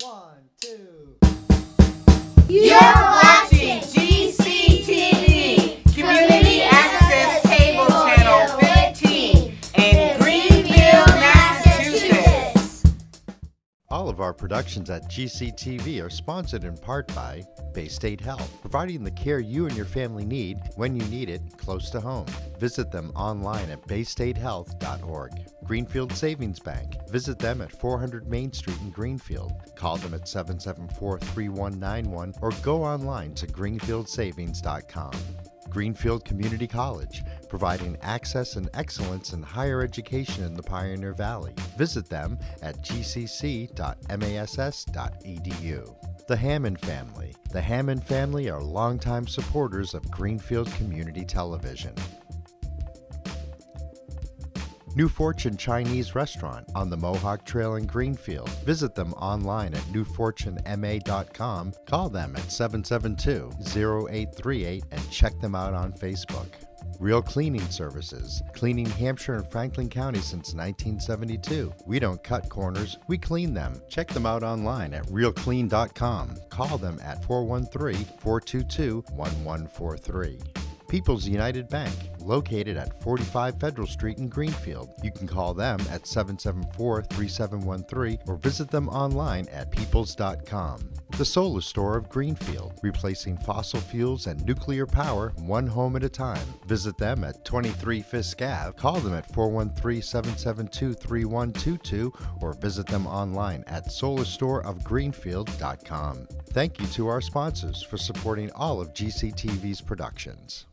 1, 2. You're watching GCET Community Access Cable Channel 15 in Greenfield, Massachusetts. All of our productions at GCTV are sponsored in part by Bay State Health, providing the care you and your family need when you need it close to home. Visit them online at baystatehealth.org. Greenfield Savings Bank. Visit them at 400 Main Street in Greenfield. Call them at 774-3191 or go online to greenfieldsavings.com. Greenfield Community College, providing access and excellence in higher education in the Pioneer Valley. Visit them at gcc.mass.edu. The Hammond Family. The Hammond family are longtime supporters of Greenfield Community Television. New Fortune Chinese Restaurant on the Mohawk Trail in Greenfield. Visit them online at newfortunema.com. Call them at 772-0838 and check them out on Facebook. Real Cleaning Services, cleaning Hampshire and Franklin County since 1972. We don't cut corners, we clean them. Check them out online at realclean.com. Call them at 413-422-1143. People's United Bank, located at 45 Federal Street in Greenfield. You can call them at 774-3713 or visit them online at peoples.com. The Solar Store of Greenfield, replacing fossil fuels and nuclear power one home at a time. Visit them at 23 Fisk Ave. Call them at 413-772-3122 or visit them online at solarstoreofgreenfield.com. Thank you to our sponsors for supporting all of GCTV's productions.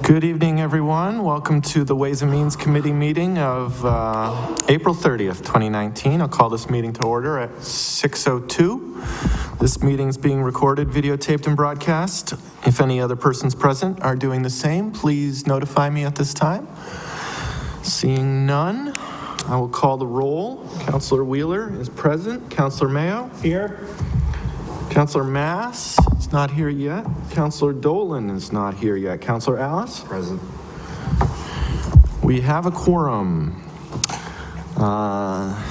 Good evening, everyone. Welcome to the Ways and Means Committee meeting of April 30th, 2019. I'll call this meeting to order at 6:02. This meeting is being recorded, videotaped, and broadcast. If any other persons present are doing the same, please notify me at this time. Seeing none, I will call the roll. Councilor Wheeler is present. Councilor Mayo? Here. Councilor Mass is not here yet. Councilor Dolan is not here yet. Councilor Alice? Present. We have a quorum.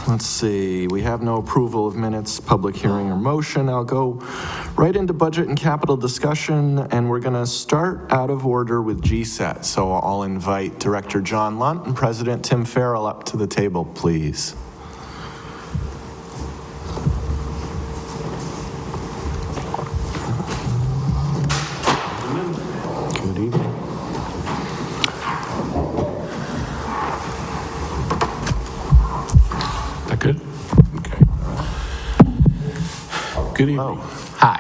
Let's see. We have no approval of minutes, public hearing, or motion. I'll go right into budget and capital discussion, and we're going to start out of order with GCET. So I'll invite Director John Lunt and President Tim Farrell up to the table, please. Good evening. That good? Okay. Good evening. Hello. Hi.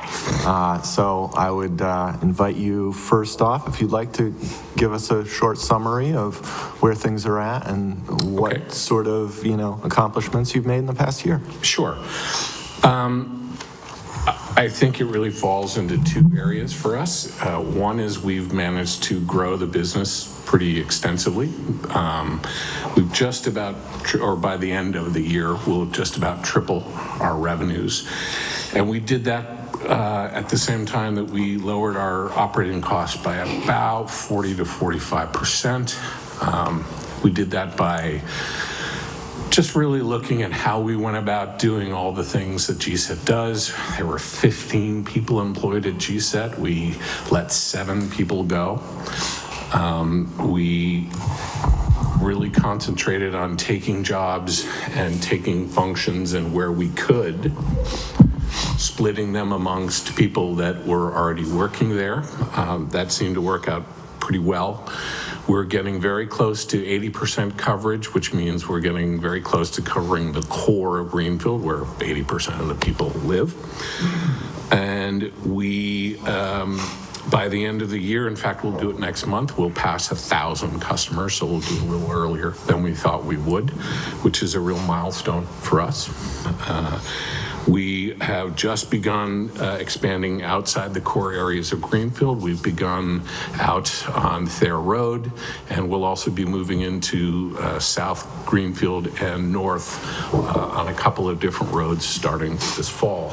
So I would invite you first off, if you'd like to give us a short summary of where things are at and what Okay. sort of, accomplishments you've made in the past year. Sure. I think it really falls into two areas for us. One is we've managed to grow the business pretty extensively. We've just about, or by the end of the year, we'll just about triple our revenues. And we did that at the same time that we lowered our operating costs by about 40 to 45%. We did that by just really looking at how we went about doing all the things that GCET does. There were 15 people employed at GCET. We let 7 people go. We really concentrated on taking jobs and taking functions, and where we could, splitting them amongst people that were already working there. That seemed to work out pretty well. We're getting very close to 80% coverage, which means we're getting very close to covering the core of Greenfield, where 80% of the people live. And we, by the end of the year, in fact, we'll do it next month, we'll pass 1,000 customers, so we'll do a little earlier than we thought we would, which is a real milestone for us. We have just begun expanding outside the core areas of Greenfield. We've begun out on Thayer Road, and we'll also be moving into South Greenfield and North on a couple of different roads starting this fall.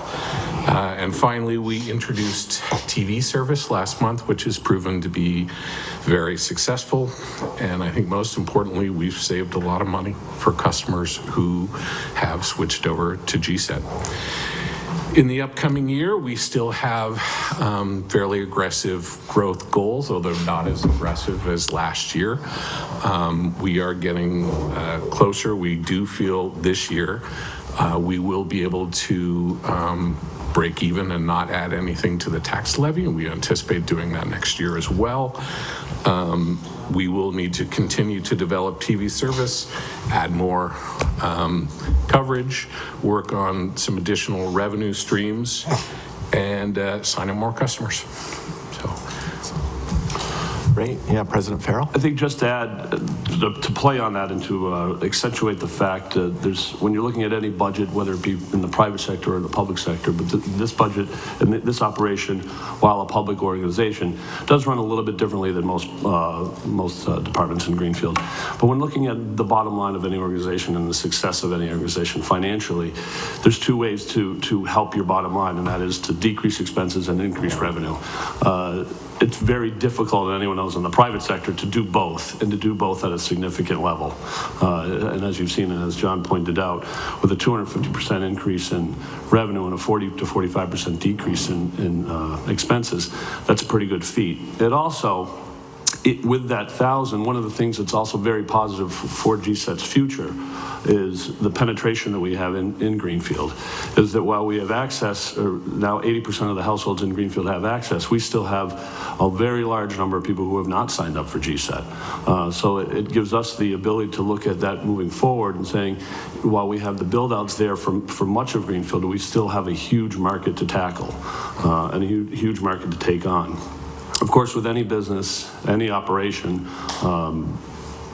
And finally, we introduced TV service last month, which has proven to be very successful. And I think most importantly, we've saved a lot of money for customers who have switched over to GCET. In the upcoming year, we still have fairly aggressive growth goals, although not as aggressive as last year. We are getting closer. We do feel this year we will be able to break even and not add anything to the tax levy, and we anticipate doing that next year as well. We will need to continue to develop TV service, add more coverage, work on some additional revenue streams, and sign up more customers. So. Great. Yeah, President Farrell? I think just to add, to play on that and to accentuate the fact that when you're looking at any budget, whether it be in the private sector or the public sector, but this budget and this operation, while a public organization, does run a little bit differently than most departments in Greenfield. But when looking at the bottom line of any organization and the success of any organization financially, there's two ways to help your bottom line, and that is to decrease expenses and increase revenue. It's very difficult, and anyone knows in the private sector, to do both, and to do both at a significant level. And as you've seen, and as John pointed out, with a 250% increase in revenue and a 40 to 45% decrease in expenses, that's a pretty good feat. It also, with that 1,000, one of the things that's also very positive for GCET's future is the penetration that we have in Greenfield, is that while we have access, or now 80% of the households in Greenfield have access, we still have a very large number of people who have not signed up for GCET. So it gives us the ability to look at that moving forward and saying, while we have the build-outs there for much of Greenfield, we still have a huge market to tackle and a huge market to take on. Of course, with any business, any operation,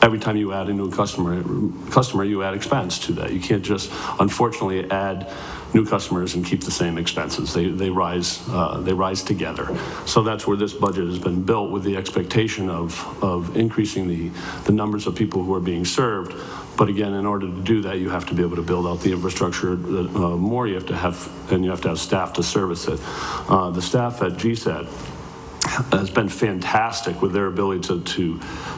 every time you add a new customer, you add expense to that. You can't just, unfortunately, add new customers and keep the same expenses. They rise together. So that's where this budget has been built, with the expectation of increasing the numbers of people who are being served. But again, in order to do that, you have to be able to build out the infrastructure more. You have to have staff to service it. The staff at GCET has been fantastic with their ability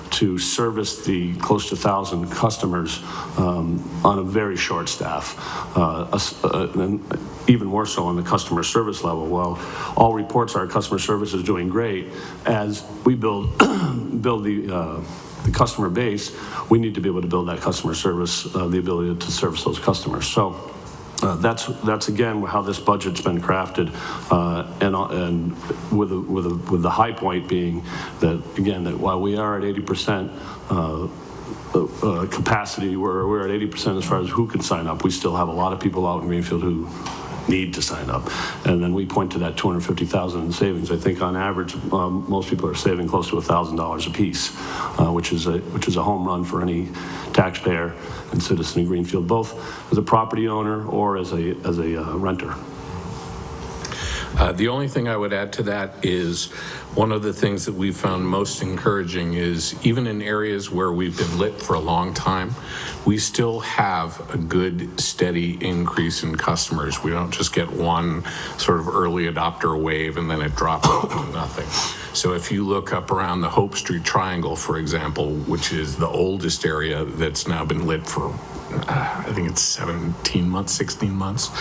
to service the close to 1,000 customers on a very short staff, and even more so on the customer service level. While all reports are customer service is doing great, as we build the customer base, we need to be able to build that customer service, the ability to service those customers. So. That's again how this budget's been crafted, and with the high point being that, again, that while we are at 80% capacity, we're at 80% as far as who can sign up, we still have a lot of people out in Greenfield who need to sign up. And then we point to that $250,000 in savings. I think on average, most people are saving close to $1,000 a piece, which is a home run for any taxpayer and citizen in Greenfield, both as a property owner or as a renter. The only thing I would add to that is one of the things that we've found most encouraging is even in areas where we've been lit for a long time, we still have a good, steady increase in customers. We don't just get one sort of early adopter wave and then it drops to nothing. So if you look up around the Hope Street Triangle, for example, which is the oldest area that's now been lit for I think it's 17 months, 16 months.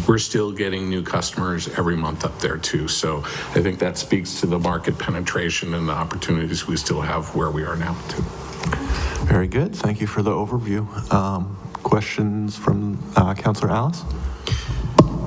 We're still getting new customers every month up there too. So I think that speaks to the market penetration and the opportunities we still have where we are now too. Very good. Thank you for the overview. Questions from Councilor Alice?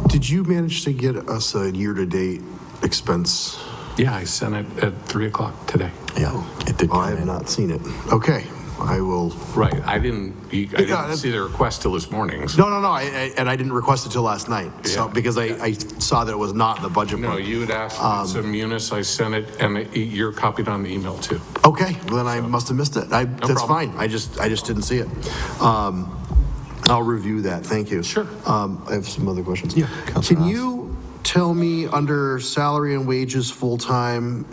Did you manage to get us a year-to-date expense? Yeah, I sent it at 3 o'clock today. Yeah, it did. I have not seen it. Okay. I will. Right. I didn't see the request till this morning. So. No. And I didn't request it till last night. Yeah. So because I saw that it was not in the budget. No, you had asked me. So Munis, I sent it, and you're copied on the email too. Okay. Well, then I must have missed it. That's fine. I just didn't see it. I'll review that, thank you. Sure. I have some other questions. Yeah, Councilor Can Haas. you tell me, under salary and wages full-time,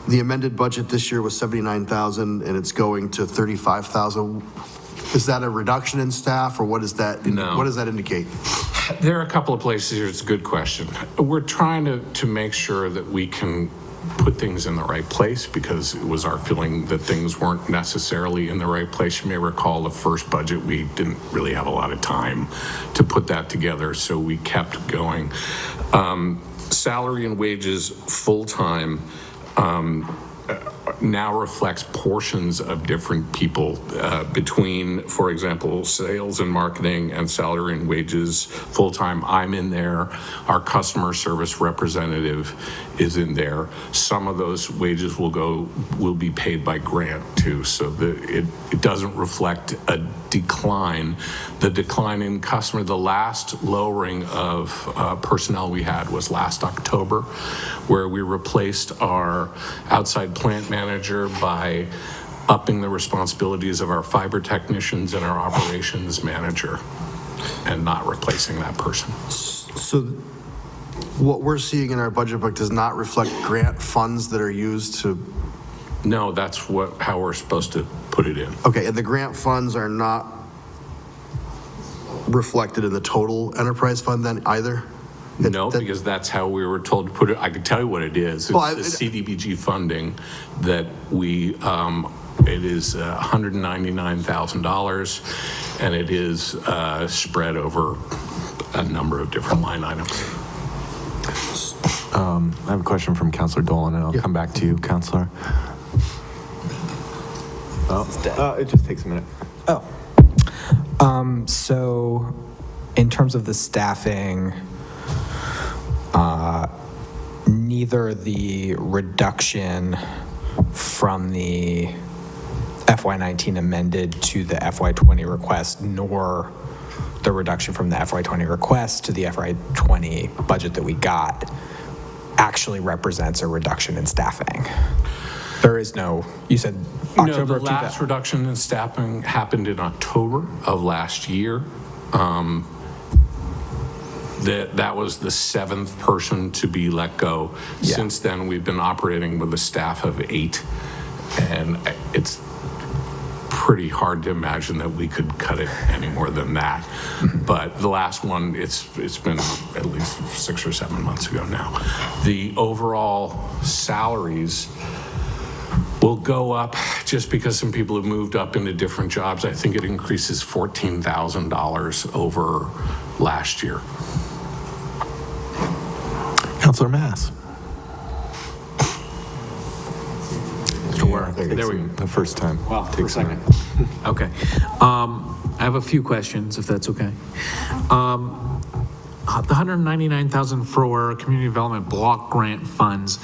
the amended budget this year was 79,000 and it's going to 35,000? Is that a reduction in staff, or what is that? No. What does that indicate? There are a couple of places here, it's a good question. We're trying to make sure that we can put things in the right place, because it was our feeling that things weren't necessarily in the right place. You may recall the first budget, we didn't really have a lot of time to put that together, so we kept going. Salary and wages full-time now reflects portions of different people between, for example, sales and marketing and salary and wages full-time. I'm in there. Our customer service representative is in there. Some of those wages will be paid by grant too, so it doesn't reflect a decline. The decline in customer, the last lowering of personnel we had was last October, where we replaced our outside plant manager by upping the responsibilities of our fiber technicians and our operations manager, and not replacing that person. So what we're seeing in our budget book does not reflect grant funds that are used to, No, that's how we're supposed to put it in. okay, and the grant funds are not reflected in the total enterprise fund then either? No, because that's how we were told to put it. I can tell you what it is. It's the CDBG funding that we, it is $199,000, and it is spread over a number of different line items. I have a question from Councilor Dolan, and I'll come back to you, Councilor. It just takes a minute. So in terms of the staffing, neither the reduction from the FY19 amended to the FY20 request, nor the reduction from the FY20 request to the FY20 budget that we got actually represents a reduction in staffing. There is no, you said October No, the of last reduction in staffing happened in October of last year. That was the 7th person to be let go. Yeah. Since then, we've been operating with a staff of 8, and it's pretty hard to imagine that we could cut it any more than that. But the last one, it's been at least 6 or 7 months ago now. The overall salaries will go up just because some people have moved up into different jobs. I think it increases $14,000 over last year. Councilor Mass. There we go. The first time. Well, for a Takes a second. minute. Okay. I have a few questions, if that's okay. The $199,000 for community development block grant funds,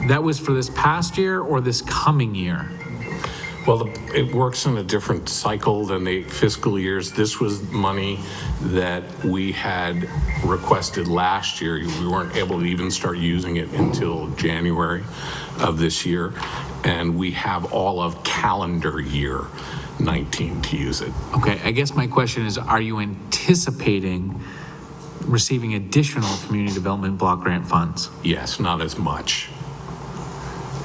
that was for this past year or this coming year? Well, it works in a different cycle than the fiscal years. This was money that we had requested last year. We weren't able to even start using it until January of this year. And we have all of calendar year 19 to use it. Okay, I guess my question is, are you anticipating receiving additional community development block grant funds? Yes, not as much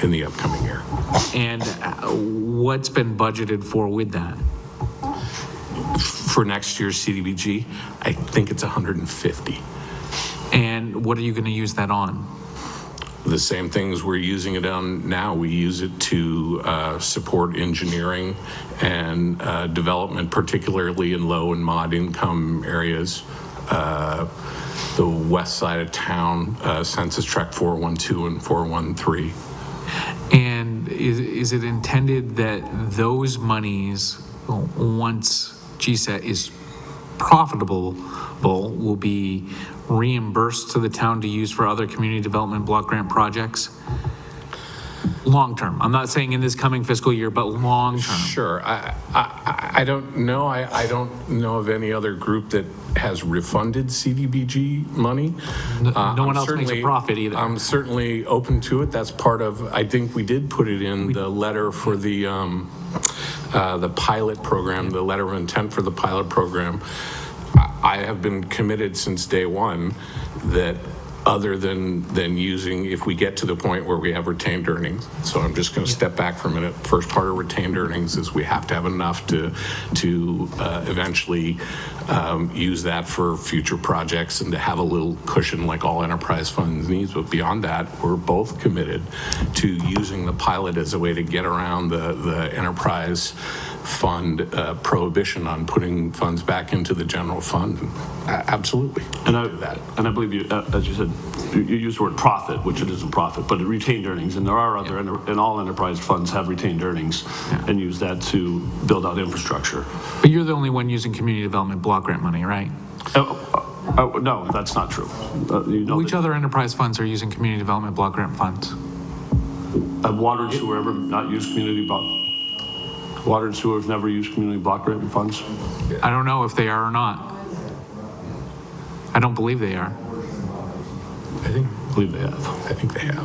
in the upcoming year. And what's been budgeted for with that? For next year's CDBG, I think it's 150. And what are you going to use that on? The same things we're using it on now. We use it to support engineering and development, particularly in low and mod income areas. The west side of town, Census Tract 412 and 413. And is it intended that those monies, once GCET is profitable, will be reimbursed to the town to use for other community development block grant projects? Long term. I'm not saying in this coming fiscal year, but long term. Sure. I don't know. I don't know of any other group that has refunded CDBG money. No one else makes a profit either. I'm certainly open to it. That's part of, I think we did put it in the letter for the the pilot program, the letter of intent for the pilot program, I have been committed since day one that other than using, if we get to the point where we have retained earnings. So I'm just going to step back for a minute. First part of retained earnings is we have to have enough to eventually use that for future projects and to have a little cushion like all enterprise funds needs. But beyond that, we're both committed to using the pilot as a way to get around the enterprise fund prohibition on putting funds back into the general fund. Absolutely. And I believe you, as you said, you use the word profit, which it isn't profit, but retained earnings. And there are other, and all enterprise funds have retained earnings and use that to build out infrastructure. But you're the only one using community development block grant money, right? No, that's not true. Which other enterprise funds are using community development block grant funds? Water and sewer ever not used community block? Water and sewer have never used community block grant funds? I don't know if they are or not. I don't believe they are. I believe they have. I think they have.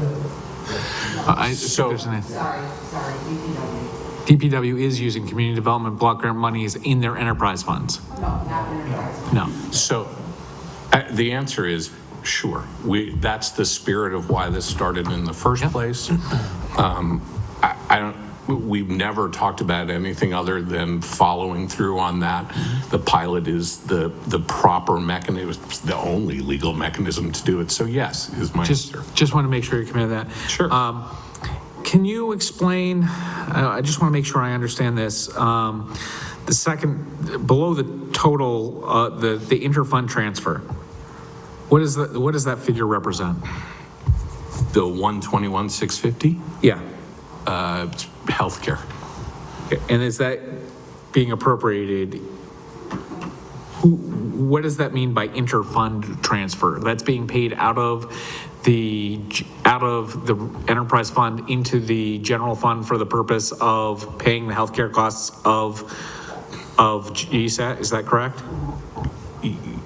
DPW is using community development block grant monies in their enterprise funds. No, not enterprise. No. So the answer is sure. That's the spirit of why this started in the first place. We've never talked about anything other than following through on that. The pilot is the proper mechanism, the only legal mechanism to do it. So yes, is my answer. Just want to make sure you're committed to that. Sure. Can you explain, I just want to make sure I understand this. The second, below the total, the interfund transfer, what does that figure represent? The 121,650? Yeah. It's healthcare. And is that being appropriated? What does that mean by interfund transfer? That's being paid out of the enterprise fund into the general fund for the purpose of paying the healthcare costs of GCET. Is that correct?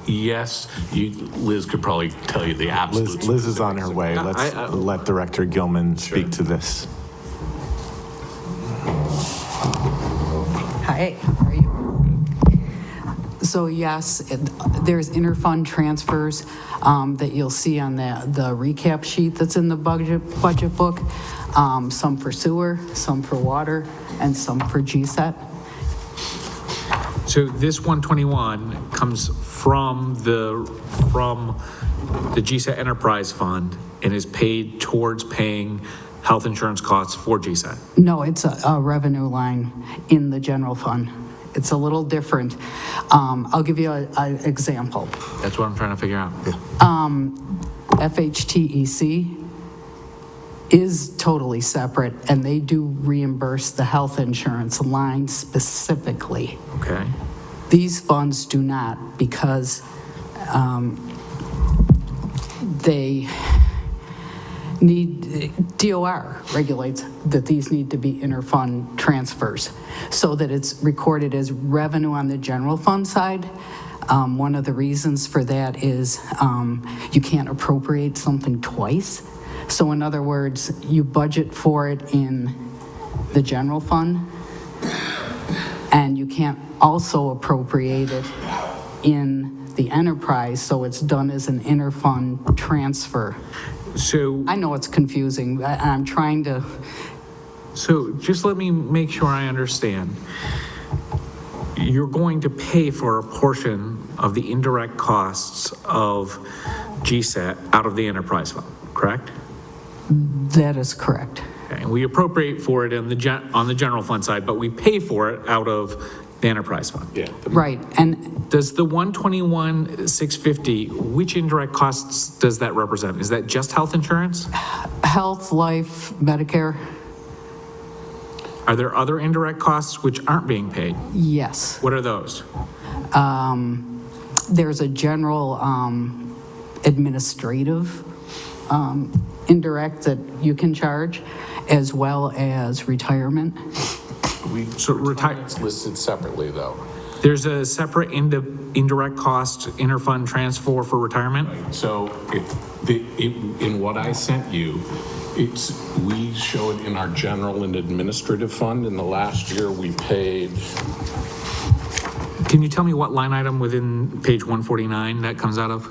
Yes, Liz could probably tell you the absolute. Liz is on her way. Let's let Director Gilman speak to this. Hi, how are you? So yes, there's interfund transfers that you'll see on the recap sheet that's in the budget book. Some for sewer, some for water, and some for GCET. So this 121 comes from the GCET Enterprise Fund and is paid towards paying health insurance costs for GCET. No, it's a revenue line in the general fund. It's a little different. I'll give you an example. That's what I'm trying to figure out. FHTEC is totally separate, and they do reimburse the health insurance line specifically. Okay. These funds do not, because they need, DOR regulates that these need to be interfund transfers so that it's recorded as revenue on the general fund side. One of the reasons for that is you can't appropriate something twice. So in other words, you budget for it in the general fund, and you can't also appropriate it in the enterprise, so it's done as an interfund transfer. So I know it's confusing, and I'm trying to... So just let me make sure I understand. You're going to pay for a portion of the indirect costs of GCET out of the enterprise fund, correct? That is correct. Okay, and we appropriate for it on the general fund side, but we pay for it out of the enterprise fund. Yeah. Right, and Does the 121,650, which indirect costs does that represent? Is that just health insurance? health, life, Medicare, Are there other indirect costs which aren't being paid? yes. What are those? There's a general administrative indirect that you can charge, as well as retirement. So Retirement's listed separately, though. There's a separate indirect cost interfund transfer for retirement? So in what I sent you, we show it in our general and administrative fund. In the last year, we paid, Can you tell me what line item within page 149 that comes out of?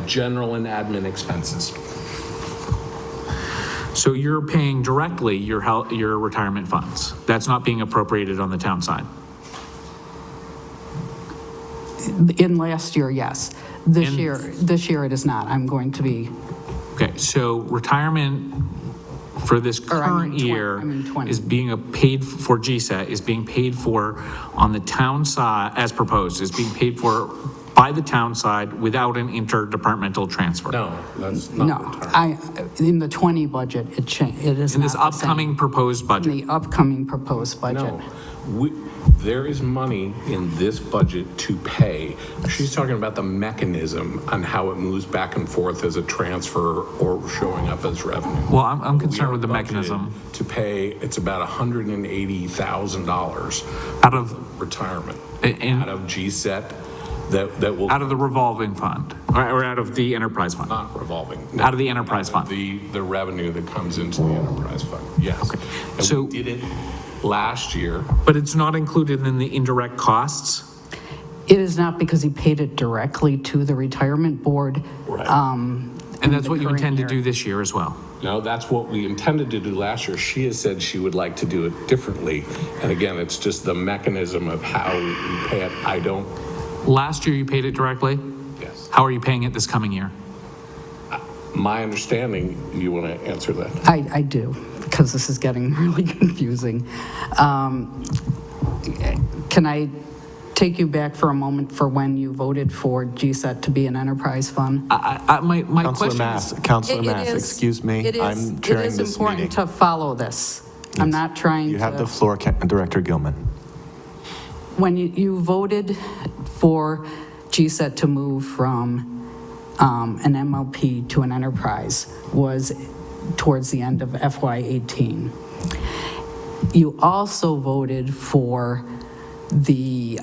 general and admin expenses. So you're paying directly your retirement funds. That's not being appropriated on the town side. In last year, yes. This year it is not. I'm going to be, Okay, so retirement for this Or I mean current year 20. is being paid for GCET, is being paid for on the town side, as proposed, is being paid for by the town side without an interdepartmental transfer. No, that's not no, retirement. in the 20 budget, it is In not this the same. upcoming proposed In budget. the upcoming proposed budget. No, there is money in this budget to pay. She's talking about the mechanism on how it moves back and forth as a transfer or showing up as revenue. Well, I'm We concerned are with the budgeted mechanism. To pay, it's about $180,000 Out of, retirement, and- out of GCET that will. out of the revolving fund, or out of the enterprise fund? Not revolving. Out of the enterprise fund. The revenue that comes into the enterprise fund, yes. And So- we did it last year. But it's not included in the indirect costs? It is not because he paid it directly to the retirement board. Right. And that's the what you current intend to year. do this year as well? No, that's what we intended to do last year. She has said she would like to do it differently. And again, it's just the mechanism of how we pay it. I don't, Last year you paid it directly? yes. How are you paying it this coming year? My understanding, you want to answer that? I do, because this is getting really confusing. Can I take you back for a moment for when you voted for GCET to be an enterprise fund? My Counselor question Mass, is, Counselor It Mass, is- excuse me, it is- I'm chairing It is this important meeting. to follow this. I'm not trying to. You have the floor, Director Gilman. When you voted for GCET to move from an MLP to an enterprise was towards the end of FY18. You also voted for the,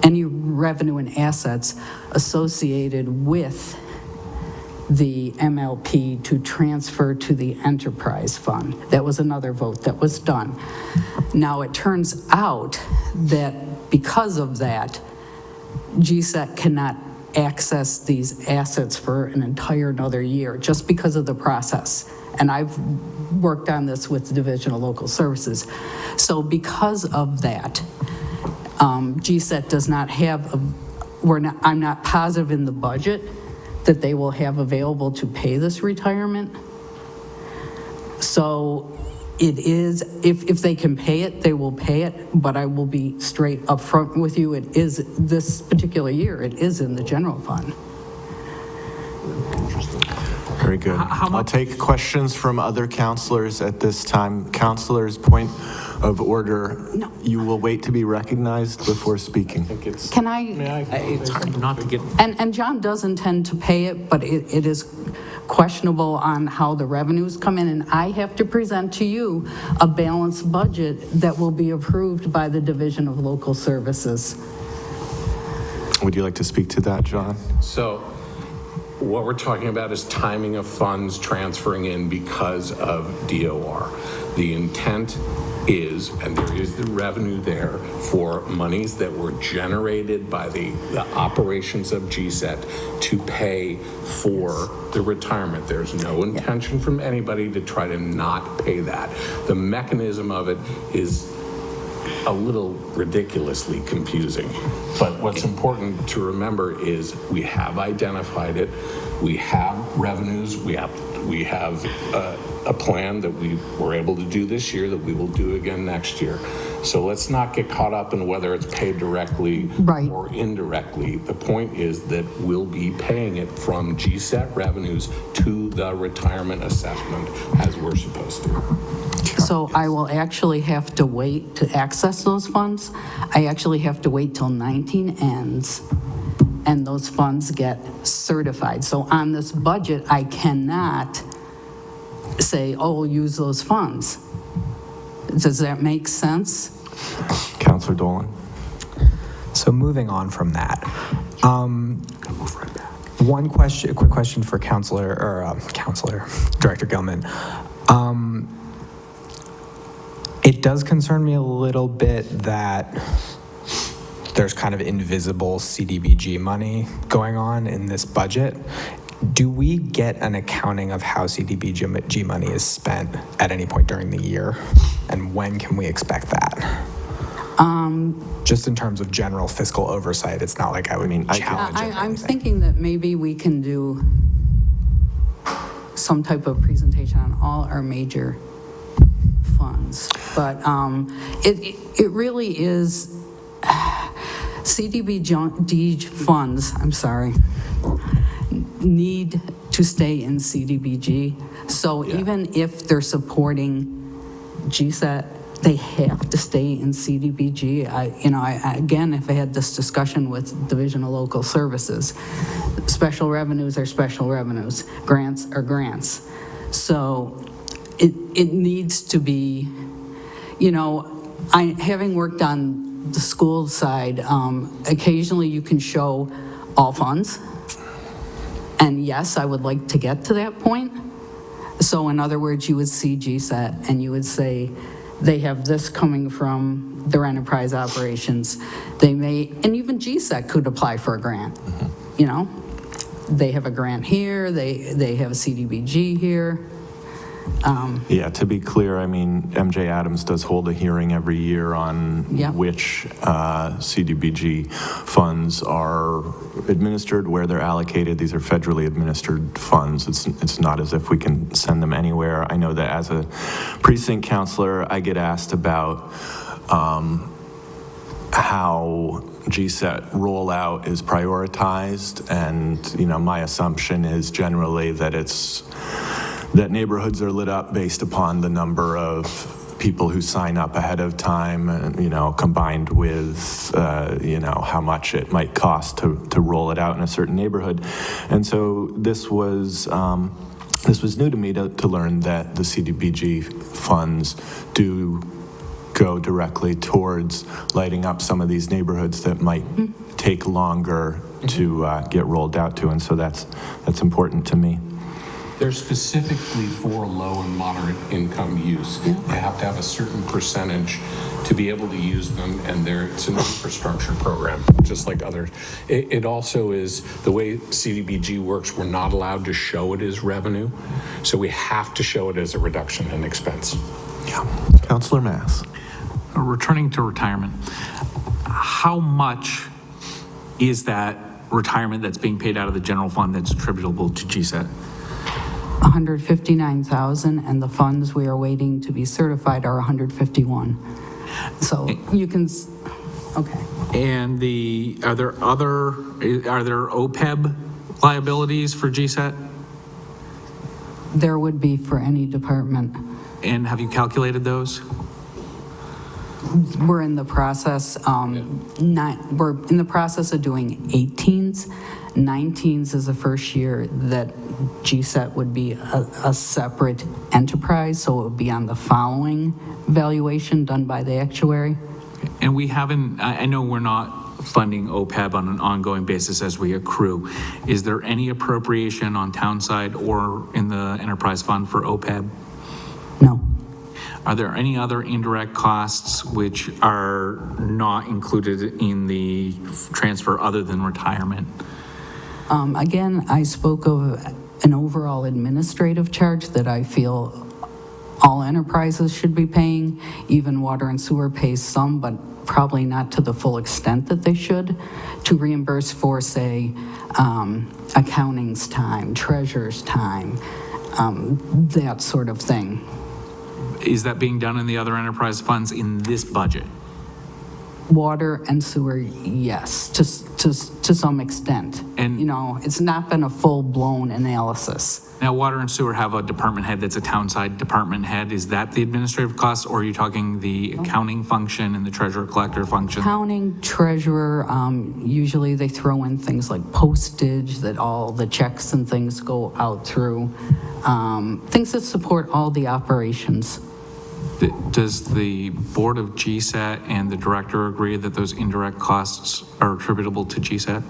any revenue and assets associated with the MLP to transfer to the enterprise fund. That was another vote that was done. Now, it turns out that because of that, GCET cannot access these assets for an entire another year, just because of the process. And I've worked on this with the Division of Local Services. So because of that, GCET does not have, I'm not positive in the budget that they will have available to pay this retirement. So it is, if they can pay it, they will pay it, but I will be straight up front with you, it is, this particular year, it is in the general fund. Very good. I'll take questions from other counselors at this time. Counselors, point of order. No. You will wait to be recognized before speaking. Can I, it's hard not to get, and John does intend to pay it, but it is questionable on how the revenues come in, and I have to present to you a balanced budget that will be approved by the Division of Local Services. Would you like to speak to that, John? So what we're talking about is timing of funds transferring in because of DOR. The intent is, and there is the revenue there for monies that were generated by the operations of GCET to pay for the retirement. There's no intention from anybody to try to not pay that. The mechanism of it is a little ridiculously confusing. But what's important to remember is we have identified it. We have revenues. We have a plan that we were able to do this year that we will do again next year. So let's not get caught up in whether it's paid directly Right. or indirectly. The point is that we'll be paying it from GCET revenues to the retirement assessment as we're supposed to. So I will actually have to wait to access those funds. I actually have to wait till 19 ends and those funds get certified. So on this budget, I cannot say, oh, we'll use those funds. Does that make sense? Counselor Dolan? So moving on from that, one question, a quick question for Counselor Director Gilman. It does concern me a little bit that there's kind of invisible CDBG money going on in this budget. Do we get an accounting of how CDBG money is spent at any point during the year? And when can we expect that? Just in terms of general fiscal oversight, it's not like I would challenge it. I'm thinking that maybe we can do some type of presentation on all our major funds. But it really is, CDBG funds, need to stay in CDBG. So even if they're supporting GCET, they have to stay in CDBG. Again, if I had this discussion with Division of Local Services, special revenues are special revenues, grants are grants. So it needs to be, having worked on the school side, occasionally you can show all funds. And yes, I would like to get to that point. So in other words, you would see GCET and you would say, they have this coming from their enterprise operations. They may, and even GCET could apply for a grant, They have a grant here, they have a CDBG here. Yeah, to be clear, MJ Adams does hold a hearing every year on which CDBG funds are administered, where they're allocated. These are federally administered funds. It's not as if we can send them anywhere. I know that as a precinct counselor, I get asked about how GCET rollout is prioritized, and my assumption is generally that neighborhoods are lit up based upon the number of people who sign up ahead of time, and, combined with, how much it might cost to roll it out in a certain neighborhood. And so this was new to me to learn that the CDBG funds do go directly towards lighting up some of these neighborhoods that might take longer to get rolled out to. And so that's important to me. They're specifically for low and moderate income use. They have to have a certain percentage to be able to use them, and it's an infrastructure program, just like others. It also is, the way CDBG works, we're not allowed to show it as revenue, so we have to show it as a reduction in expense. Yeah. Councillor Mass. Returning to retirement, how much is that retirement that's being paid out of the general fund that's attributable to GCET? 159,000, and the funds we are waiting to be certified are 151. So you can, okay. And are there OPEB liabilities for GCET? There would be for any department. And have you calculated those? We're in the process, we're in the process of doing 18s. 19s is the first year that GCET would be a separate enterprise, so it would be on the following valuation done by the actuary. And we haven't, I know we're not funding OPEB on an ongoing basis as we accrue. Is there any appropriation on town side or in the enterprise fund for OPEB? No. Are there any other indirect costs which are not included in the transfer other than retirement? Again, I spoke of an overall administrative charge that I feel all enterprises should be paying. Even water and sewer pays some, but probably not to the full extent that they should, to reimburse for, say, accounting's time, treasurer's time, that sort of thing. Is that being done in the other enterprise funds in this budget? Water and sewer, yes, to some extent. And it's not been a full-blown analysis. Now, water and sewer have a department head that's a town-side department head. Is that the administrative costs, or are you talking the accounting function and the treasurer-collector function? Accounting, treasurer, usually they throw in things like postage, that all the checks and things go out through, things that support all the operations. Does the Board of GCET and the director agree that those indirect costs are attributable to GCET?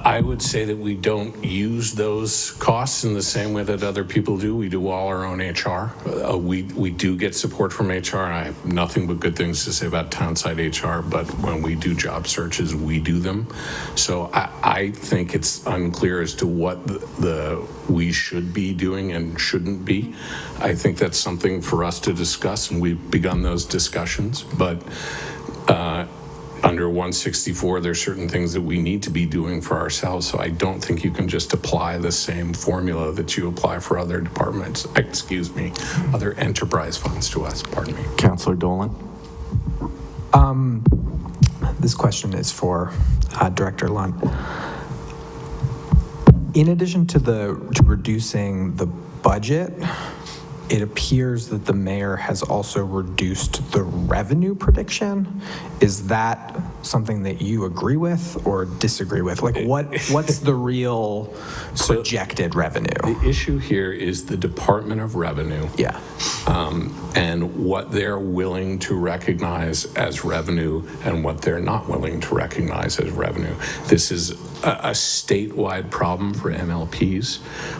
I would say that we don't use those costs in the same way that other people do. We do all our own HR. We do get support from HR, and I have nothing but good things to say about Townside HR, but when we do job searches, we do them. So I think it's unclear as to what we should be doing and shouldn't be. I think that's something for us to discuss, and we've begun those discussions, but under 164, there's certain things that we need to be doing for ourselves, so I don't think you can just apply the same formula that you apply for other departments, other enterprise funds to us, pardon me. Councillor Dolan? This question is for Director Lunt. In addition to reducing the budget, it appears that the mayor has also reduced the revenue prediction. Is that something that you agree with or disagree with? Like, what's the real projected revenue? The issue here is the Department of Revenue. Yeah. And what they're willing to recognize as revenue and what they're not willing to recognize as revenue. This is a statewide problem for MLPs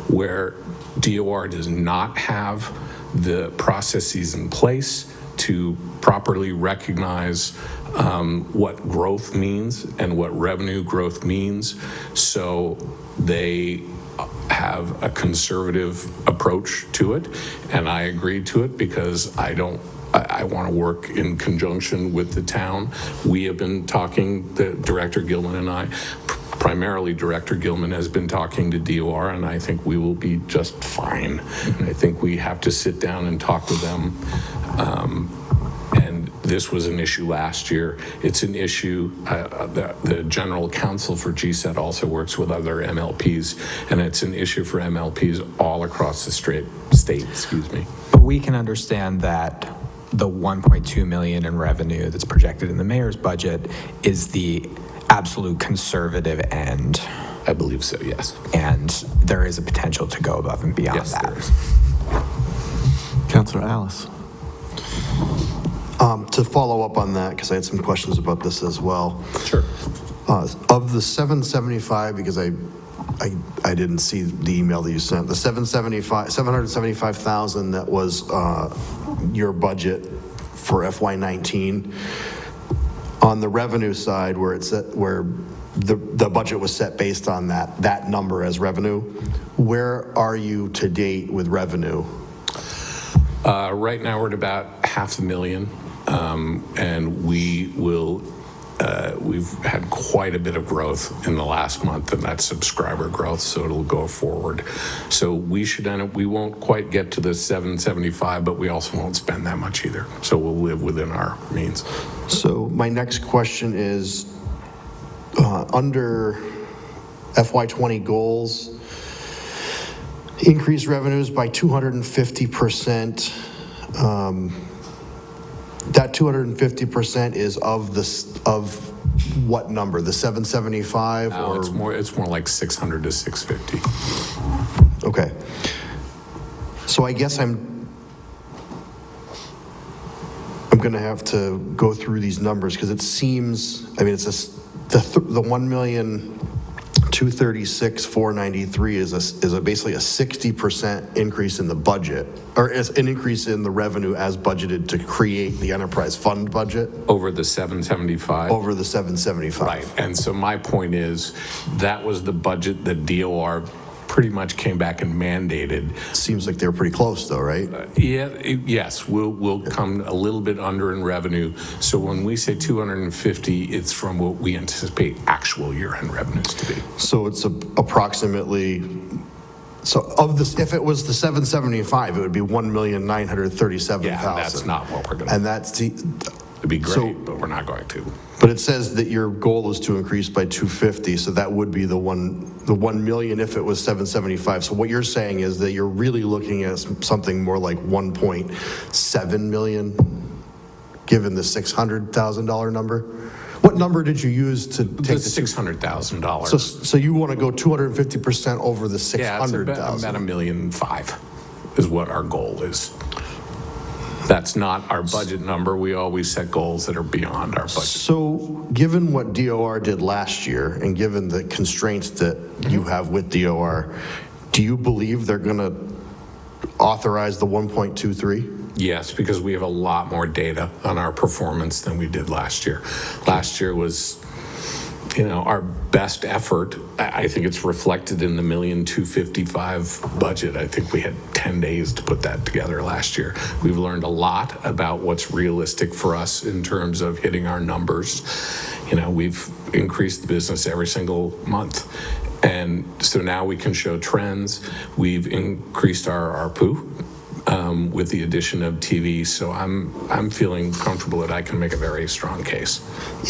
where DOR does not have the processes in place to properly recognize what growth means and what revenue growth means. So they have a conservative approach to it, and I agreed to it because I want to work in conjunction with the town. We have been talking, the Director Gilman and I, primarily Director Gilman has been talking to DOR, and I think we will be just fine. I think we have to sit down and talk with them. And this was an issue last year. It's an issue, the general counsel for GCET also works with other MLPs, and it's an issue for MLPs all across the state, But we can understand that the 1.2 million in revenue that's projected in the mayor's budget is the absolute conservative end. I believe so, yes. And there is a potential to go above and beyond Yes, that. there is. Councillor Alice? To follow up on that, because I had some questions about this as well. Sure. Of the 775, because I didn't see the email that you sent, the 775,000 that was your budget for FY19, on the revenue side where the budget was set based on that number as revenue, where are you to date with revenue? Right now we're at about $500,000, and we've had quite a bit of growth in the last month, and that's subscriber growth, so it'll go forward. So we won't quite get to the 775, but we also won't spend that much either. So we'll live within our means. So my next question is, under FY20 goals, increase revenues by 250%. That 250% is of what number? The 775 No, or it's more like 600 to 650. okay. So I guess I'm going to have to go through these numbers because it seems, I mean, it's the 1,236,493 is basically a 60% increase in the budget, or is an increase in the revenue as budgeted to create the enterprise fund budget Over the 775? over the 775. Right, and so my point is, that was the budget that DOR pretty much came back and mandated. Seems like they're pretty close though, right? Yes, we'll come a little bit under in revenue. So when we say 250, it's from what we anticipate actual year-end revenues to be. So it's approximately, so of this, if it was the 775, it would be 1,937,000. Yeah, that's not what we're going to. And that's It'd be great, so- but we're not going to. But it says that your goal is to increase by 250, so that would be the 1 million if it was 775. So what you're saying is that you're really looking at something more like 1.7 million, given the $600,000 number? What number did you use to take the $600,000. So you want to go 250% over the Yeah, it's about $600,000? $1.5 million. is what our goal is. That's not our budget number. We always set goals that are beyond our budget. So, given what DOR did last year, and given the constraints that you have with DOR, do you believe they're going to authorize the 1.23? Yes, because we have a lot more data on our performance than we did last year. Last year was, our best effort. I think it's reflected in the $1,255,000 budget. I think we had 10 days to put that together last year. We've learned a lot about what's realistic for us in terms of hitting our numbers. We've increased the business every single month. And so now we can show trends. We've increased our ARPU with the addition of TV. So I'm feeling comfortable that I can make a very strong case.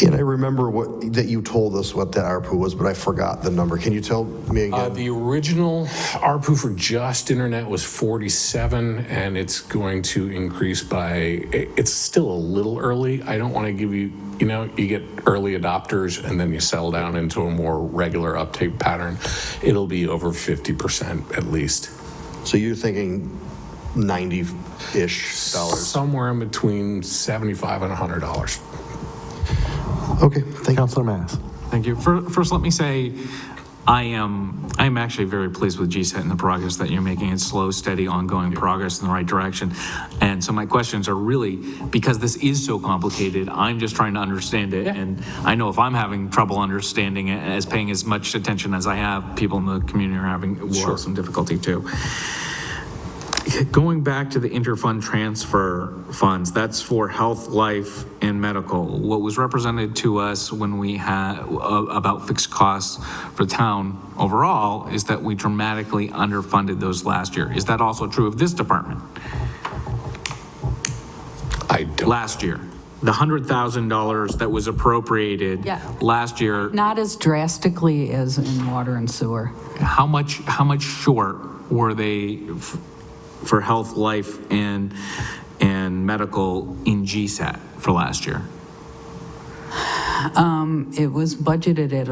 And I remember that you told us what the ARPU was, but I forgot the number. Can you tell me again? The original ARPU for just internet was 47, and it's going to increase by, it's still a little early. I don't want to give you, you get early adopters and then you settle down into a more regular uptake pattern. It'll be over 50% at least. So you're thinking $90-ish? Somewhere in between $75 and $100. Okay, thank you. Councilor Mass. Thank you. First, let me say, I'm actually very pleased with GCET and the progress that you're making. It's slow, steady, ongoing progress in the right direction. And so my questions are really, because this is so complicated, I'm just trying to understand it. And I know if I'm having trouble understanding it, as paying as much attention as I have, people in the community will have some difficulty too. Going back to the interfund transfer funds, that's for health, life, and medical. What was represented to us when we had about fixed costs for the town overall is that we dramatically underfunded those last year. Is that also true of this department? I don't. Last year, the $100,000 that was appropriated last year. Not as drastically as in water and sewer. How much short were they for health, life, and medical in GCET for last year? It was budgeted at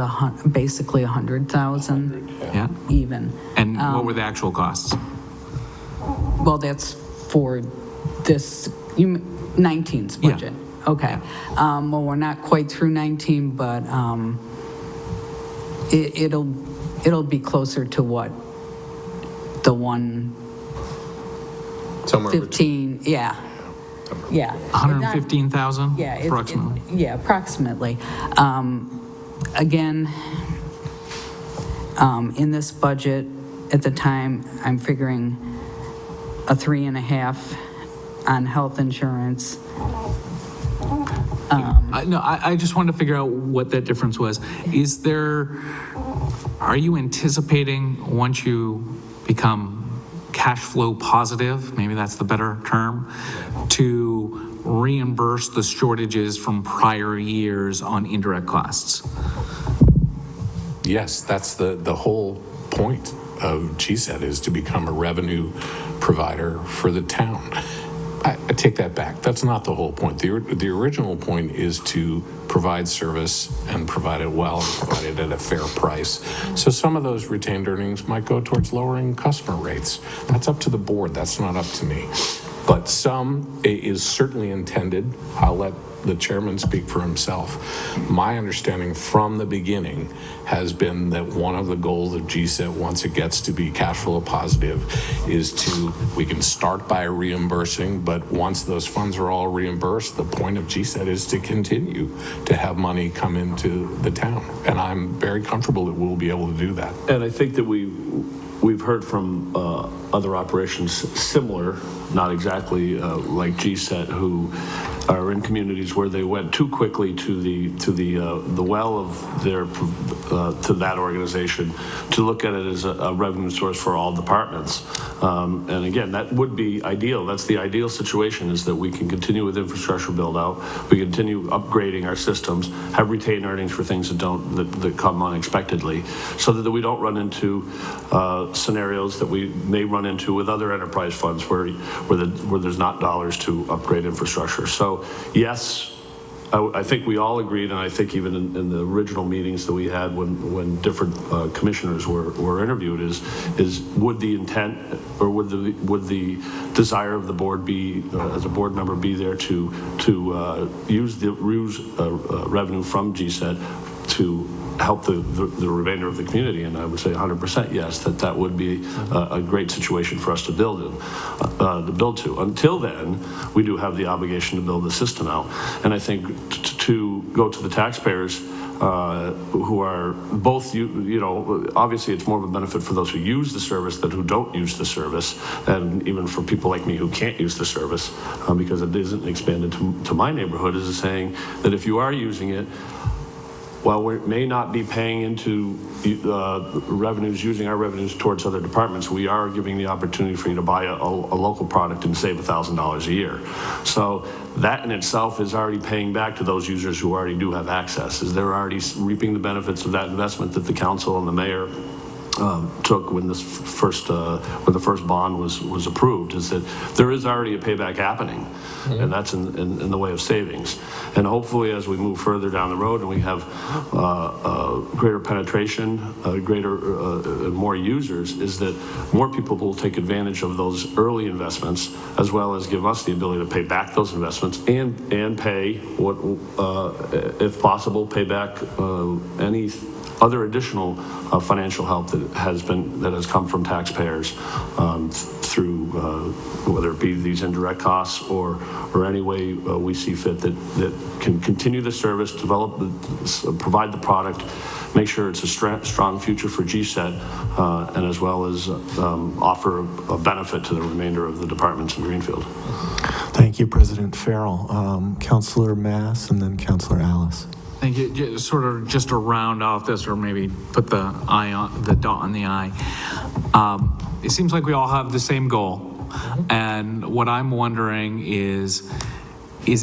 basically 100,000. Yeah. Even. And what were the actual costs? Well, that's for this 19's budget. Yeah. Okay. Well, we're not quite through 19, but it'll be closer to what the 115. Yeah. 115,000? Yeah, approximately. Approximately. Again, in this budget, at the time, I'm figuring a 3.5 on health insurance. I just wanted to figure out what that difference was. Are you anticipating once you become cash flow positive, maybe that's the better term, to reimburse the shortages from prior years on indirect costs? Yes, that's the whole point of GCET, is to become a revenue provider for the town. I take that back. That's not the whole point. The original point is to provide service and provide it well, and provide it at a fair price. So some of those retained earnings might go towards lowering customer rates. That's up to the board. That's not up to me. But some is certainly intended. I'll let the chairman speak for himself. My understanding from the beginning has been that one of the goals of GCET, once it gets to be cash flow positive, is we can start by reimbursing, but once those funds are all reimbursed, the point of GCET is to continue to have money come into the town. And I'm very comfortable that we'll be able to do that. And I think that we've heard from other operations similar, not exactly like GCET, who are in communities where they went too quickly to the well of their to that organization to look at it as a revenue source for all departments. And again, that would be ideal. That's the ideal situation, is that we can continue with infrastructure build out, we continue upgrading our systems, have retained earnings for things that come unexpectedly, so that we don't run into scenarios that we may run into with other enterprise funds where there's not dollars to upgrade infrastructure. So yes, I think we all agreed, and I think even in the original meetings that we had when different commissioners were interviewed, is would the intent or would the desire of the board be, as a board member, be there to use the revenue from GCET to help the remainder of the community? And I would say 100% yes, that would be a great situation for us to build to. Until then, we do have the obligation to build the system out. And I think to go to the taxpayers who are both, obviously it's more of a benefit for those who use the service than who don't use the service, and even for people like me who can't use the service because it isn't expanded to my neighborhood, is saying that if you are using it, while we may not be paying into revenues, using our revenues towards other departments, we are giving the opportunity for you to buy a local product and save $1,000 a year. So that in itself is already paying back to those users who already do have access, is they're already reaping the benefits of that investment that the council and the mayor took when the first bond was approved, is that there is already a payback happening, and that's in the way of savings. And hopefully, as we move further down the road and we have greater penetration, and more users, is that more people will take advantage of those early investments, as well as give us the ability to pay back those investments and pay what, if possible, pay back any other additional financial help that has come from taxpayers through whether it be these indirect costs or any way we see fit that can continue the service, provide the product, make sure it's a strong future for GCET, and as well as offer a benefit to the remainder of the departments in Greenfield. Thank you, President Farrell. Councilor Mass and then Councilor Alice. Thank you. Sort of just to round off this, or maybe put the dot on the I. It seems like we all have the same goal, and what I'm wondering is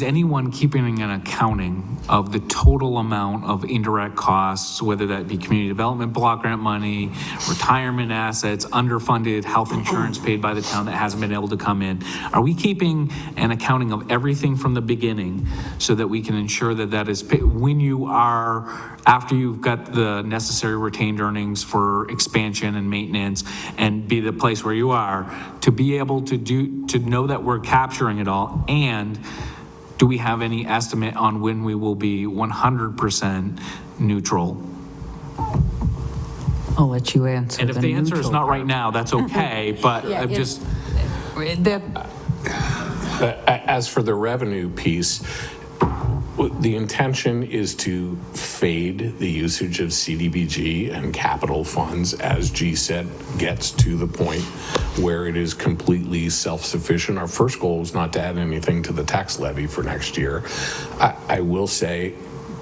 anyone keeping an accounting of the total amount of indirect costs, whether that be community development block grant money, retirement assets, underfunded health insurance paid by the town that hasn't been able to come in? Are we keeping an accounting of everything from the beginning so that we can ensure that that is paid when you are, after you've got the necessary retained earnings for expansion and maintenance and be the place where you are, to be able to know that we're capturing it all? And do we have any estimate on when we will be 100% neutral? I'll let you answer. And if the answer is not right now, that's okay, but I'm just... As for the revenue piece, the intention is to fade the usage of CDBG and capital funds as GCET gets to the point where it is completely self-sufficient. Our first goal is not to add anything to the tax levy for next year. I will say,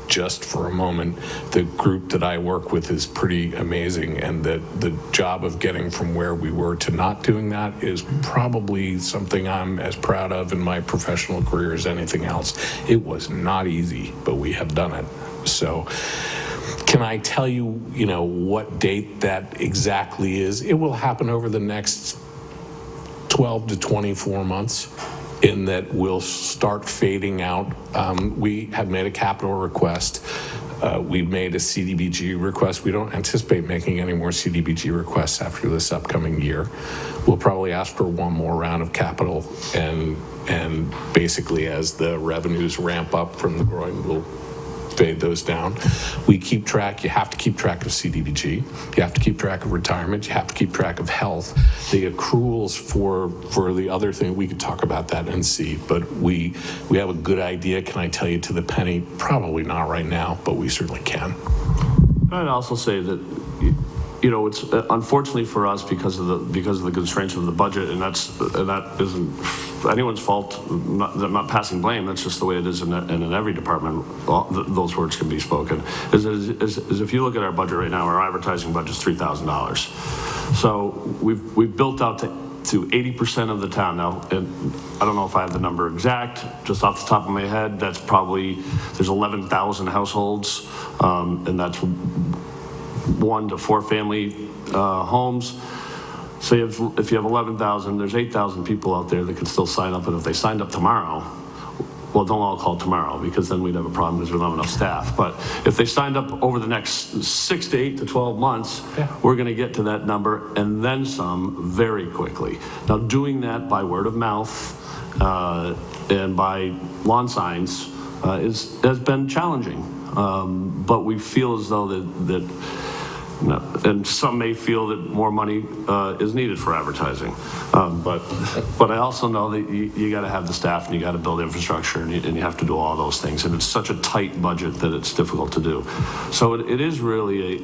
just for a moment, the group that I work with is pretty amazing, and the job of getting from where we were to not doing that is probably something I'm as proud of in my professional career as anything else. It was not easy, but we have done it. So can I tell you, what date that exactly is? It will happen over the next 12 to 24 months. In that we'll start fading out. We have made a capital request. We've made a CDBG request. We don't anticipate making any more CDBG requests after this upcoming year. We'll probably ask for one more round of capital, and basically as the revenues ramp up from the growing, we'll fade those down. We keep track. You have to keep track of CDBG. You have to keep track of retirement. You have to keep track of health. The accruals for the other thing, we could talk about that and see, but we have a good idea. Can I tell you to the penny? Probably not right now, but we certainly can. I'd also say that it's unfortunately for us because of the constraints of the budget, and that isn't anyone's fault. I'm not passing blame. That's just the way it is in every department. Those words can be spoken. Is if you look at our budget right now, our advertising budget is $3,000. So we've built out to 80% of the town now, and I don't know if I have the number exact, just off the top of my head. That's probably there's 11,000 households, and that's 1 to 4 family homes. So if you have 11,000, there's 8,000 people out there that can still sign up, and if they signed up tomorrow, well, don't all call tomorrow, because then we'd have a problem because we don't have enough staff. But if they signed up over the next 6 to 8 to 12 months, we're going to get to that number and then some very quickly. Now, doing that by word of mouth and by lawn signs has been challenging. But we feel as though that and some may feel that more money is needed for advertising. But I also know that you got to have the staff and you got to build infrastructure and you have to do all those things. And it's such a tight budget that it's difficult to do. So it is really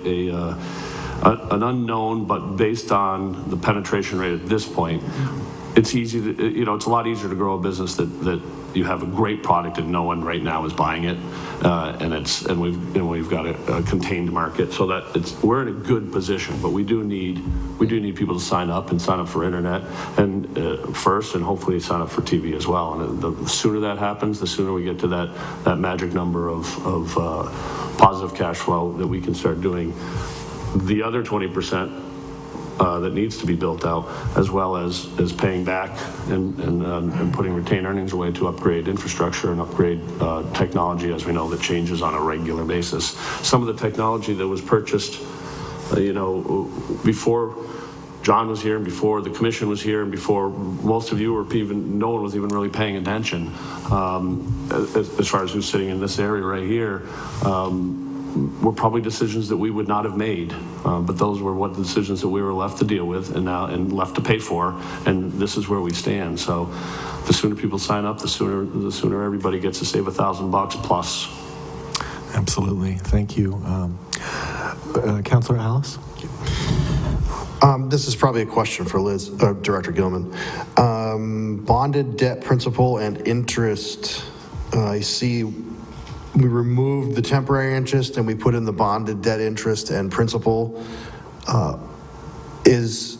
an unknown, but based on the penetration rate at this point, it's easy to, it's a lot easier to grow a business that you have a great product and no one right now is buying it, and we've got a contained market, so that we're in a good position. But we do need people to sign up for internet and first, and hopefully sign up for TV as well. And the sooner that happens, the sooner we get to that magic number of positive cash flow that we can start doing the other 20%. That needs to be built out, as well as paying back and putting retained earnings away to upgrade infrastructure and upgrade technology, as we know that changes on a regular basis. Some of the technology that was purchased, before John was here and before the commission was here and before most of you were no one was even really paying attention, as far as who's sitting in this area right here, were probably decisions that we would not have made, but those were what decisions that we were left to deal with and left to pay for, and this is where we stand. So the sooner people sign up, the sooner everybody gets to save $1,000 plus. Absolutely, thank you. Councilor Alice? This is probably a question for Liz, Director Gilman. Bonded debt principal and interest, I see we removed the temporary interest and we put in the bonded debt interest and principal. Is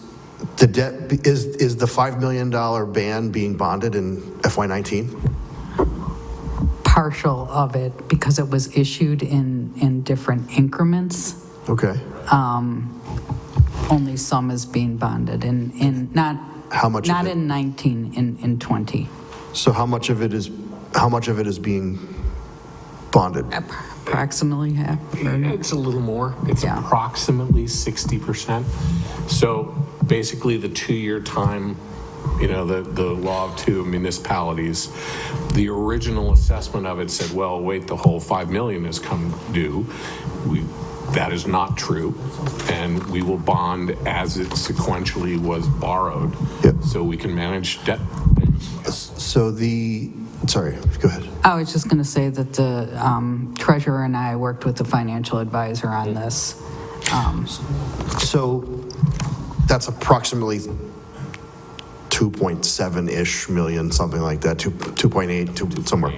the $5 million ban being bonded in FY19? Partial of it, because it was issued in different increments. Okay. Only some is being bonded, and not How much? not of it? in 19, in 20. So how much of it is being bonded? Approximately half. It's a little more. It's Yeah. approximately 60%. So basically the 2-year time, the law of two municipalities, the original assessment of it said, well, wait, the whole $5 million has come due. That is not true. And we will bond as it sequentially was borrowed. Yep. So we can manage debt. So sorry, go ahead. I was just going to say that the treasurer and I worked with the financial advisor on this. So that's approximately 2.7-ish million, something like that, 2.8, somewhere.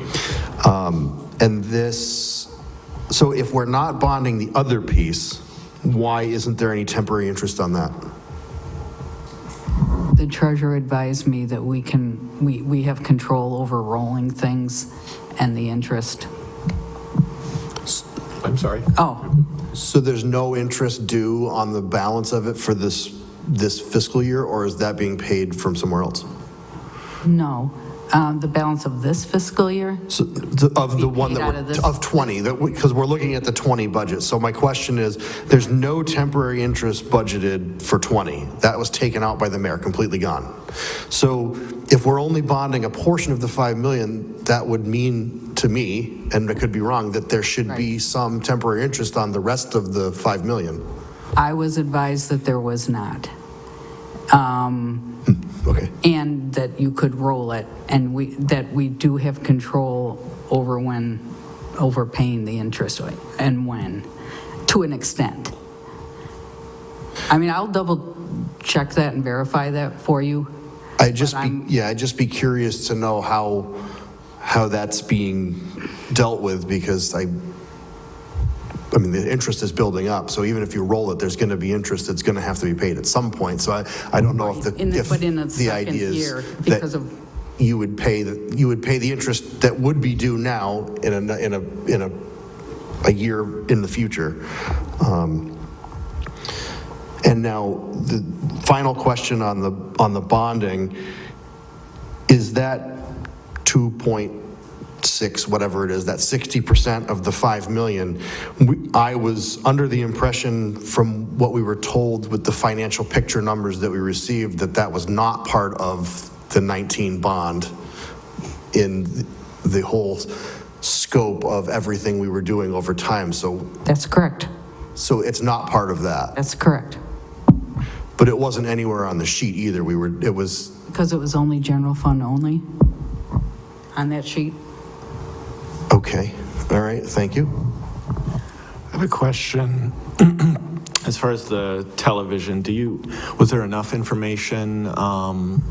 And this, so if we're not bonding the other piece, why isn't there any temporary interest on that? The treasurer advised me that we have control over rolling things and the interest. I'm sorry. Oh, So there's no interest due on the balance of it for this fiscal year, or is that being paid from somewhere else? no. The balance of this fiscal year? So of the one paid out of this- of 20, because we're looking at the 20 budget. So my question is, there's no temporary interest budgeted for 20. That was taken out by the mayor, completely gone. So if we're only bonding a portion of the 5 million, that would mean to me, and I could be wrong, that there should be Right. some temporary interest on the rest of the 5 million. I was advised that there was not. Okay. And that you could roll it, and that we do have control over paying the interest and when, to an extent. I mean, I'll double check that and verify that for you. I'd just be curious to know how that's being dealt with, because I mean, the interest is building up, so even if you roll it, there's going to be interest that's going to have to be paid at some point. So I don't know if But in the second idea is year, that because of, you would pay the interest that would be due now in a year in the future. And now the final question on the bonding, is that six, whatever it is, that 60% of the 5 million, I was under the impression from what we were told with the financial picture numbers that we received, that was not part of the 19 bond in the whole scope of everything we were doing over time. So That's correct. it's not part of that. That's correct. But it wasn't anywhere on the sheet either. It was, Because it was only general fund only on that sheet. okay, all right, thank you. I have a question. As far as the television, was there enough information on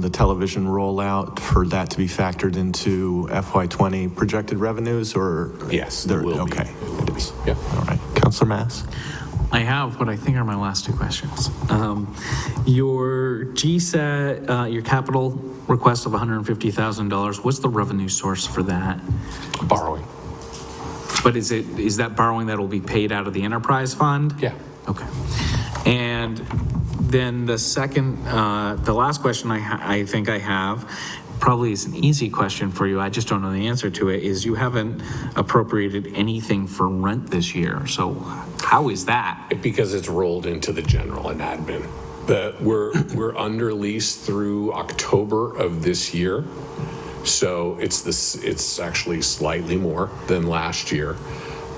the television rollout for that to be factored into FY20 projected revenues, or? Yes, it will be. Okay. It will be. Yeah. All right. Councilor Mass? I have what I think are my last two questions. Your GCET, your capital request of $150,000, what's the revenue source for that? Borrowing. But is that borrowing that will be paid out of the enterprise fund? Yeah. Okay. And then the second, the last question I think I have, probably is an easy question for you, I just don't know the answer to it, is you haven't appropriated anything for rent this year. So how is that? Because it's rolled into the general and admin. We're under lease through October of this year. So it's actually slightly more than last year.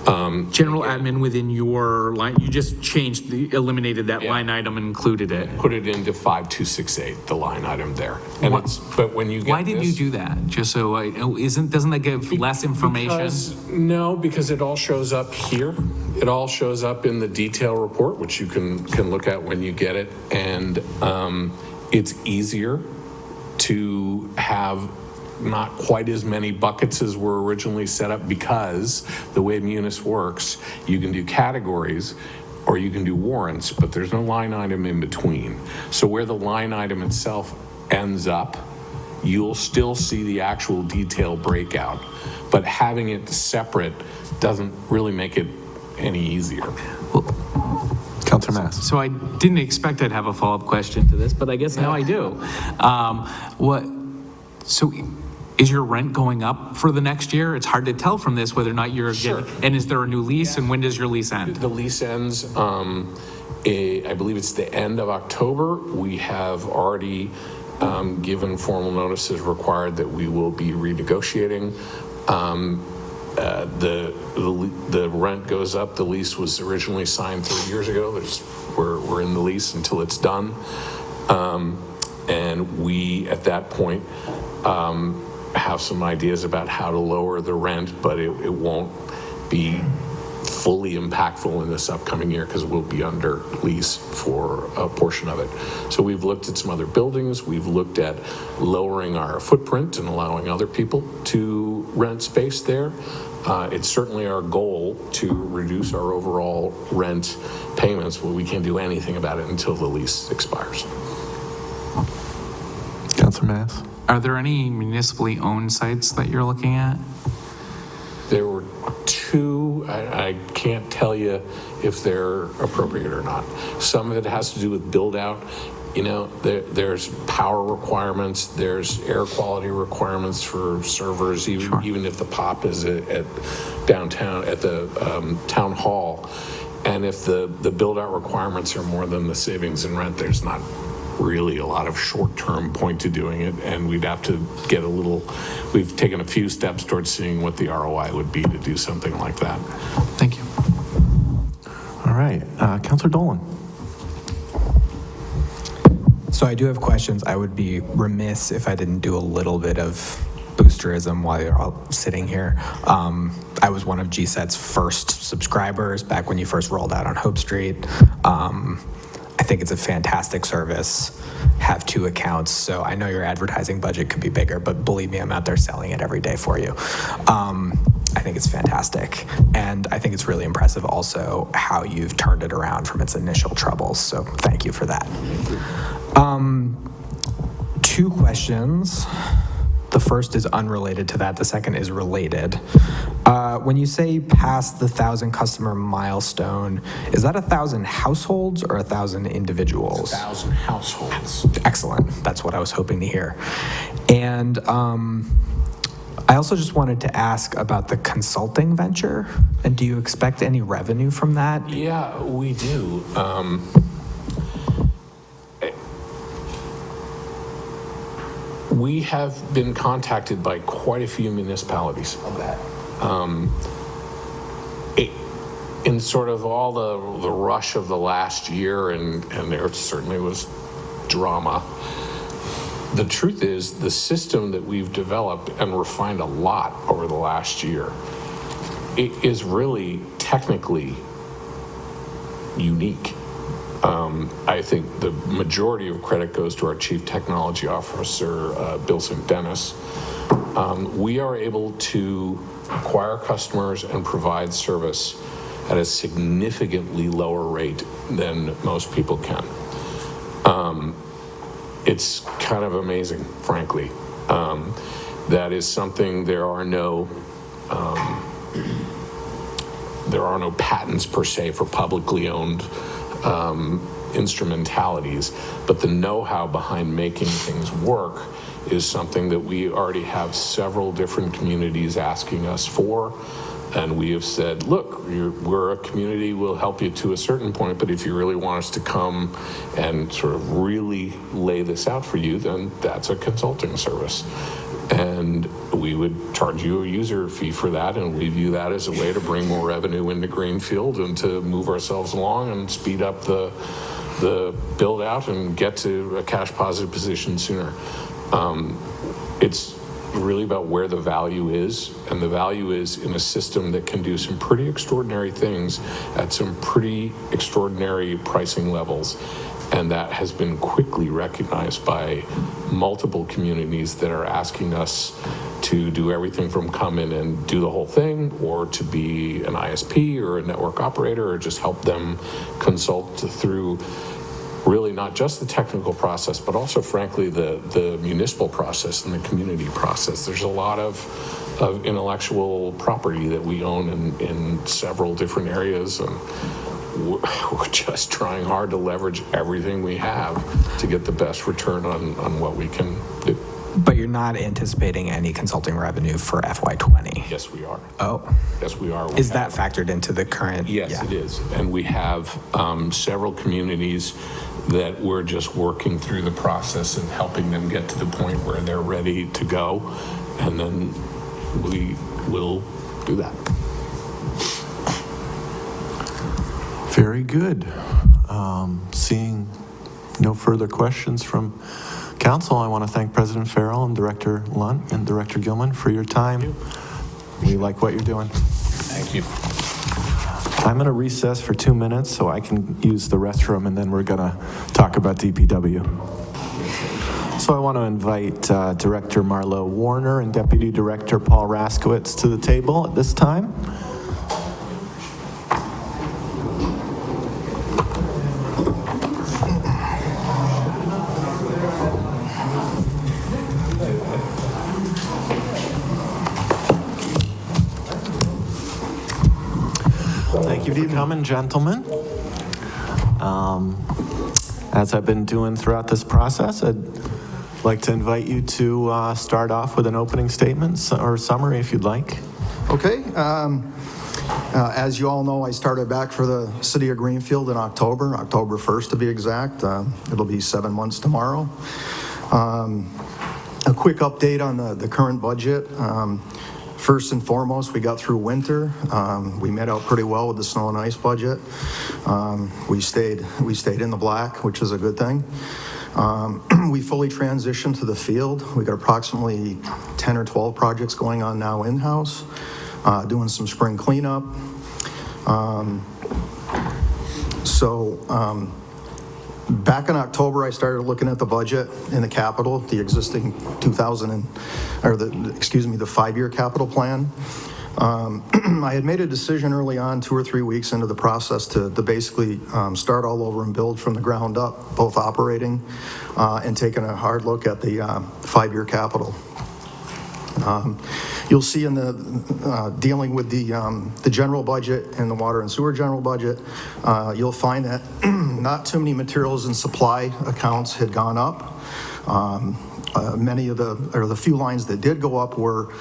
General admin within your line, you just eliminated that line item and included it. Put it into 5268, the line item there. And but when you get Why did you do that? Just so doesn't that give less information? Because it all shows up here. It all shows up in the detail report, which you can look at when you get it. And it's easier to have not quite as many buckets as were originally set up, because the way Munis works, you can do categories or you can do warrants, but there's no line item in between. So where the line item itself ends up, you'll still see the actual detail breakout, but having it separate doesn't really make it any easier. Councilor Mass? So I didn't expect I'd have a follow-up question to this, but I guess now I do. So is your rent going up for the next year? It's hard to tell from this whether or not you're getting, and is there a new lease, and when does your lease end? The lease ends, I believe it's the end of October. We have already given formal notices required that we will be renegotiating. The rent goes up. The lease was originally signed 3 years ago. We're in the lease until it's done. And we, at that point, have some ideas about how to lower the rent, but it won't be fully impactful in this upcoming year because we'll be under lease for a portion of it. So we've looked at some other buildings. We've looked at lowering our footprint and allowing other people to rent space there. It's certainly our goal to reduce our overall rent payments, but we can't do anything about it until the lease expires. Councilor Mass? Are there any municipally owned sites that you're looking at? There were two. I can't tell you if they're appropriate or not. Some of it has to do with build out. You know, there's power requirements, there's air quality requirements for servers, even if the POP is at downtown, at the town hall. And if the build out requirements are more than the savings in rent, there's not really a lot of short-term point to doing it, and we'd have to get we've taken a few steps towards seeing what the ROI would be to do something like that. Thank you. All right. Councilor Dolan? So I do have questions. I would be remiss if I didn't do a little bit of boosterism while you're all sitting here. I was one of GCET's first subscribers back when you first rolled out on Hope Street. I think it's a fantastic service. Have 2 accounts, so I know your advertising budget could be bigger, but believe me, I'm out there selling it every day for you. I think it's fantastic, and I think it's really impressive also how you've turned it around from its initial troubles, so thank you for that. 2 questions. The first is unrelated to that. The second is related. When you say past the 1,000 customer milestone, is that 1,000 households or 1,000 individuals? 1,000 households. Excellent. That's what I was hoping to hear. And I also just wanted to ask about the consulting venture, and do you expect any revenue from that? Yeah, we do. We have been contacted by quite a few municipalities. In sort of all the rush of the last year, and there certainly was drama, the truth is the system that we've developed and refined a lot over the last year, it is really technically unique. I think the majority of credit goes to our Chief Technology Officer, Bill St. Dennis. We are able to acquire customers and provide service at a significantly lower rate than most people can. It's kind of amazing, frankly. That is something, there are no patents per se for publicly owned instrumentalities, but the know-how behind making things work is something that we already have several different communities asking us for. And we have said, look, we're a community, we'll help you to a certain point, but if you really want us to come and sort of really lay this out for you, then that's a consulting service. And we would charge you a user fee for that, and we view that as a way to bring more revenue into Greenfield and to move ourselves along and speed up the build out and get to a cash positive position sooner. It's really about where the value is, and the value is in a system that can do some pretty extraordinary things at some pretty extraordinary pricing levels. And that has been quickly recognized by multiple communities that are asking us to do everything from come in and do the whole thing, or to be an ISP or a network operator, or just help them consult through really not just the technical process, but also, frankly, the municipal process and the community process. There's a lot of intellectual property that we own in several different areas, and we're just trying hard to leverage everything we have to get the best return on what we can do. But you're not anticipating any consulting revenue for FY20? Yes, we are. Oh. Yes, we are. Is that factored into the current? Yes, yeah. It is. And we have several communities that we're just working through the process and helping them get to the point where they're ready to go. And then we will do that. Very good. Seeing no further questions from Council, I want to thank President Farrell and Director Lunt and Director Gilman for your time. We like what you're doing. Thank you. I'm going to recess for 2 minutes so I can use the restroom, and then we're going to talk about DPW. So I want to invite Director Marlo Warner and Deputy Director Paul Raskowitz to the table at this time. Thank you for coming, gentlemen. As I've been doing throughout this process, I'd like to invite you to start off with an opening statement or summary if you'd like. Okay. As you all know, I started back for the City of Greenfield in October 1st to be exact. It'll be 7 months tomorrow. A quick update on the current budget. First and foremost, we got through winter. We met out pretty well with the snow and ice budget. We stayed in the black, which is a good thing. We fully transitioned to the field. We got approximately 10 or 12 projects going on now in-house, doing some spring cleanup. Back in October, I started looking at the budget in the capital, the existing the 5-year capital plan. I had made a decision early on, 2 or 3 weeks into the process, to basically start all over and build from the ground up, both operating and taking a hard look at the 5-year capital. You'll see in the, dealing with the general budget and the water and sewer general budget, you'll find that not too many materials and supply accounts had gone up. Many of the few lines that did go up were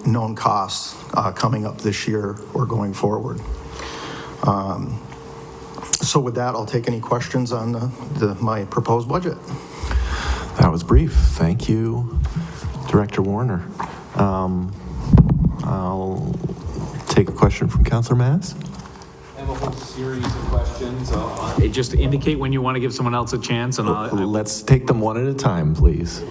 known costs coming up this year or going forward. So with that, I'll take any questions on my proposed budget. That was brief. Thank you, Director Warner. I'll take a question from Councilor Mass. I have a whole series of questions. Just indicate when you want to give someone else a chance, and Let's take them one at a time, please.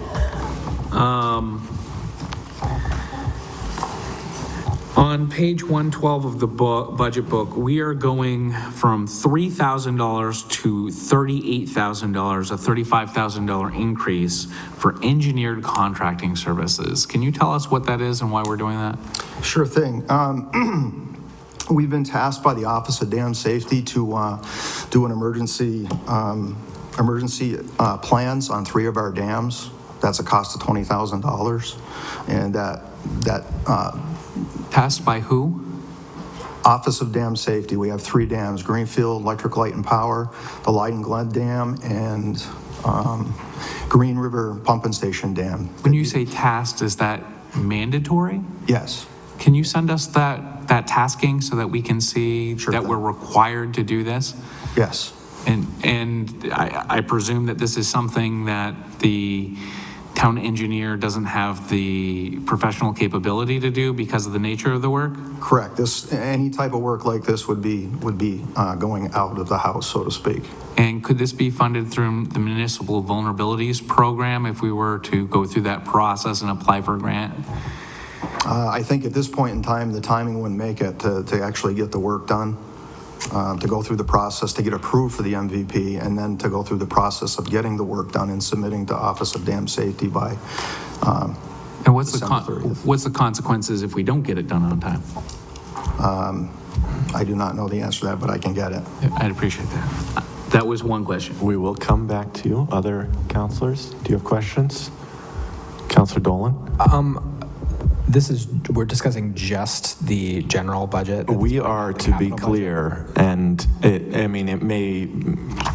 On page 112 of the budget book, we are going from $3,000 to $38,000, a $35,000 increase for engineered contracting services. Can you tell us what that is and why we're doing that? Sure thing. We've been tasked by the Office of Dam Safety to do an emergency plans on 3 of our dams. That's a cost of $20,000, and that Tasked by who? Office of Dam Safety. We have 3 dams: Greenfield, Electric Light and Power, the Leiden Glen Dam, and Green River Pumping Station Dam. When you say tasked, is that mandatory? Yes. Can you send us that tasking so that we can see Sure that thing. we're required to do this? Yes. And I presume that this is something that the town engineer doesn't have the professional capability to do because of the nature of the work? Correct. Any type of work like this would be going out of the house, so to speak. And could this be funded through the Municipal Vulnerabilities Program if we were to go through that process and apply for a grant? I think at this point in time, the timing wouldn't make it to actually get the work done, to go through the process, to get approved for the MVP, and then to go through the process of getting the work done and submitting to Office of Dam Safety by And what's December 30th. what's the consequences if we don't get it done on time? I do not know the answer to that, but I can get it. I'd appreciate that. That was one question. We will come back to you. Other councilors, do you have questions? Councilor Dolan? We're discussing just the general budget? We are, to be clear, and it may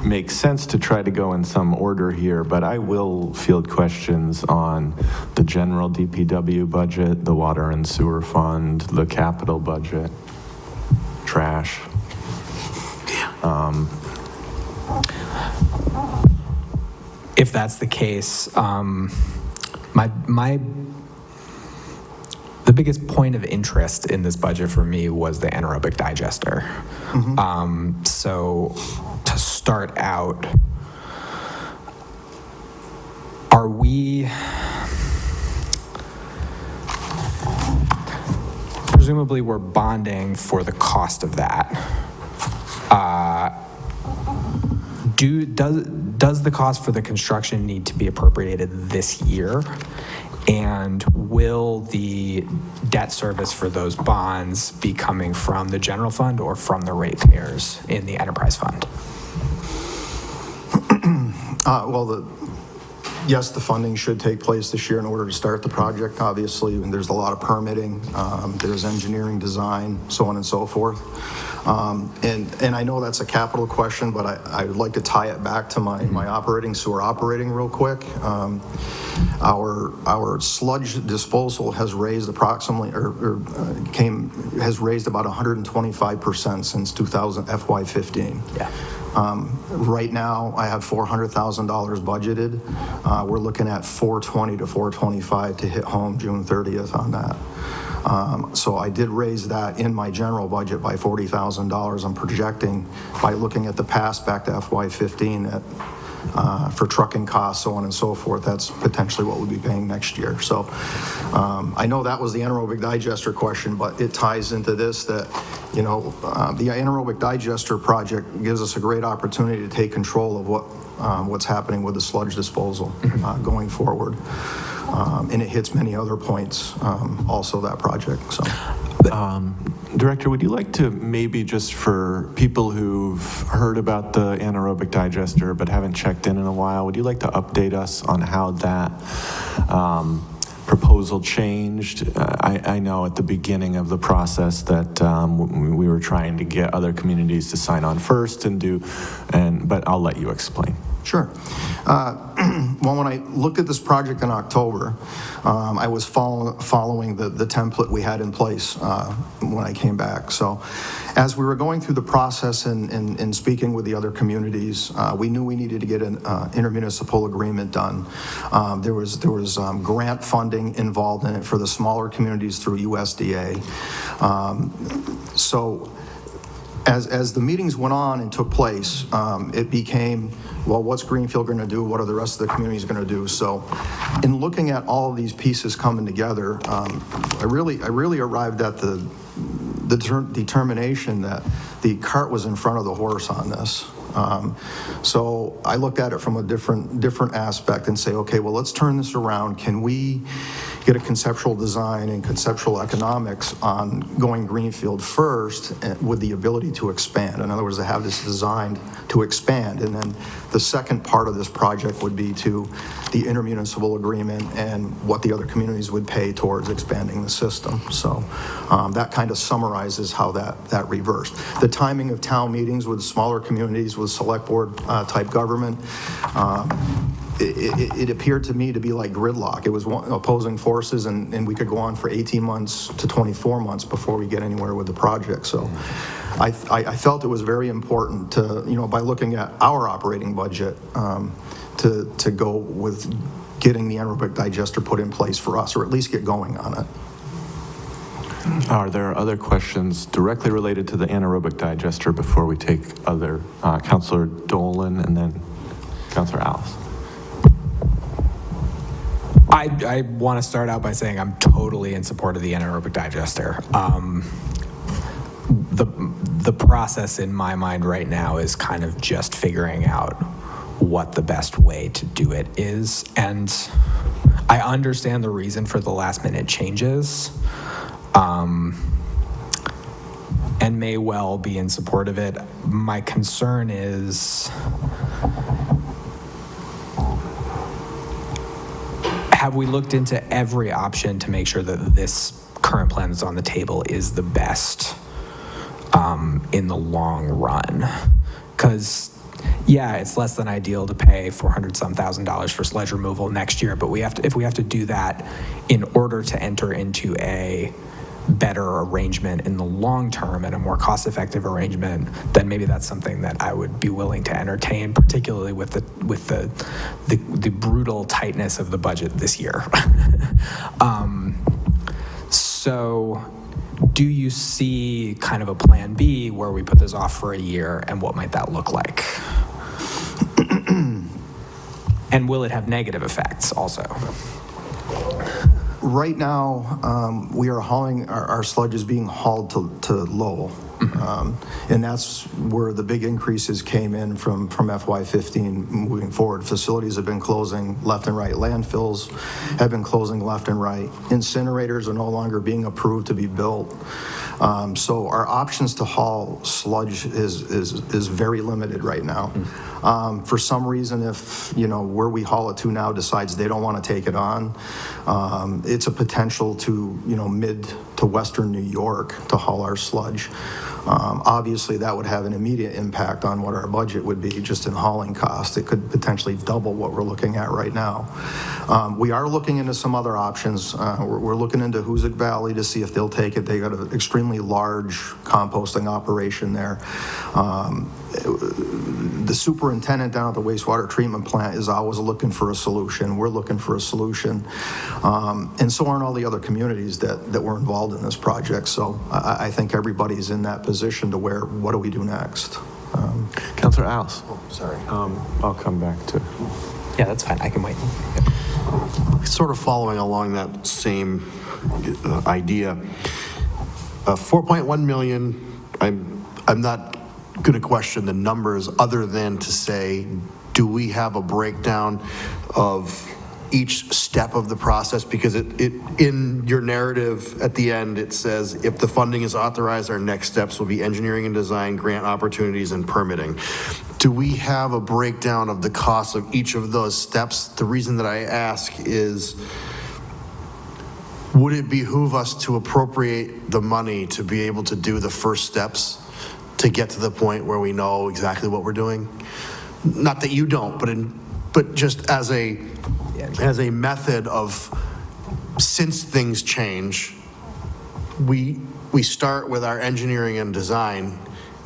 make sense to try to go in some order here, but I will field questions on the general DPW budget, the water and sewer fund, the capital budget, trash. If that's the case, the biggest point of interest in this budget for me was the anaerobic digester. So to start out, are we, presumably we're bonding for the cost of that. Does the cost for the construction need to be appropriated this year? And will the debt service for those bonds be coming from the general fund or from the ratepayers in the enterprise fund? Yes, the funding should take place this year in order to start the project, obviously, and there's a lot of permitting, there's engineering, design, so on and so forth. And I know that's a capital question, but I would like to tie it back to my sewer operating real quick. Our sludge disposal has raised approximately, has raised about 125% since FY15. Yeah. Right now, I have $400,000 budgeted. We're looking at 420 to 425 to hit home June 30th on that. So I did raise that in my general budget by $40,000. I'm projecting, by looking at the past back to FY15, that for trucking costs, so on and so forth, that's potentially what we'll be paying next year. So I know that was the anaerobic digester question, but it ties into this that, the anaerobic digester project gives us a great opportunity to take control of what's happening with the sludge disposal going forward. And it hits many other points, also that project, so. Director, would you like to maybe, just for people who've heard about the anaerobic digester but haven't checked in a while, would you like to update us on how that proposal changed. I know at the beginning of the process that we were trying to get other communities to sign on first but I'll let you explain. Sure. Well, when I looked at this project in October, I was following the template we had in place when I came back. So as we were going through the process and speaking with the other communities, we knew we needed to get an intermunicipal agreement done. There was grant funding involved in it for the smaller communities through USDA. So as the meetings went on and took place, it became, well, what's Greenfield going to do? What are the rest of the communities going to do? So in looking at all of these pieces coming together, I really arrived at the determination that the cart was in front of the horse on this. So I looked at it from a different aspect and say, okay, well, let's turn this around. Can we get a conceptual design and conceptual economics on going Greenfield first with the ability to expand? In other words, to have this designed to expand. And then the second part of this project would be to the intermunicipal agreement and what the other communities would pay towards expanding the system. So that kind of summarizes how that reversed. The timing of town meetings with smaller communities with select board type government, it appeared to me to be like gridlock. It was opposing forces, and we could go on for 18 months to 24 months before we get anywhere with the project. So I felt it was very important to, by looking at our operating budget, to go with getting the anaerobic digester put in place for us, or at least get going on it. Are there other questions directly related to the anaerobic digester before we take other, Councilor Dolan and then Councilor Alice? I want to start out by saying I'm totally in support of the anaerobic digester. The process in my mind right now is kind of just figuring out what the best way to do it is. And I understand the reason for the last minute changes, and may well be in support of it. My concern is, have we looked into every option to make sure that this current plan that's on the table is the best in the long run? Because yeah, it's less than ideal to pay $400,000 for sledge removal next year, but if we have to do that in order to enter into a better arrangement in the long term and a more cost-effective arrangement, then maybe that's something that I would be willing to entertain, particularly with the brutal tightness of the budget this year. So do you see kind of a plan B where we put this off for a year, and what might that look like? And will it have negative effects also? Right now, we are hauling, our sludge is being hauled to Lowell. And that's where the big increases came in from FY15 moving forward. Facilities have been closing left and right. Landfills have been closing left and right. Incinerators are no longer being approved to be built. So our options to haul sludge is very limited right now. For some reason, if, where we haul it to now decides they don't want to take it on, it's a potential to, mid to western New York to haul our sludge. Obviously, that would have an immediate impact on what our budget would be just in hauling cost. It could potentially double what we're looking at right now. We are looking into some other options. We're looking into Hoosick Valley to see if they'll take it. They got an extremely large composting operation there. The superintendent down at the wastewater treatment plant is always looking for a solution. We're looking for a solution. And so aren't all the other communities that were involved in this project. So I think everybody's in that position to where, what do we do next? Councilor Alice. Oh, sorry. I'll come back to. Yeah, that's fine. I can wait. Sort of following along that same idea, 4.1 million, I'm not going to question the numbers other than to say, do we have a breakdown of each step of the process? Because it in your narrative at the end, it says, if the funding is authorized, our next steps will be engineering and design, grant opportunities, and permitting. Do we have a breakdown of the cost of each of those steps? The reason that I ask is would it behoove us to appropriate the money to be able to do the first steps to get to the point where we know exactly what we're doing? Not that you don't, but just as a method of, since things change, we start with our engineering and design,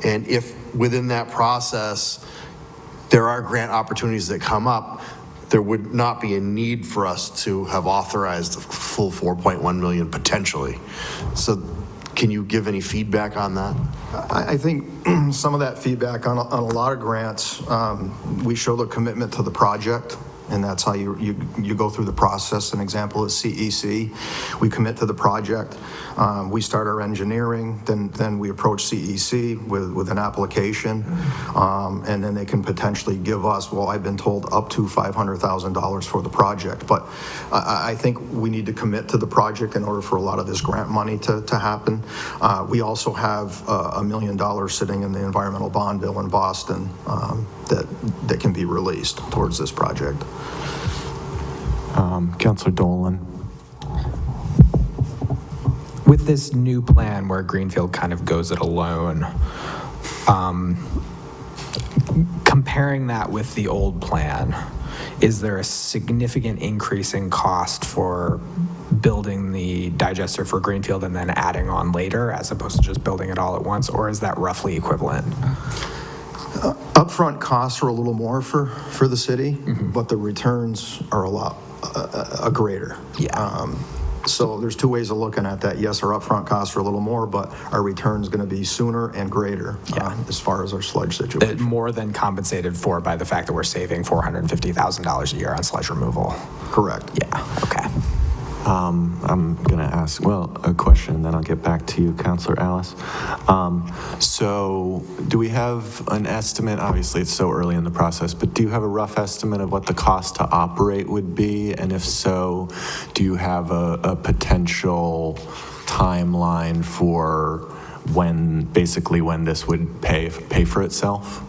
and if within that process there are grant opportunities that come up, there would not be a need for us to have authorized the full 4.1 million potentially. So can you give any feedback on that? I think some of that feedback on a lot of grants, we show the commitment to the project, and that's how you go through the process. An example is CEC. We commit to the project. We start our engineering, then we approach CEC with an application, and then they can potentially give us, well, I've been told up to $500,000 for the project. But I think we need to commit to the project in order for a lot of this grant money to happen. We also have $1 million sitting in the environmental bond bill in Boston that can be released towards this project. Councilor Dolan. With this new plan where Greenfield kind of goes it alone, comparing that with the old plan, is there a significant increase in cost for building the digester for Greenfield and then adding on later as opposed to just building it all at once, or is that roughly equivalent? Upfront costs are a little more for the city, but the returns are a lot greater. Yeah. So there's two ways of looking at that. Yes, our upfront costs are a little more, but our return's going to be sooner and greater as far as our sludge situation. More than compensated for by the fact that we're saving $450,000 a year on sludge removal. Correct. Yeah, okay. I'm going to ask, a question, and then I'll get back to you, Councilor Alice. So do we have an estimate? Obviously, it's so early in the process, but do you have a rough estimate of what the cost to operate would be? And if so, do you have a potential timeline for when this would pay for itself?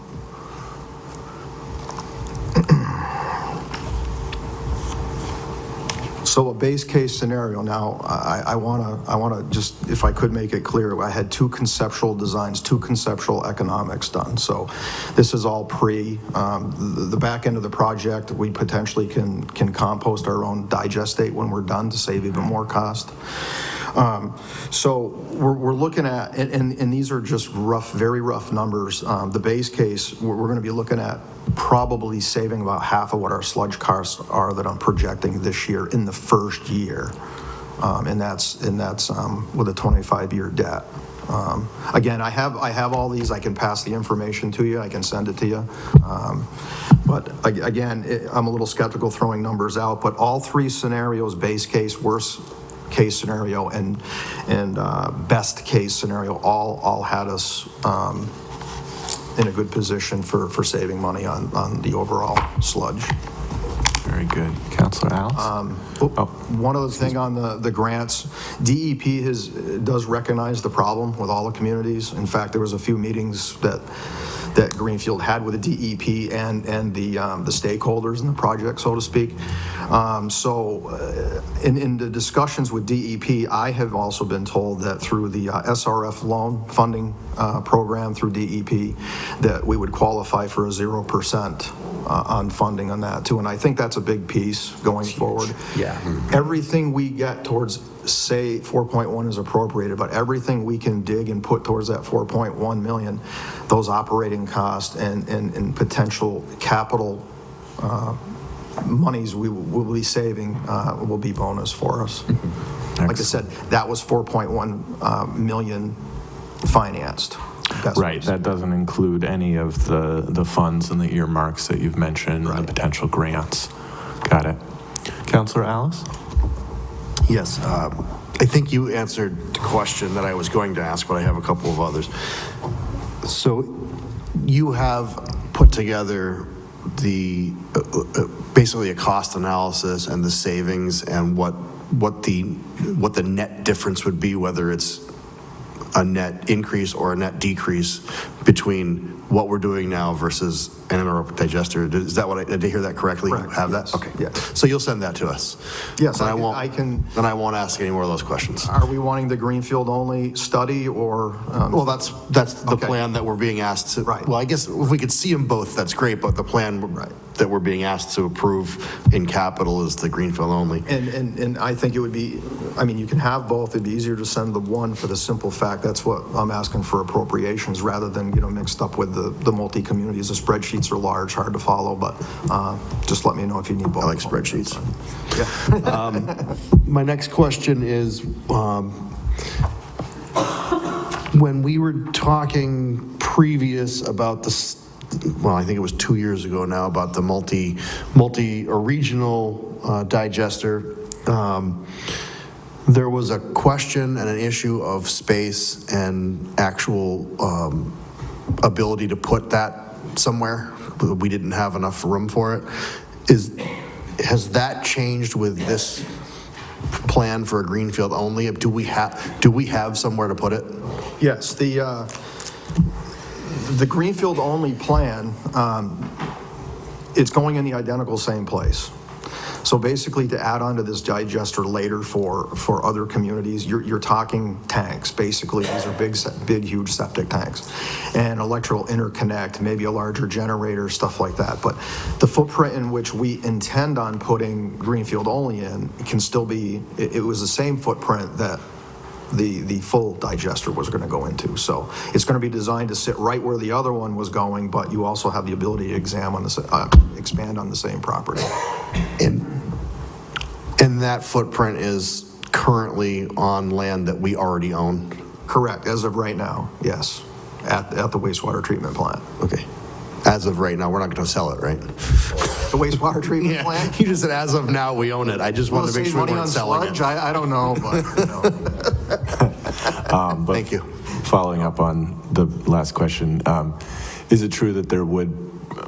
So a base case scenario now, I want to just, if I could make it clear, I had two conceptual designs, two conceptual economics done. So this is all the back end of the project. We potentially can compost our own digestate when we're done to save even more cost. So we're looking at, and these are just very rough numbers. The base case, we're going to be looking at probably saving about half of what our sludge costs are that I'm projecting this year in the first year, and that's with a 25-year debt. Again, I have all these. I can pass the information to you. I can send it to you. But again, I'm a little skeptical throwing numbers out. But all three scenarios: base case, worst case scenario, and best case scenario, all had us in a good position for saving money on the overall sludge. Very good. Councilor Alice? One other thing on the grants, DEP does recognize the problem with all the communities. In fact, there was a few meetings that Greenfield had with the DEP and the stakeholders in the project, so to speak. So in the discussions with DEP, I have also been told that through the SRF loan funding program through DEP, that we would qualify for a 0% on funding on that too. And I think that's a big piece going forward. Yeah. Everything we get towards, say 4.1 is appropriated, but everything we can dig and put towards that 4.1 million, those operating costs and potential capital monies we will be saving will be bonus for us. Like I said, that was 4.1 million financed. Right, that doesn't include any of the funds and the earmarks that you've mentioned, and the potential grants. Got it. Councilor Alice? Yes, I think you answered the question that I was going to ask, but I have a couple of others. So you have put together the basically a cost analysis and the savings and what the net difference would be, whether it's a net increase or a net decrease between what we're doing now versus an anaerobic digester. Is that what did I hear that correctly? Correct, You have that? yes, Okay. yes. So you'll send that to us? Yes, And I can. Then I won't ask any more of those questions. Are we wanting the Greenfield only study or? Well, that's the Okay. plan that we're being asked to. Right. Well, I guess if we could see them both, that's great, but the plan that we're being asked to approve in capital is the Greenfield only. And I think it would be, I mean, you can have both. It'd be easier to send the one for the simple fact that's what I'm asking for appropriations rather than, mixed up with the multi-communities. The spreadsheets are large, hard to follow, but just let me know if you need both. I like spreadsheets. Yeah. My next question is, when we were talking previous about this, well, I think it was 2 years ago now, about the multi or regional digester, there was a question and an issue of space and actual ability to put that somewhere. We didn't have enough room for it. Has that changed with this plan for a Greenfield only? Do we have somewhere to put it? Yes, the Greenfield only plan, it's going in the identical same place. So basically, to add on to this digester later for other communities, you're talking tanks. Basically, these are big, huge septic tanks, and electrical interconnect, maybe a larger generator, stuff like that. But the footprint in which we intend on putting Greenfield only in can still be. It was the same footprint that the full digester was going to go into. So it's going to be designed to sit right where the other one was going, but you also have the ability to expand on the same property. And that footprint is currently on land that we already own? Correct, as of right now, yes, at the wastewater treatment plant. Okay. As of right now, we're not going to sell it, right? The wastewater treatment plant? You just said as of now, we own it. I just wanted to make sure we weren't selling it. I don't know, but, Thank you. Following up on the last question, is it true that there would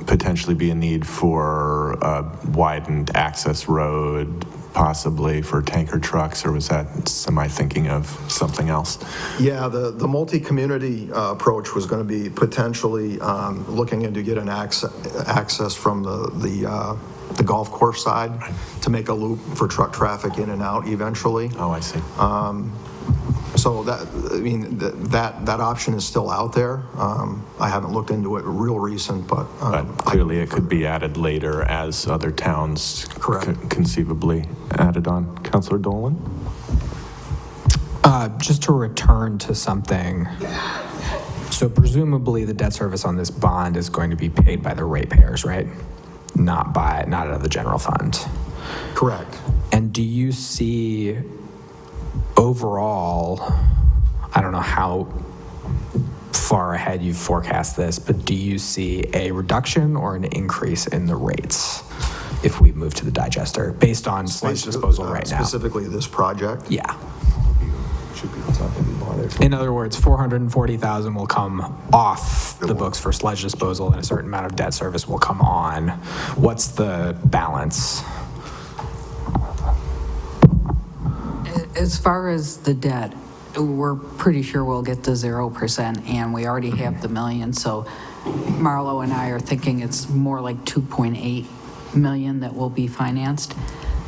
potentially be a need for a widened access road, possibly for tanker trucks, or am I thinking of something else? Yeah, the multi-community approach was going to be potentially looking into getting access from the golf course side to make a loop for truck traffic in and out eventually. Oh, I see. So that option is still out there. I haven't looked into it real recent, but Clearly it could be added later as other towns conceivably added on. Councilor Dolan? Just to return to something, so presumably the debt service on this bond is going to be paid by the ratepayers, right? Not out of the general fund. correct. And do you see overall, I don't know how far ahead you forecast this, but do you see a reduction or an increase in the rates if we move to the digester based on sludge disposal right now? Specifically this project? Yeah. In other words, $440,000 will come off the books for sludge disposal and a certain amount of debt service will come on. What's the balance? As far as the debt, we're pretty sure we'll get to 0%, and we already have the million, so Marlo and I are thinking it's more like 2.8 million that will be financed.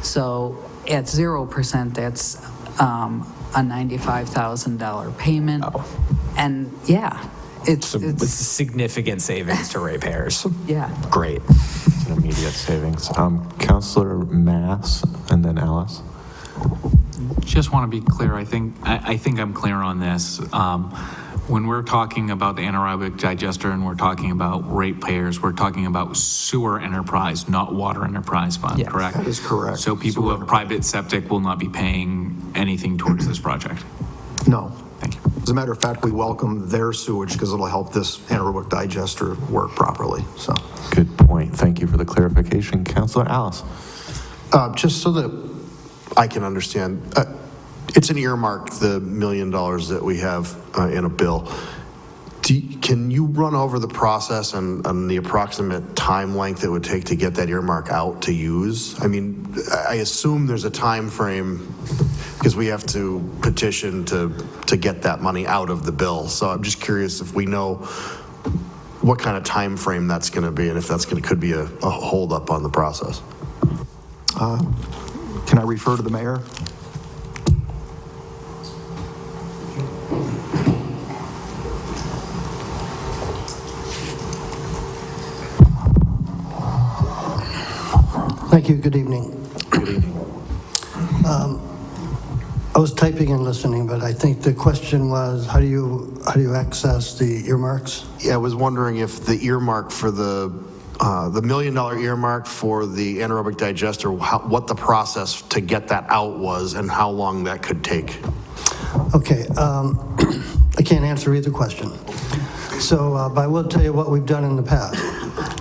So at 0%, that's a $95,000 payment. And yeah, it's a significant savings to ratepayers. Yeah. Great. It's an immediate savings. Councilor Mass and then Alice. Just want to be clear, I think I'm clear on this. When we're talking about the anaerobic digester and we're talking about ratepayers, we're talking about sewer enterprise, not water enterprise fund, Yes, correct? that is correct. So people who have private septic will not be paying anything towards this project? No. Thank you. As a matter of fact, we welcome their sewage because it'll help this anaerobic digester work properly, so. Good point. Thank you for the clarification. Councilor Alice. Just so that I can understand, it's an earmark, the $1 million that we have in a bill. Can you run over the process and the approximate time length it would take to get that earmark out to use? I mean, I assume there's a time frame because we have to petition to get that money out of the bill. So I'm just curious if we know what kind of time frame that's going to be, and if that's could be a holdup on the process. Can I refer to the mayor? Thank you. Good evening. I was typing and listening, but I think the question was, how do you access the earmarks? Yeah, I was wondering if the earmark for the $1 million earmark for the anaerobic digester, what the process to get that out was and how long that could take. Okay, I can't answer either question. So, but I will tell you what we've done in the past.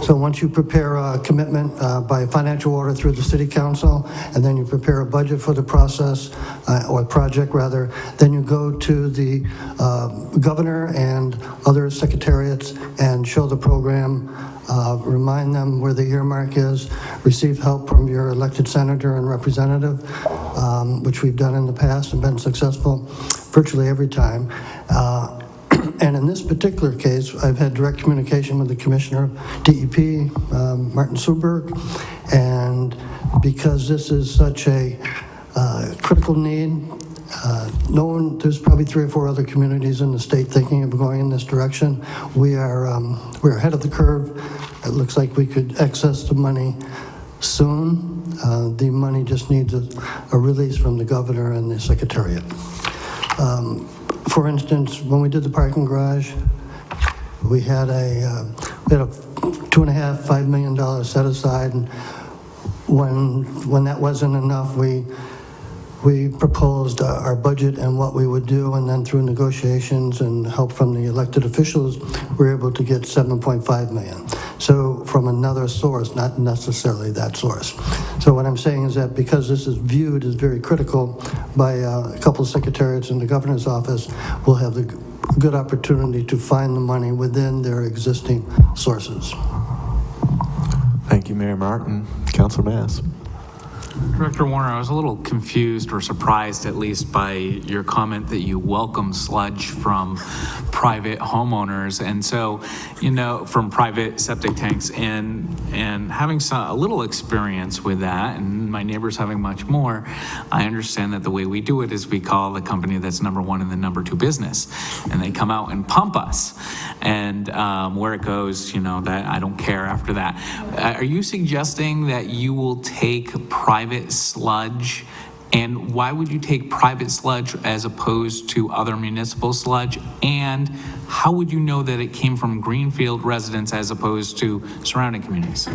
So once you prepare a commitment by financial order through the city council, and then you prepare a budget for the process, or project rather, then you go to the governor and other secretariats and show the program, remind them where the earmark is, receive help from your elected senator and representative, which we've done in the past and been successful virtually every time. And in this particular case, I've had direct communication with the Commissioner of DEP, Martin Suberg, and because this is such a critical need, there's probably 3 or 4 other communities in the state thinking of going in this direction. We're ahead of the curve. It looks like we could access the money soon. The money just needs a release from the governor and the secretariat. For instance, when we did the parking garage, we had a $2.5 million set aside, and when that wasn't enough, we proposed our budget and what we would do, and then through negotiations and help from the elected officials, we were able to get $7.5 million. So from another source, not necessarily that source. So what I'm saying is that because this is viewed as very critical by a couple of secretariats in the governor's office, we'll have the good opportunity to find the money within their existing sources. Thank you, Mayor Martin. Councilor Mass. Director Warner, I was a little confused or surprised, at least, by your comment that you welcome sludge from private homeowners, and so, from private septic tanks, and having a little experience with that, and my neighbors having much more, I understand that the way we do it is we call the company that's number 1 and the number 2 business, and they come out and pump us, and where it goes, that I don't care after that. Are you suggesting that you will take private sludge, and why would you take private sludge as opposed to other municipal sludge, and how would you know that it came from Greenfield residents as opposed to surrounding communities?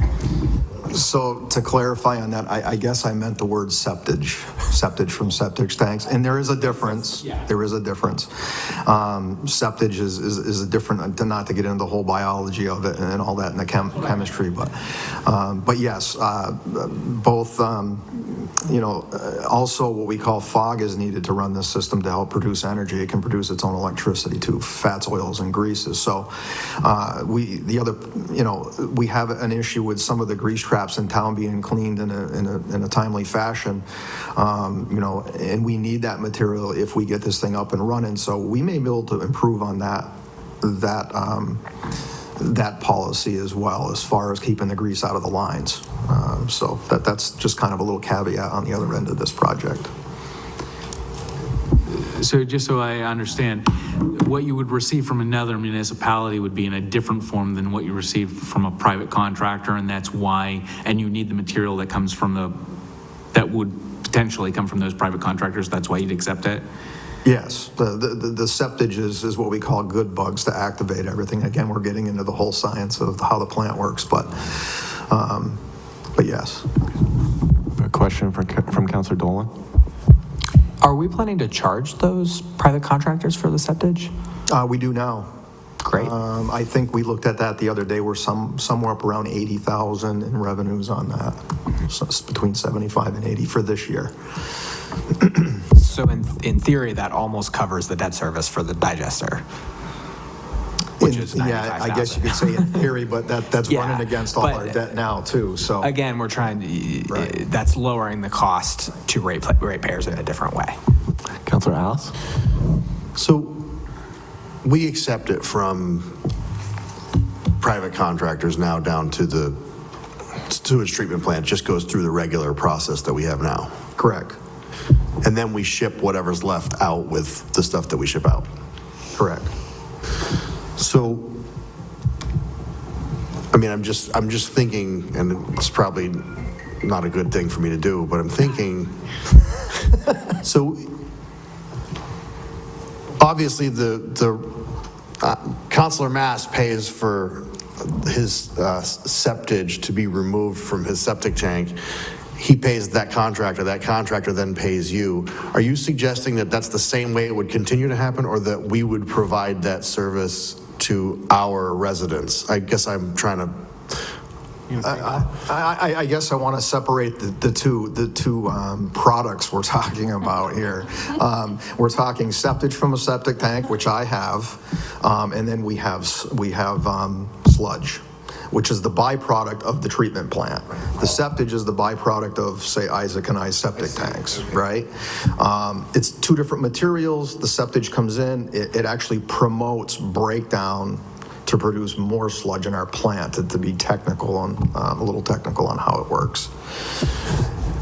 So to clarify on that, I guess I meant the word septage from septic tanks, and there is a difference. Yeah. There is a difference. Septage is a different, not to get into the whole biology of it and all that in the chemistry, but yes, both, also what we call fog is needed to run this system to help produce energy. It can produce its own electricity too, fats, oils, and greases. So we have an issue with some of the grease traps in town being cleaned in a timely fashion, and we need that material if we get this thing up and running. So we may be able to improve on that policy as well, as far as keeping the grease out of the lines. So that's just kind of a little caveat on the other end of this project. So just so I understand, what you would receive from another municipality would be in a different form than what you receive from a private contractor, and that's why, and you need the material that comes from that would potentially come from those private contractors, that's why you'd accept it? Yes, the septage is what we call good bugs to activate everything. Again, we're getting into the whole science of how the plant works, but yes. A question from Councilor Dolan. Are we planning to charge those private contractors for the septage? We do now. Great. I think we looked at that the other day. We're somewhere up around 80,000 in revenues on that. So it's between 75 and 80 for this year. So in theory, that almost covers the debt service for the digester, which is $95,000. I guess you could say in theory, but that's Yeah, running against all our debt now too. So again, we're trying to, Right. that's lowering the cost to ratepayers in a different way. Councilor Alice. So we accept it from private contractors now down to the sewage treatment plant, just goes through the regular process that we have now. Correct. And then we ship whatever's left out with the stuff that we ship out. Correct. So, I mean, I'm just thinking, and it's probably not a good thing for me to do, but I'm thinking, so obviously Councilor Mass pays for his septage to be removed from his septic tank. He pays that contractor then pays you. Are you suggesting that that's the same way it would continue to happen, or that we would provide that service to our residents? I guess I'm trying to. I guess I want to separate the two products we're talking about here. We're talking septage from a septic tank, which I have, and then we have sludge, which is the byproduct of the treatment plant. The septage is the byproduct of, say, Isaac and I's septic tanks, right? It's two different materials. The septage comes in, it actually promotes breakdown to produce more sludge in our plant, to be technical on, a little technical on how it works.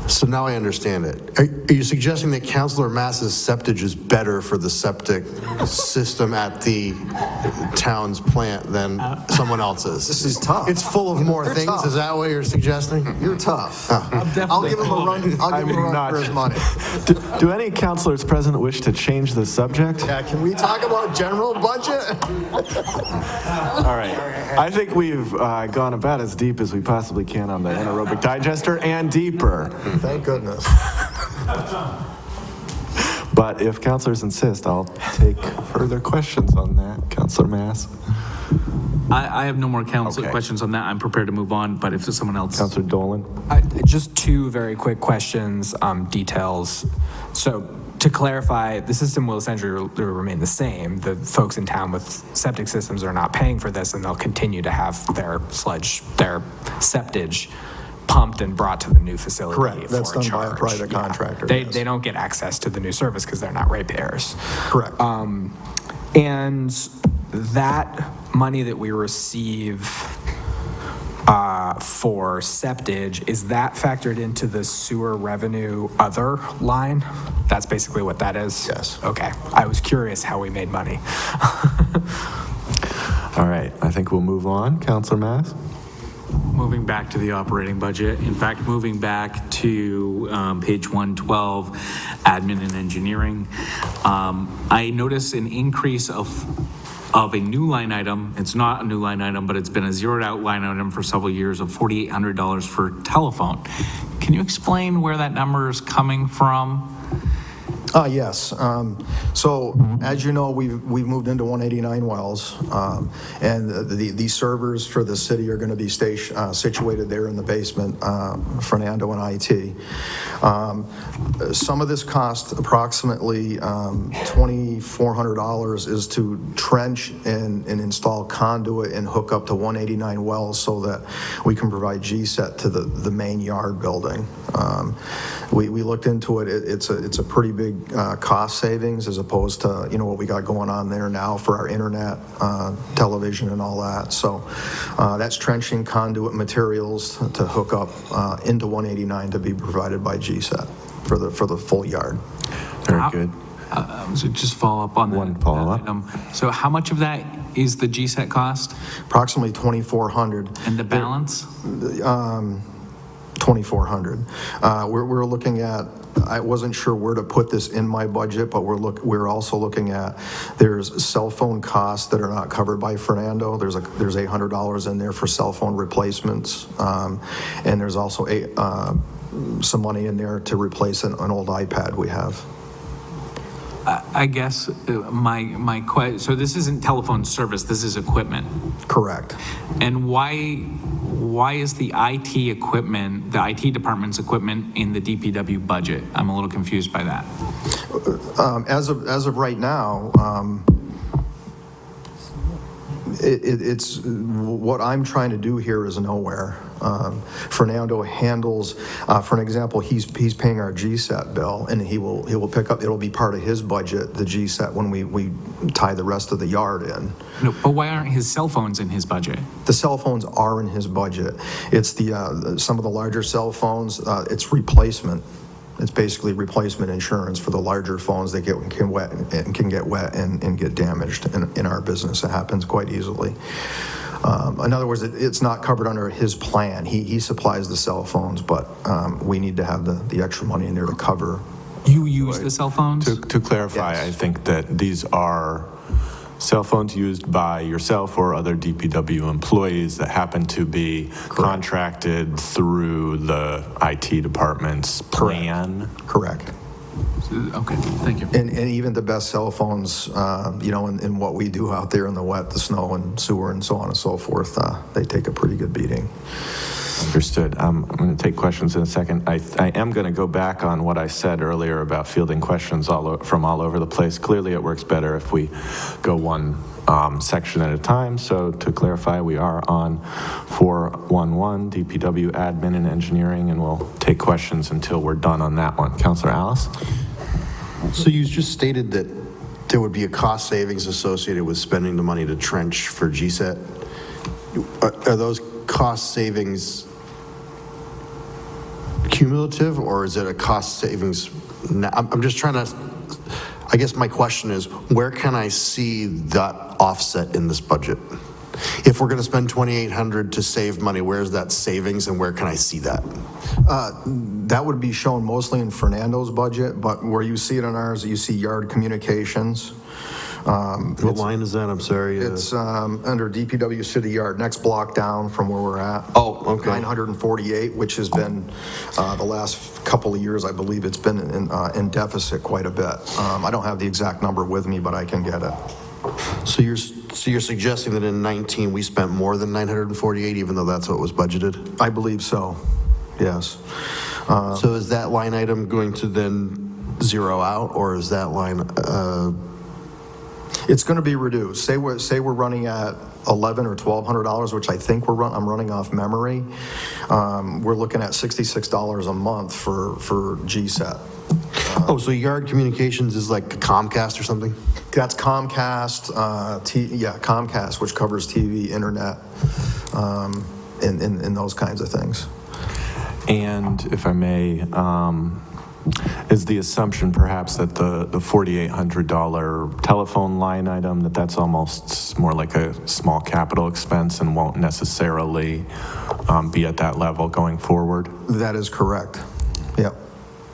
So now I understand it. Are you suggesting that Councilor Mass's septage is better for the septic system at the town's plant than someone else's? This is tough. It's full of more You're things. tough. Is that what you're suggesting? You're tough. Oh. I'll give him a run. I'll give him a run for his money. Do any councilors present wish to change the subject? Yeah, can we talk about general budget? All right. I think we've gone about as deep as we possibly can on the anaerobic digester, and deeper. Thank goodness. But if councilors insist, I'll take further questions on that. Councilor Mass? I have no more Okay. questions on that. I'm prepared to move on, but if there's someone else. Councilor Dolan? Just two very quick questions, details. So to clarify, the system will essentially remain the same. The folks in town with septic systems are not paying for this, and they'll continue to have their sludge, their septage pumped and brought to the new facility. Correct. That's for done by a charge. private contractor, They yes. they don't get access to the new service because they're not ratepayers. Correct. And that money that we receive for septage, is that factored into the sewer revenue other line? That's basically what that is? Yes. Okay. I was curious how we made money. All right, I think we'll move on. Councilor Mass? Moving back to the operating budget, in fact, moving back to page 112, admin and engineering, I notice an increase of a new line item. It's not a new line item, but it's been a zeroed out line item for several years of $4,800 for telephone. Can you explain where that number is coming from? Yes. So as you know, we've moved into 189 wells, and the servers for the city are going to be situated there in the basement, Fernando and IT. Some of this cost, approximately $2,400, is to trench and install conduit and hook up to 189 wells so that we can provide GCET to the main yard building. We looked into it. It's a pretty big cost savings as opposed to what we got going on there now for our internet, television, and all that. So that's trenching conduit materials to hook up into 189 to be provided by GCET for the full yard. Very good. So just follow up on that. One follow-up. that item. So how much of that is the GSET cost Approximately 2,400. and the balance? 2,400. We're looking at, I wasn't sure where to put this in my budget, but we're also looking at, there's cell phone costs that are not covered by Fernando. There's $800 in there for cell phone replacements. And there's also some money in there to replace an old iPad we have. I guess my question, so this isn't telephone service, this is equipment. Correct. And why is the IT equipment, the IT department's equipment in the DPW budget? I'm a little confused by that. As of right now, it's what I'm trying to do here is nowhere. Fernando handles, for an example, he's paying our GCET bill, and he will pick up, it'll be part of his budget, the GCET, when we tie the rest of the yard in. No, but why aren't his cell phones in his budget? The cell phones are in his budget. It's some of the larger cell phones, it's replacement. It's basically replacement insurance for the larger phones that can get wet and get damaged in our business. It happens quite easily. In other words, it's not covered under his plan. He supplies the cell phones, but we need to have the extra money in there to cover. You use the cell phones? To clarify, Yes. I think that these are cell phones used by yourself or other DPW employees that happen to be contracted through the IT department's plan. Correct. Okay, thank you. And even the best cell phones, in what we do out there in the wet, the snow and sewer and so on and so forth, they take a pretty good beating. Understood. I'm going to take questions in a second. I am going to go back on what I said earlier about fielding questions from all over the place. Clearly, it works better if we go one section at a time. So to clarify, we are on 411, DPW admin and engineering, and we'll take questions until we're done on that one. Councilor Alice? So you just stated that there would be a cost savings associated with spending the money to trench for GCET. Are those cost savings cumulative, or is it a cost savings? I'm just trying to, I guess my question is, where can I see that offset in this budget? If we're going to spend $2,800 to save money, where's that savings and where can I see that? That would be shown mostly in Fernando's budget, but where you see it in ours, you see yard communications. What line is that? I'm sorry. It's under DPW City Yard, next block down from where we're at. Oh, okay. 948, which has been the last couple of years, I believe it's been in deficit quite a bit. I don't have the exact number with me, but I can get it. So you're suggesting that in 19 we spent more than 948, even though that's what was budgeted? I believe so, yes. So is that line item going to then zero out, or is that line? It's going to be reduced. Say we're running at $1,100 or $1,200, which I think I'm running off memory. We're looking at $66 a month for GCET. So yard communications is like Comcast or something? That's Comcast, Comcast, which covers TV, internet, and those kinds of things. And if I may, is the assumption perhaps that the $4,800 telephone line item, that's almost more like a small capital expense and won't necessarily be at that level going forward? That is correct. Yep.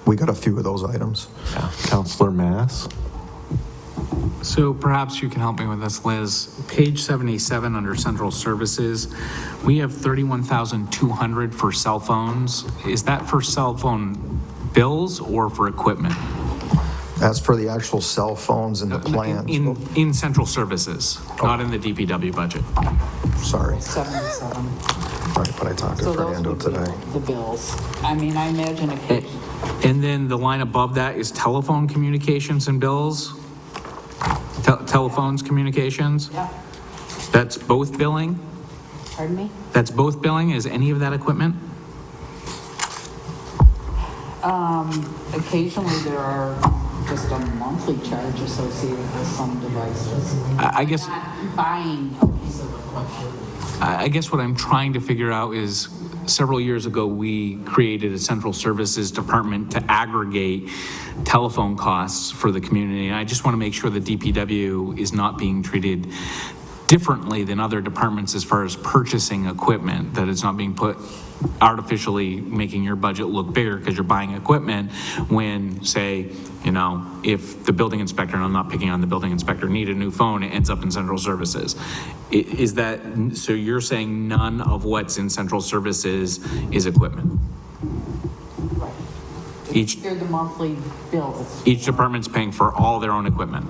We got a few of those items. Yeah. Councilor Mass? So perhaps you can help me with this, Liz. Page 77 under central services, we have $31,200 for cell phones. Is that for cell phone bills or for equipment? That's for the actual cell phones and the plans. In central services, not in the DPW budget. Sorry. 77. Right, but I talked to So those Fernando would be today. the bills. I mean, I imagine occasionally. And then the line above that is telephone communications and bills? Telephones, communications? Yeah. That's both billing? Pardon me? That's both billing? Is any of that equipment? Occasionally there are just a monthly charge associated with some devices. I guess, Not buying a piece of equipment. I guess what I'm trying to figure out is, several years ago, we created a central services department to aggregate telephone costs for the community. And I just want to make sure the DPW is not being treated differently than other departments as far as purchasing equipment, that it's not being put artificially making your budget look bigger because you're buying equipment when, say, if the building inspector, and I'm not picking on the building inspector, need a new phone, it ends up in central services. Is that, so you're saying none of what's in central services is equipment? Right. They're the monthly bills. Each department's paying for all their own equipment?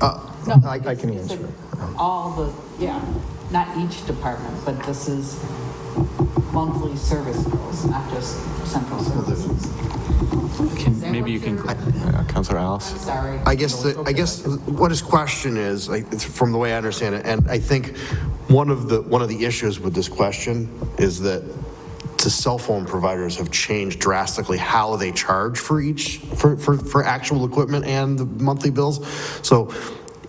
No, I can answer it. All not each department, but this is monthly service bills, not just central services. maybe you can, Counselor Alice? Sorry. I guess what his question is, like, from the way I understand it, and I think one of the issues with this question is that the cell phone providers have changed drastically how they charge for actual equipment and the monthly bills. So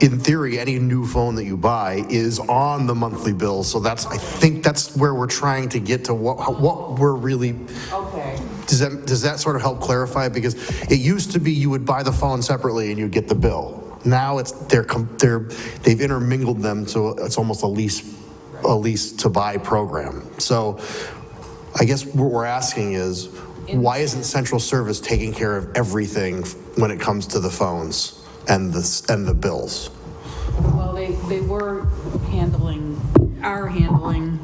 in theory, any new phone that you buy is on the monthly bill. So I think that's where we're trying to get to what we're really. Okay. Does that sort of help clarify? Because it used to be you would buy the phone separately and you'd get the bill. Now they've intermingled them, so it's almost a lease to buy program. So I guess what we're asking is, why isn't central service taking care of everything when it comes to the phones and the bills? Well, they are handling,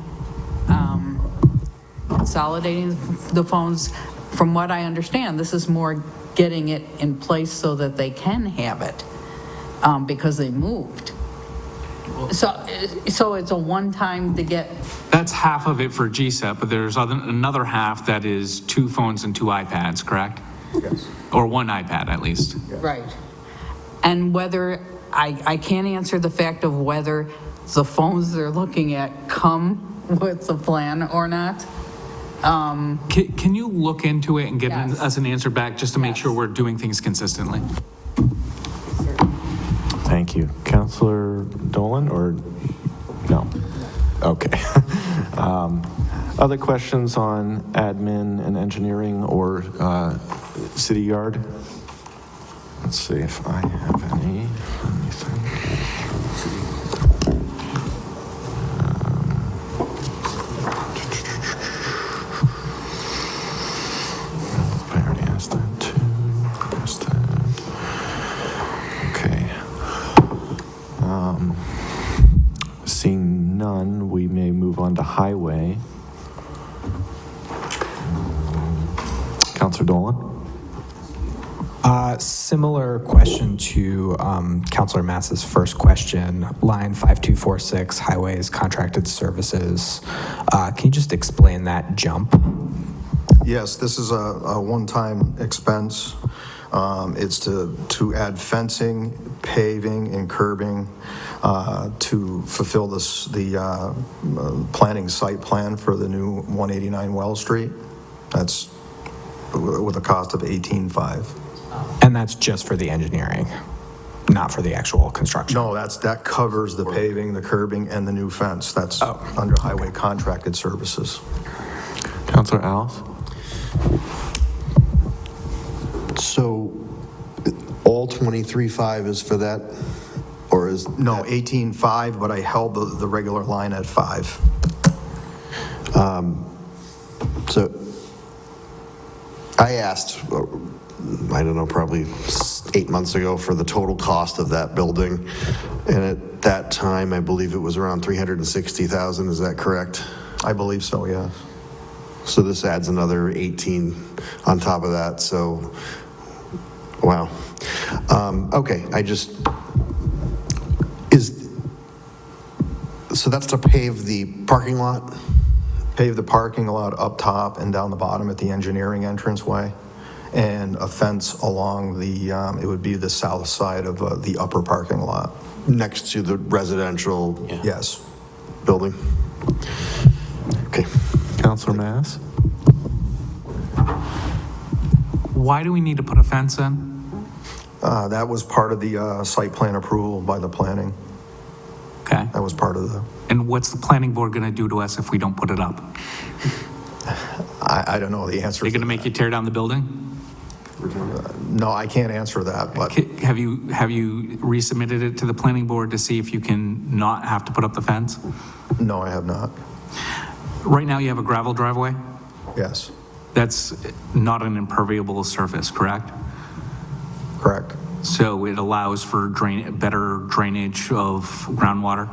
consolidating the phones. From what I understand, this is more getting it in place so that they can have it, because they moved. So it's a one-time to get. that's half of it for GCET, but there's another half that is 2 phones and 2 iPads, correct? Yes. Or 1 iPad at least. Right. And whether, I can't answer the fact of whether the phones they're looking at come with the plan or not. Can you look into it and get Yes. us an answer back just to make sure we're doing things consistently? Thank you. Counselor Dolan, or no? Okay. Other questions on admin and engineering or city yard? Let's see if I have any. I already asked that too. Asked that. Okay. Seeing none, we may move on to highway. Counselor Dolan? Similar question to Counselor Mass's first question, line 5246, highways contracted services. Can you just explain that jump? Yes, this is a one-time expense. It's to add fencing, paving, and curbing to fulfill the planning site plan for the new 189 Well Street. That's with a cost of $18,500. And that's just for the engineering, not for the actual construction? No, that covers the paving, the curbing, and the new fence. That's under highway contracted services. Counselor Alice? So all 23.5 is for that, or is? No, 18.5, but I held the regular line at 5. So I asked, I don't know, probably 8 months ago for the total cost of that building. And at that time, I believe it was around $360,000. Is that correct? I believe so, yes. So this adds another 18 on top of that. So, wow. Okay, so that's to pave the parking lot? Pave the parking lot up top and down the bottom at the engineering entranceway, and a fence along it would be the south side of the upper parking lot. Next to the residential Yes. building? Okay. Counselor Mass? Why do we need to put a fence in? That was part of the site plan approval by the planning. Okay. That was part of the, And what's the planning board going to do to us if we don't put it up? I don't know the answer. They're going to make you tear down the building? No, I can't answer that, but Have you resubmitted it to the planning board to see if you can not have to put up the fence? no, I have not. Right now you have a gravel driveway? Yes, That's not an impermeable surface, correct? correct. So it allows for better drainage of groundwater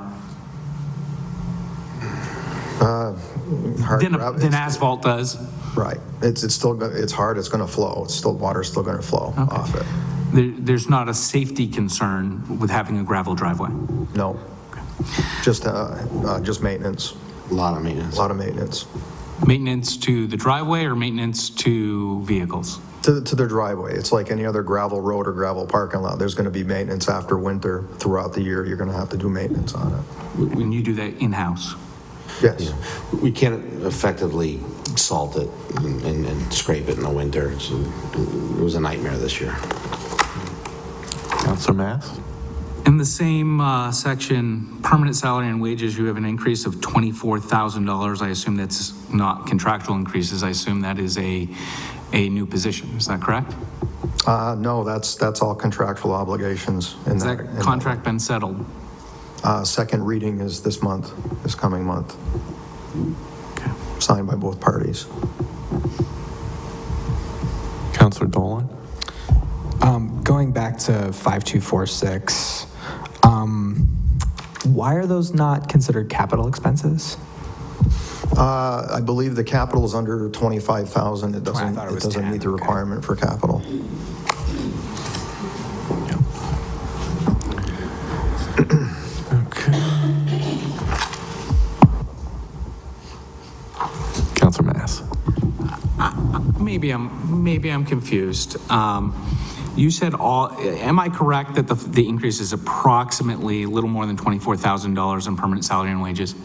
Hard than gravel- than asphalt does. Right. It's still, it's hard, it's going to flow. Water's still going to flow off it. There's not a safety concern with having a gravel driveway. No. Just maintenance, A lot of maintenance. a lot of maintenance. Maintenance to the driveway or maintenance to vehicles? To their driveway. It's like any other gravel road or gravel parking lot. There's going to be maintenance after winter. Throughout the year, you're going to have to do maintenance on it. When you do that in-house? Yes. We can't effectively salt it and scrape it in the winter. So it was a nightmare this year. Counselor Mass? In the same section, permanent salary and wages, you have an increase of $24,000. I assume that's not contractual increases. I assume that is a new position. Is that correct? No, that's all contractual obligations. Has that contract been settled? Second reading is this coming month. Okay. Signed by both parties. Counselor Dolan? Going back to 5246, why are those not considered capital expenses? I believe the capital is under 25,000. It doesn't, thought it it was doesn't 10, meet the okay. requirement for capital. Okay. Counselor Mass? Maybe I'm confused. You said am I correct that the increase is approximately a little more than $24,000 in permanent salary and wages?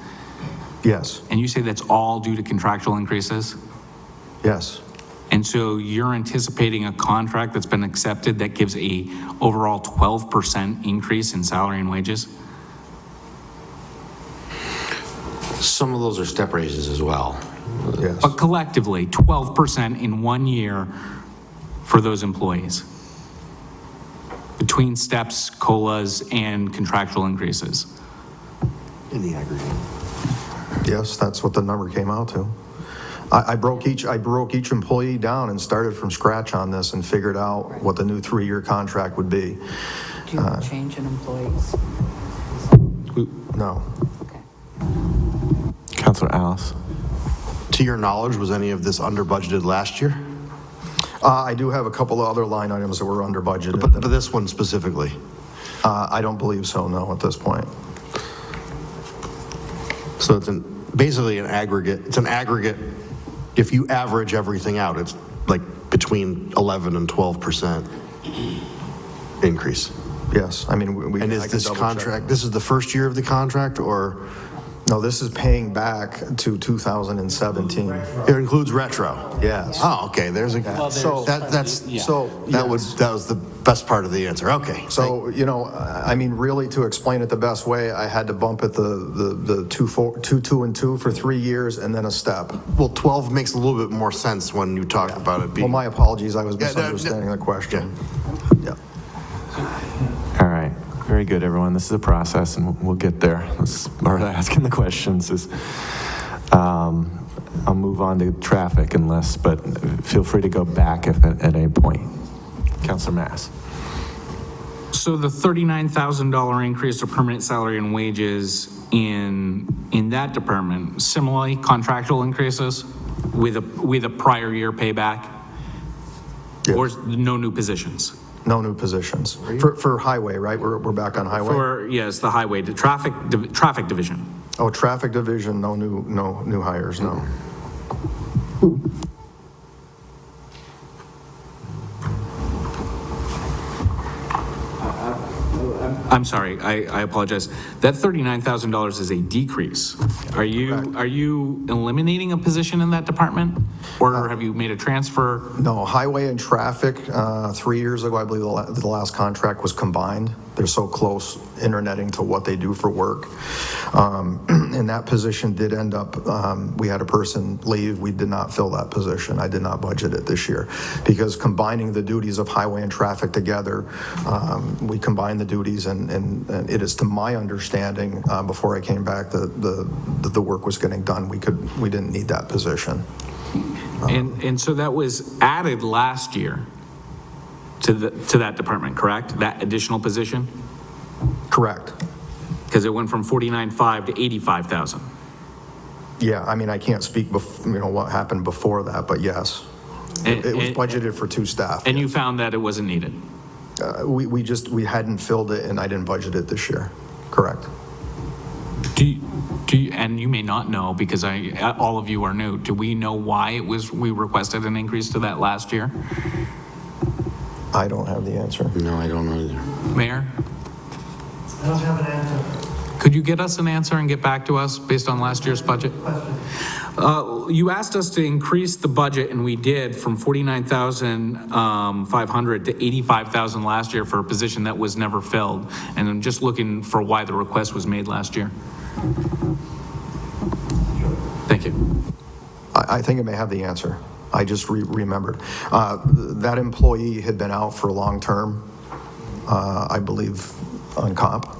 Yes, And you say that's all due to contractual increases? yes. And so you're anticipating a contract that's been accepted that gives a overall 12% increase in salary and wages? Some of those are step raises as well. Yes. But collectively, 12% in 1 year for those employees? Between steps, COLAs, and contractual increases? In the aggregate. Yes, that's what the number came out to. I broke each employee down and started from scratch on this and figured out what the new 3-year contract would be. Do you want to change in employees? No. Counselor Alice? To your knowledge, was any of this under budgeted last year? I do have a couple of other line items that were under budgeted. But this one specifically? I don't believe so, no, at this point. So it's basically an aggregate. It's an aggregate. If you average everything out, it's like between 11 and 12% increase. Yes, I mean, we. And I is can this double check. contract, this is the first year of the contract, or No, this is paying back to 2017. it includes retro? Yes. Oh, okay, there's a, So- So, that yes. was the best part of the answer, okay. So, I mean, really, to explain it the best way, I had to bump it the 2 and 2 for 3 years and then a step. Well, 12 makes a little bit more sense when you talk about it Well, being. my apologies, I was Yeah, no, misunderstanding the question. Yeah. All right, very good, everyone. This is a process, and we'll get there. Let's start asking the questions. I'll move on to traffic but feel free to go back if at any point. Counselor Mass. So the $39,000 increase to permanent salary and wages in that department, similarly contractual increases with a prior year payback? Yes. Or no new positions? No new positions. For highway, right? We're back on highway? Yes, the highway, the traffic division. Oh, traffic division, no new hires, no. I'm sorry, I apologize. That $39,000 is a decrease. Are you eliminating a position in that department? Or have you made a transfer? No, highway and traffic, 3 years ago, I believe the last contract was combined. They're so close internetting to what they do for work. And that position did end up, we had a person leave. We did not fill that position. I did not budget it this year. Because combining the duties of highway and traffic together, we combined the duties and it is to my understanding, before I came back, the work was getting done. We didn't need that position. And so that was added last year to that department, correct? That additional position? Correct. Because it went from 49.5 to 85,000. Yeah, I mean, I can't speak, what happened before that, but yes. It was budgeted for 2 staff. And you found that it wasn't needed? We hadn't filled it and I didn't budget it this year. Correct. Do you, and you may not know because all of you are new, do we know why we requested an increase to that last year? I don't have the answer. No, I don't know either. Mayor? I don't have an answer. Could you get us an answer and get back to us based on last year's budget? You asked us to increase the budget, and we did, from 49,500 to 85,000 last year for a position that was never filled. And I'm just looking for why the request was made last year. Thank you. I think I may have the answer. I just remembered. That employee had been out for a long term, I believe, on comp.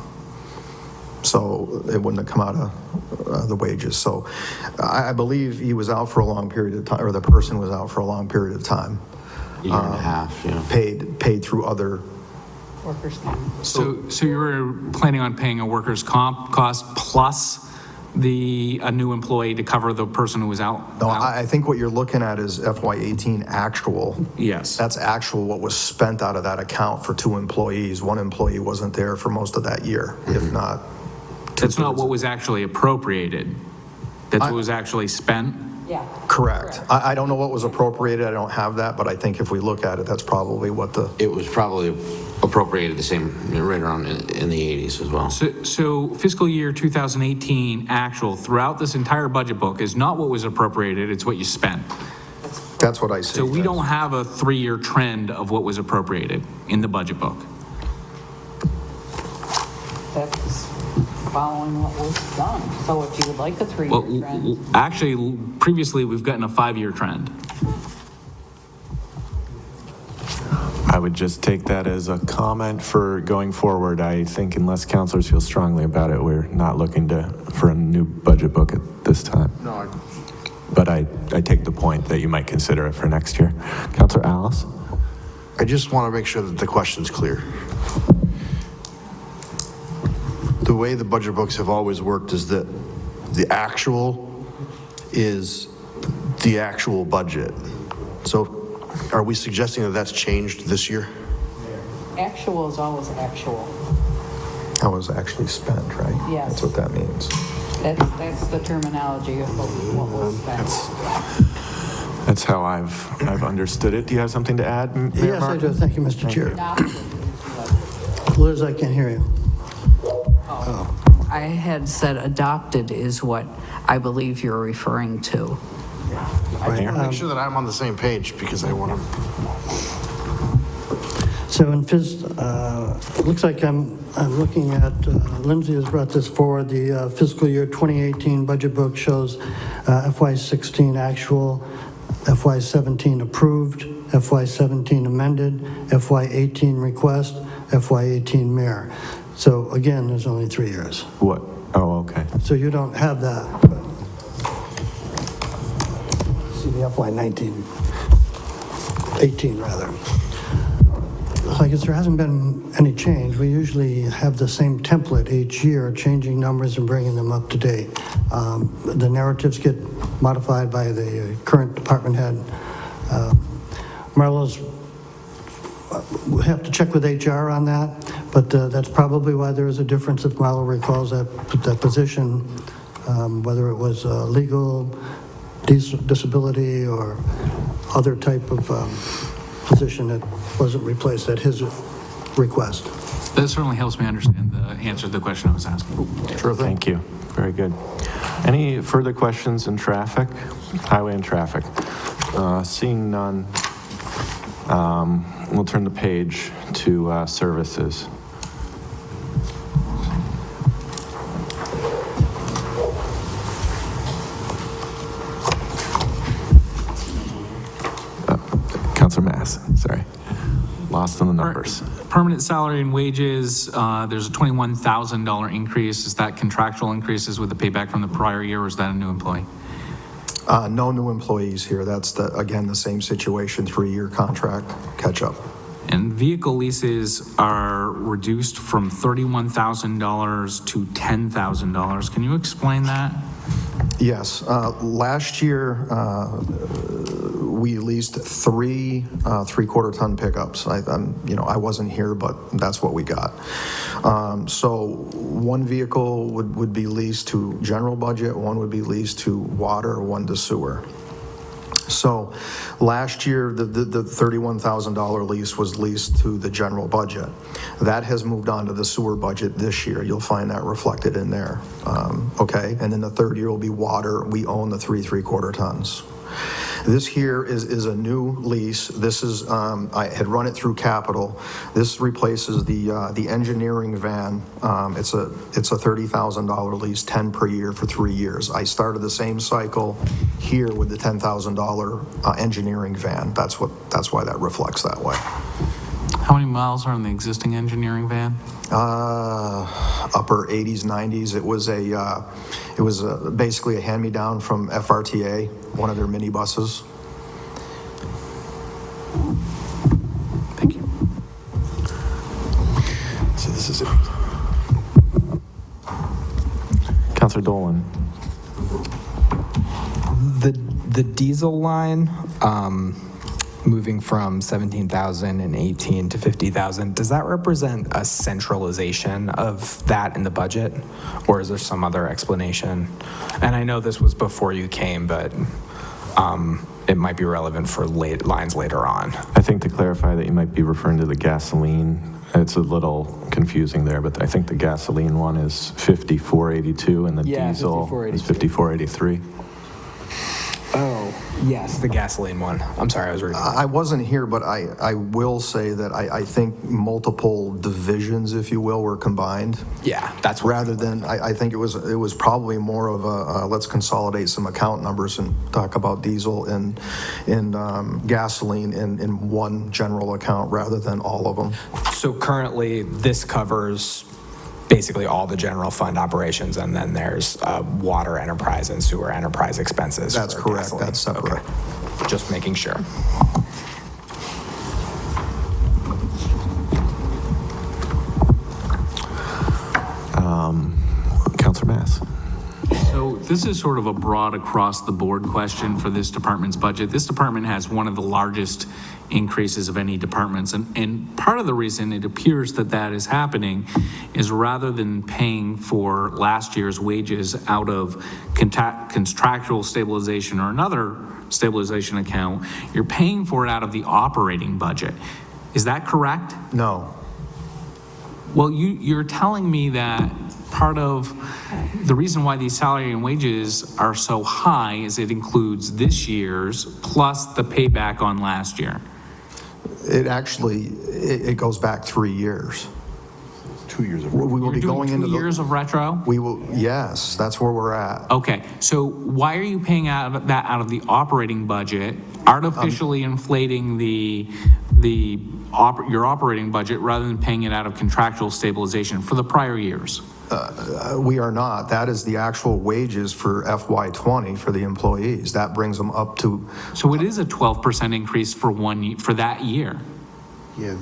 So it wouldn't have come out of the wages. So I believe he was out for a long period of time, or the person was out for a long period of time. Year and a half, yeah. Paid through other. Workers' comp. So you were planning on paying a workers' comp cost plus a new employee to cover the person who was out? No, I think what you're looking at is FY18 actual. Yes. That's actual what was spent out of that account for 2 employees. 1 employee wasn't there for most of that year, if not. That's not what was actually appropriated. That's what was actually spent? Yeah. Correct. I don't know what was appropriated. I don't have that, but I think if we look at it, that's probably what the. It was probably appropriated the same, right around in the 80s as well. So fiscal year 2018 actual throughout this entire budget book is not what was appropriated, it's what you spent. That's what I see. So we don't have a 3-year trend of what was appropriated in the budget book. That's following what was done. So if you would like a 3-year trend. Actually, previously, we've gotten a 5-year trend. I would just take that as a comment for going forward. I think unless counselors feel strongly about it, we're not looking for a new budget book at this time. No. But I take the point that you might consider it for next year. Counselor Alice? I just want to make sure that the question's clear. The way the budget books have always worked is that the actual is the actual budget. So are we suggesting that that's changed this year? Actual is always actual. That was actually spent, right? Yes. That's what that means. That's the terminology of what was spent. That's how I've understood it. Do you have something to add, Mayor Yes, I Martin? do. Thank you, Mr. Chair. Liz, I can't hear you. I had said adopted is what I believe you're referring to. I want to make sure that I'm on the same page because I want to. So in it looks like I'm looking at, Lindsay has brought this forward, the fiscal year 2018 budget book shows FY16 actual, FY17 approved, FY17 amended, FY18 request, FY18 mayor. So again, there's only 3 years. What? Oh, okay. So you don't have that. But see the FY19, 18 rather. I guess there hasn't been any change. We usually have the same template each year, changing numbers and bringing them up to date. The narratives get modified by the current department head. Marlo's, we'll have to check with HR on that, but that's probably why there is a difference if Marlo recalls that position, whether it was legal, disability, or other type of position that wasn't replaced at his request. That certainly helps me understand the answer to the question I was asking. Sure thing. Thank you. Very good. Any further questions in traffic? Highway and traffic. Seeing none, we'll turn the page to services. Councilor Mass, sorry. Lost on the numbers. Permanent salary and wages, there's a $21,000 increase. Is that contractual increases with the payback from the prior year, or is that a new employee? No new employees here. That's again the same situation, 3-year contract catch up. And vehicle leases are reduced from $31,000 to $10,000. Can you explain that? Yes, last year, we leased three three-quarter ton pickups. I wasn't here, but that's what we got. So one vehicle would be leased to general budget, one would be leased to water, one to sewer. So last year, the $31,000 lease was leased to the general budget. That has moved on to the sewer budget this year. You'll find that reflected in there. Okay, and then the third year will be water. We own the three-quarter tons. This here is a new lease. This is, I had run it through capital. This replaces the engineering van. It's a $30,000 lease, 10 per year for 3 years. I started the same cycle here with the $10,000 engineering van. That's why that reflects that way. How many miles are in the existing engineering van? Upper 80s, 90s. It was basically a hand-me-down from FRTA, one of their minibuses. Thank you. So this is it. Councilor Dolan. The diesel line, moving from 17,018 to 50,000, does that represent a centralization of that in the budget, or is there some other explanation? And I know this was before you came, but it might be relevant for lines later on. I think to clarify that you might be referring to the gasoline. It's a little confusing there, but I think the gasoline one is 5482 and the diesel is 5483. Oh, yes, the gasoline one. I'm sorry, I was reading. I wasn't here, but I will say that I think multiple divisions, if you will, were combined. Yeah, that's rather than, I think it was probably more of a let's consolidate some account numbers and talk about diesel and gasoline in one general account rather than all of them. So currently, this covers basically all the general fund operations, and then there's water enterprise and sewer enterprise expenses. That's correct. Gasoline. That's separate. Okay. Just making sure. Councilor Mass. So this is sort of a broad across the board question for this department's budget. This department has one of the largest increases of any departments. And part of the reason it appears that that is happening is rather than paying for last year's wages out of contractual stabilization or another stabilization account, you're paying for it out of the operating budget. Is that correct? No. Well, you're telling me that part of the reason why these salary and wages are so high is it includes this year's plus the payback on last year. It actually, it goes back 3 years. 2 years of We will You're be doing going 2 into years of retro? We will, yes, that's where we're at. Okay, so why are you paying out of the operating budget, artificially inflating your operating budget rather than paying it out of contractual stabilization for the prior years? We are not. That is the actual wages for FY20 for the employees. That brings them up to. So it is a 12% increase for that year. Yeah.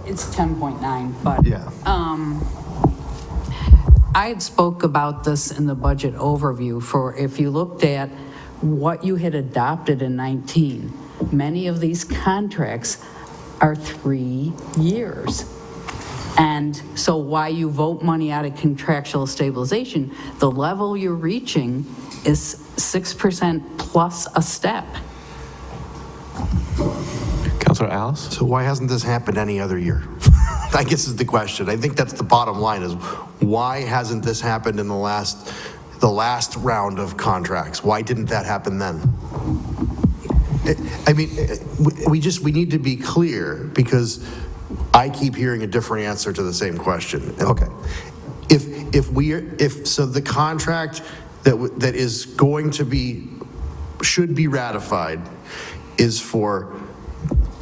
It's 10.9, but. Yeah. I had spoke about this in the budget overview for if you looked at what you had adopted in 19, many of these contracts are 3 years. And so why you vote money out of contractual stabilization, the level you're reaching is 6% plus a step. Councilor Alice? So why hasn't this happened any other year? I guess is the question. I think that's the bottom line is why hasn't this happened in the last round of contracts? Why didn't that happen then? I mean, we need to be clear because I keep hearing a different answer to the same question. Okay. So the contract that is going to should be ratified is for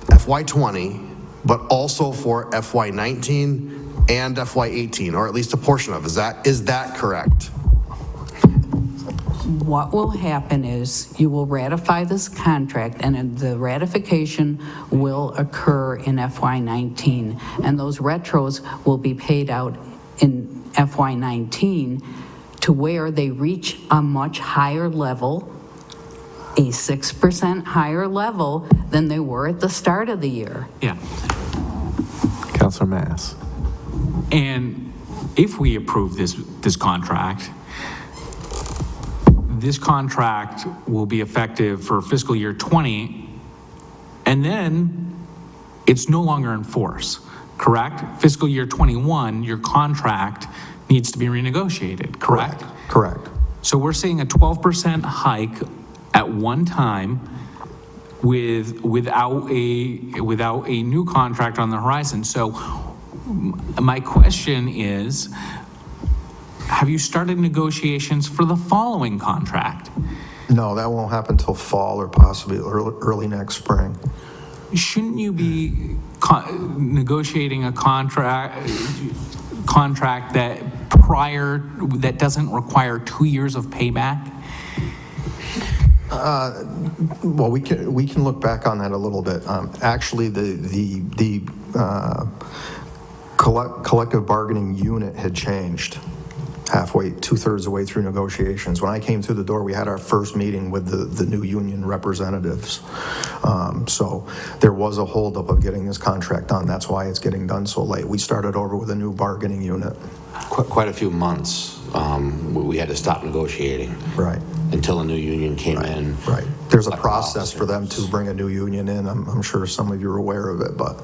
FY20, but also for FY19 and FY18, or at least a portion of. Is that correct? What will happen is you will ratify this contract, and the ratification will occur in FY19, and those retros will be paid out in FY19 to where they reach a much higher level, a 6% higher level than they were at the start of the year. Yeah. Counselor Mass. And if we approve this contract will be effective for fiscal year 20, and then it's no longer in force, correct? Fiscal year 21, your contract needs to be renegotiated, correct? Correct. So we're seeing a 12% hike at one time without a new contract on the horizon. So my question is, have you started negotiations for the following contract? No, that won't happen till fall or possibly early next spring. Shouldn't you be negotiating a contract that doesn't require 2 years of payback? Well, we can look back on that a little bit. Actually, the collective bargaining unit had changed two-thirds of the way through negotiations. When I came through the door, we had our first meeting with the new union representatives. So there was a holdup of getting this contract done. That's why it's getting done so late. We started over with a new bargaining unit. Quite a few months, we had to stop negotiating. Right. Until a new union came in. Right. There's a process for them to bring a new union in. I'm sure some of you are aware of it, but.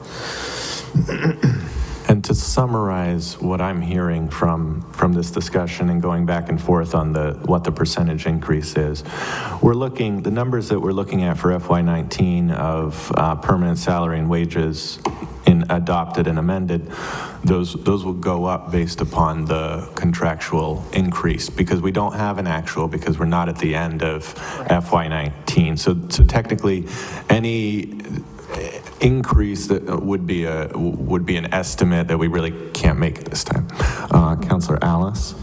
And to summarize what I'm hearing from this discussion and going back and forth on what the percentage increase is, the numbers that we're looking at for FY19 of permanent salary and wages adopted and amended, those will go up based upon the contractual increase, because we don't have an actual, because we're not at the end of FY19. So technically, any increase that would be an estimate that we really can't make at this time. Councillor Alice.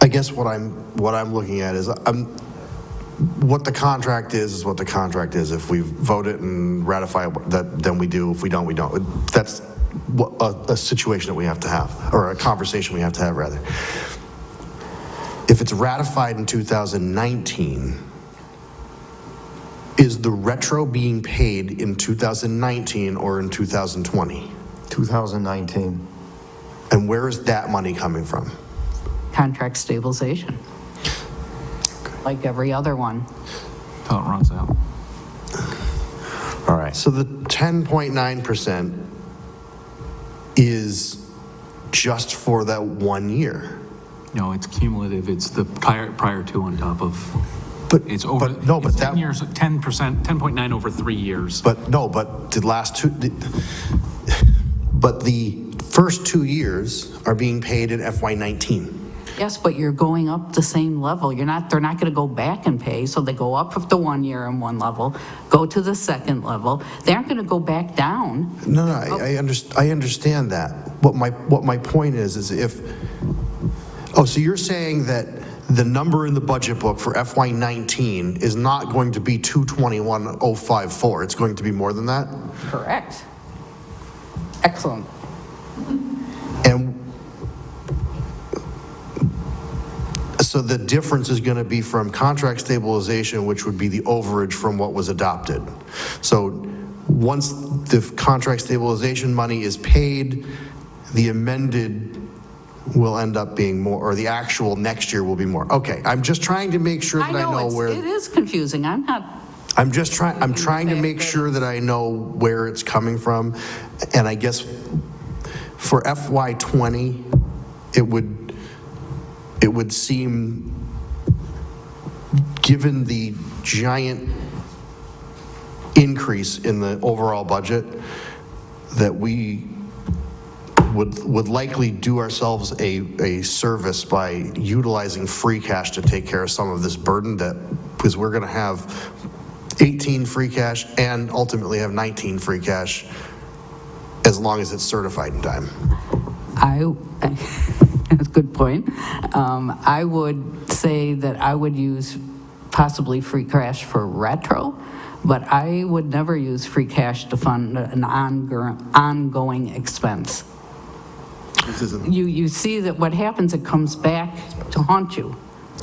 I guess what I'm looking at is what the contract is what the contract is. If we vote it and ratify it, then we do. If we don't, we don't. That's a situation that we have to have, or a conversation we have to have, rather. If it's ratified in 2019, is the retro being paid in 2019 or in 2020? 2019. And where is that money coming from? Contract stabilization, like every other one. Till it runs out. All right. So the 10.9% is just for that 1 year. No, it's cumulative. It's the prior to on top of. But it's over. But no, but it's that 10 years, 10%, 10.9 over 3 years. But no, but the last two. But the first 2 years are being paid in FY19. Yes, but you're going up the same level. They're not going to go back and pay, so they go up the 1 year in one level, go to the second level. They aren't going to go back down. No, I understand that. What my point is if. Oh, so you're saying that the number in the budget book for FY19 is not going to be 221,054. It's going to be more than that? Correct. Excellent. And so the difference is going to be from contract stabilization, which would be the overage from what was adopted. So once the contract stabilization money is paid, the amended will end up being more, or the actual next year will be more. Okay, I'm just trying to make sure that I know where. It is confusing. I'm trying to make sure that I know where it's coming from. And I guess for FY20, it would seem, given the giant increase in the overall budget, that we would likely do ourselves a service by utilizing free cash to take care of some of this burden, because we're going to have 18 free cash and ultimately have 19 free cash as long as it's certified in time. Good point. I would say that I would use possibly free cash for retro, but I would never use free cash to fund an ongoing expense. You see that what happens, it comes back to haunt you.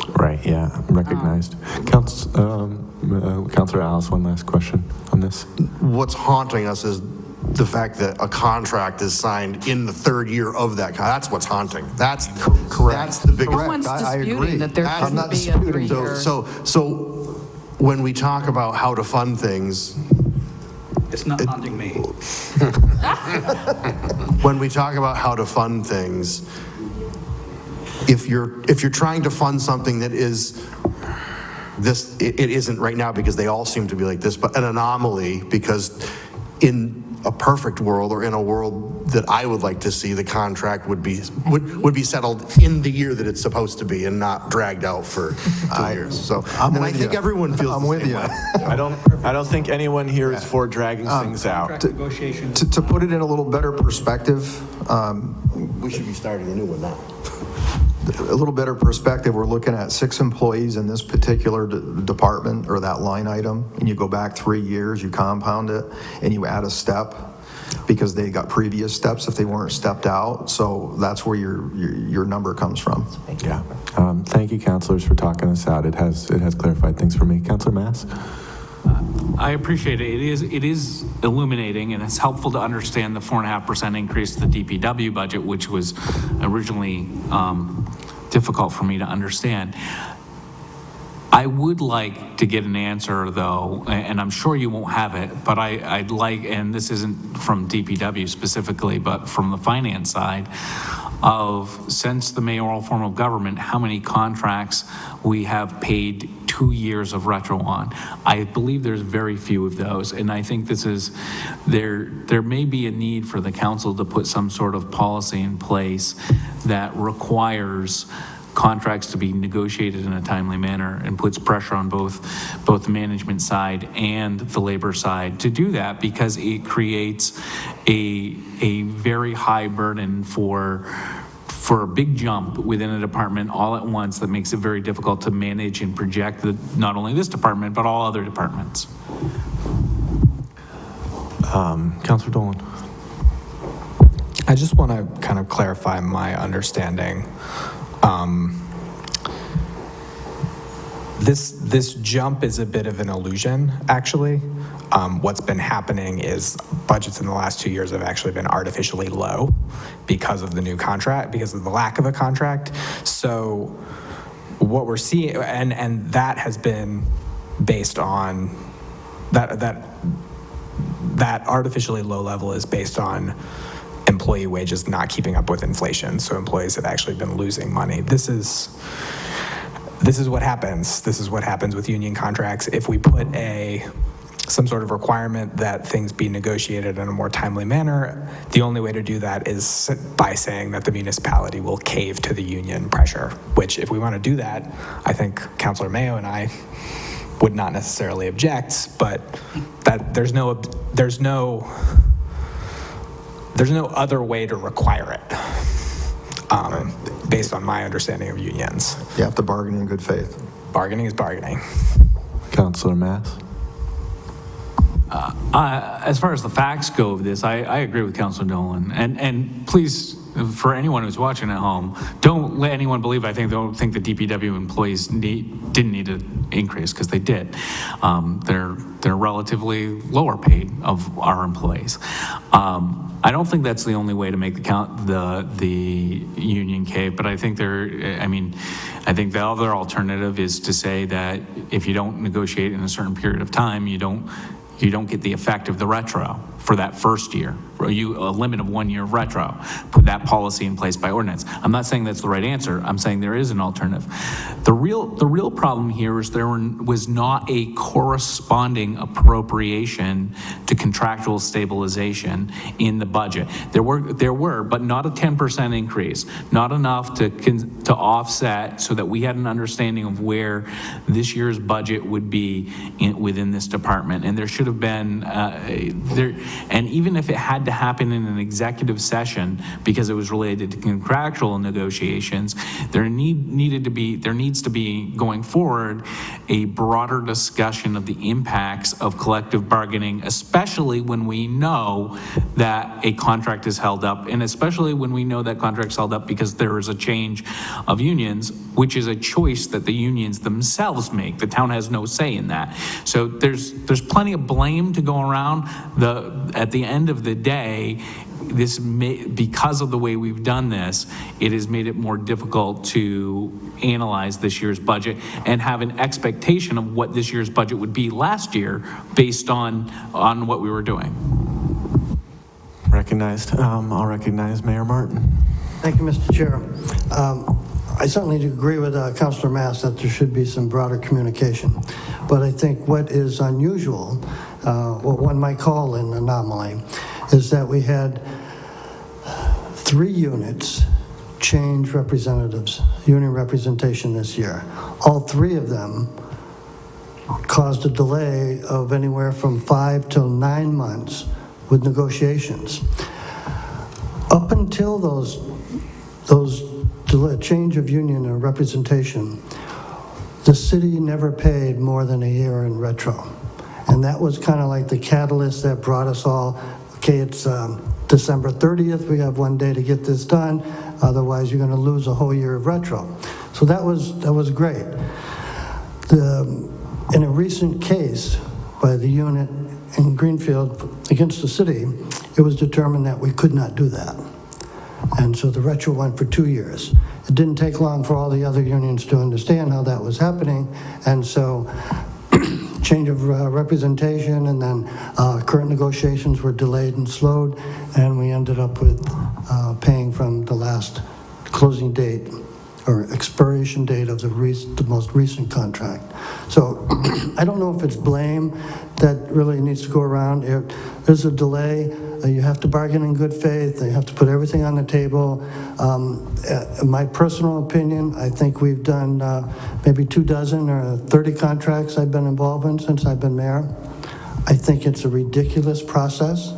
Right, yeah, recognized. Councilor Alice, one last question on this. What's haunting us is the fact that a contract is signed in the third year of that. That's what's haunting. That's correct. That's the big. No one's disputing that there I'm not shouldn't be a disputing. 3-year. So when we talk about how to fund things, It's not haunting me. when we talk about how to fund things, if you're trying to fund something that is this, it isn't right now because they all seem to be like this, but an anomaly, because in a perfect world, or in a world that I would like to see, the contract would be settled in the year that it's supposed to be and not dragged out for 2 years. So, I think everyone feels I'm the with same you. way. I don't think anyone here is for dragging things out. Contract negotiation. To put it in a little better perspective, We should be starting a new one now. a little better perspective, we're looking at 6 employees in this particular department or that line item, and you go back 3 years, you compound it, and you add a step because they got previous steps if they weren't stepped out. So that's where your number comes from. Yeah. Thank you, councilors, for talking this out. It has clarified things for me. Councilor Mass? I appreciate it. It is illuminating, and it's helpful to understand the 4.5% increase to the DPW budget, which was originally difficult for me to understand. I would like to get an answer, though, and I'm sure you won't have it, but I'd like, and this isn't from DPW specifically, but from the finance side, of, since the mayoral form of government, how many contracts we have paid 2 years of retro on. I believe there's very few of those, and I think this is, there may be a need for the council to put some sort of policy in place that requires contracts to be negotiated in a timely manner and puts pressure on both the management side and the labor side to do that, because it creates a very high burden for a big jump within a department all at once that makes it very difficult to manage and project not only this department, but all other departments. Councilor Dolan. I just want to kind of clarify my understanding. This jump is a bit of an illusion, actually. What's been happening is budgets in the last 2 years have actually been artificially low because of the new contract, because of the lack of a contract. So what we're seeing, and that has been based on, that artificially low level is based on employee wages not keeping up with inflation. So employees have actually been losing money. This is what happens. This is what happens with union contracts. If we put some sort of requirement that things be negotiated in a more timely manner, the only way to do that is by saying that the municipality will cave to the union pressure, which if we want to do that, I think Councilor Mayo and I would not necessarily object, but that there's no other way to require it, based on my understanding of unions. You have to bargain in good faith. Bargaining is bargaining. Councilor Mass? As far as the facts go of this, I agree with Councilor Dolan. And please, for anyone who's watching at home, don't let anyone believe don't think the DPW employees didn't need an increase, because they did. They're relatively lower paid of our employees. I don't think that's the only way to make the union cave, but I think the other alternative is to say that if you don't negotiate in a certain period of time, you don't get the effect of the retro for that first year. A limit of 1 year of retro. Put that policy in place by ordinance. I'm not saying that's the right answer. I'm saying there is an alternative. The real problem here is there was not a corresponding appropriation to contractual stabilization in the budget. There were, but not a 10% increase. Not enough to offset so that we had an understanding of where this year's budget would be within this department. And there should have been, And even if it had to happen in an executive session because it was related to contractual negotiations, there needs to be going forward a broader discussion of the impacts of collective bargaining, especially when we know that a contract is held up, and especially when we know that contract's held up because there is a change of unions, which is a choice that the unions themselves make. The town has no say in that. So there's plenty of blame to go around. At the end of the day, because of the way we've done this, it has made it more difficult to analyze this year's budget and have an expectation of what this year's budget would be last year based on what we were doing. Recognized. I'll recognize Mayor Martin. Thank you, Mr. Chair. I certainly agree with Councilor Mass that there should be some broader communication. But I think what is unusual, what one might call an anomaly, is that we had 3 units change representatives, union representation this year. All 3 of them caused a delay of anywhere from 5 till 9 months with negotiations. Up until those change of union or representation, the city never paid more than a year in retro. And that was kind of like the catalyst that brought us all, okay, it's December 30th, we have 1 day to get this done, otherwise you're going to lose a whole year of retro. So that was great. In a recent case by the unit in Greenfield against the city, it was determined that we could not do that. And so the retro went for 2 years. It didn't take long for all the other unions to understand how that was happening, and so change of representation, and then current negotiations were delayed and slowed, and we ended up with paying from the last closing date or expiration date of the most recent contract. So I don't know if it's blame that really needs to go around. There's a delay. You have to bargain in good faith. You have to put everything on the table. My personal opinion, I think we've done maybe 24 or 30 contracts I've been involved in since I've been mayor. I think it's a ridiculous process.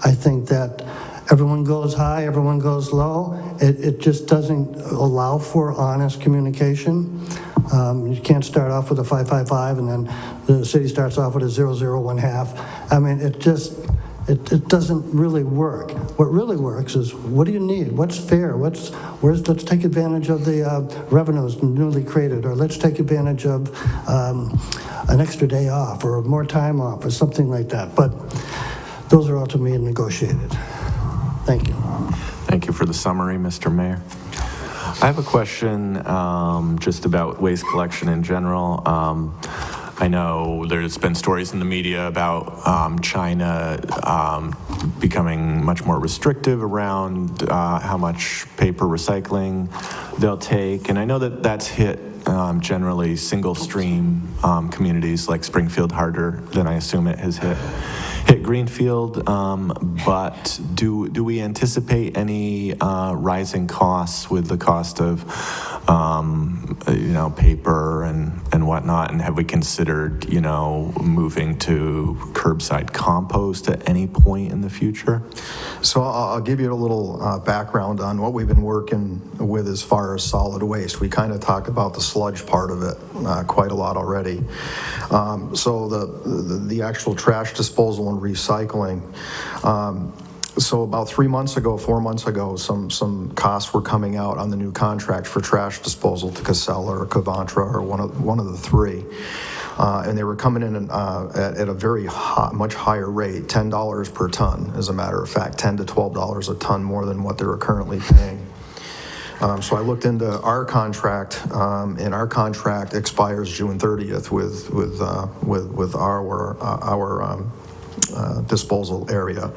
I think that everyone goes high, everyone goes low. It just doesn't allow for honest communication. You can't start off with a 555 and then the city starts off with a 001/2. I mean, it doesn't really work. What really works is, what do you need? What's fair? Let's take advantage of the revenues newly created, or let's take advantage of an extra day off or more time off or something like that. But those are all to me negotiated. Thank you. Thank you for the summary, Mr. Mayor. I have a question just about waste collection in general. I know there's been stories in the media about China becoming much more restrictive around how much paper recycling they'll take. And I know that that's hit generally single stream communities like Springfield harder than I assume it has hit Greenfield, but do we anticipate any rising costs with the cost of paper and whatnot? And have we considered moving to curbside compost at any point in the future? So I'll give you a little background on what we've been working with as far as solid waste. We kind of talked about the sludge part of it quite a lot already. So the actual trash disposal and recycling. So about 4 months ago, some costs were coming out on the new contract for trash disposal to Casella or Covanta or one of the 3. And they were coming in at a very much higher rate, $10 per ton, as a matter of fact, $10 to $12 a ton more than what they were currently paying. So I looked into our contract, and our contract expires June 30th with our disposal area.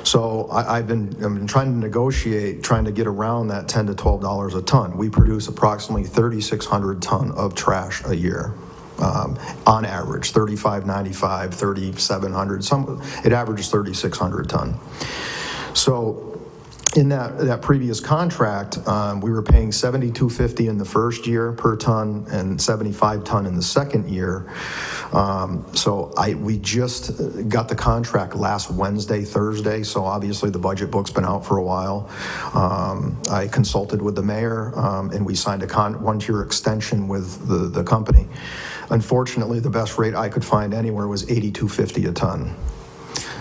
So I've been trying to negotiate, trying to get around that $10 to $12 a ton. We produce approximately 3,600 ton of trash a year. On average, 3,595, 3,700. It averages 3,600 ton. So in that previous contract, we were paying $72.50 in the first year per ton and $75 ton in the second year. So we just got the contract last Wednesday, Thursday, so obviously the budget book's been out for a while. I consulted with the mayor, and we signed a one-year extension with the company. Unfortunately, the best rate I could find anywhere was $82.50 a ton.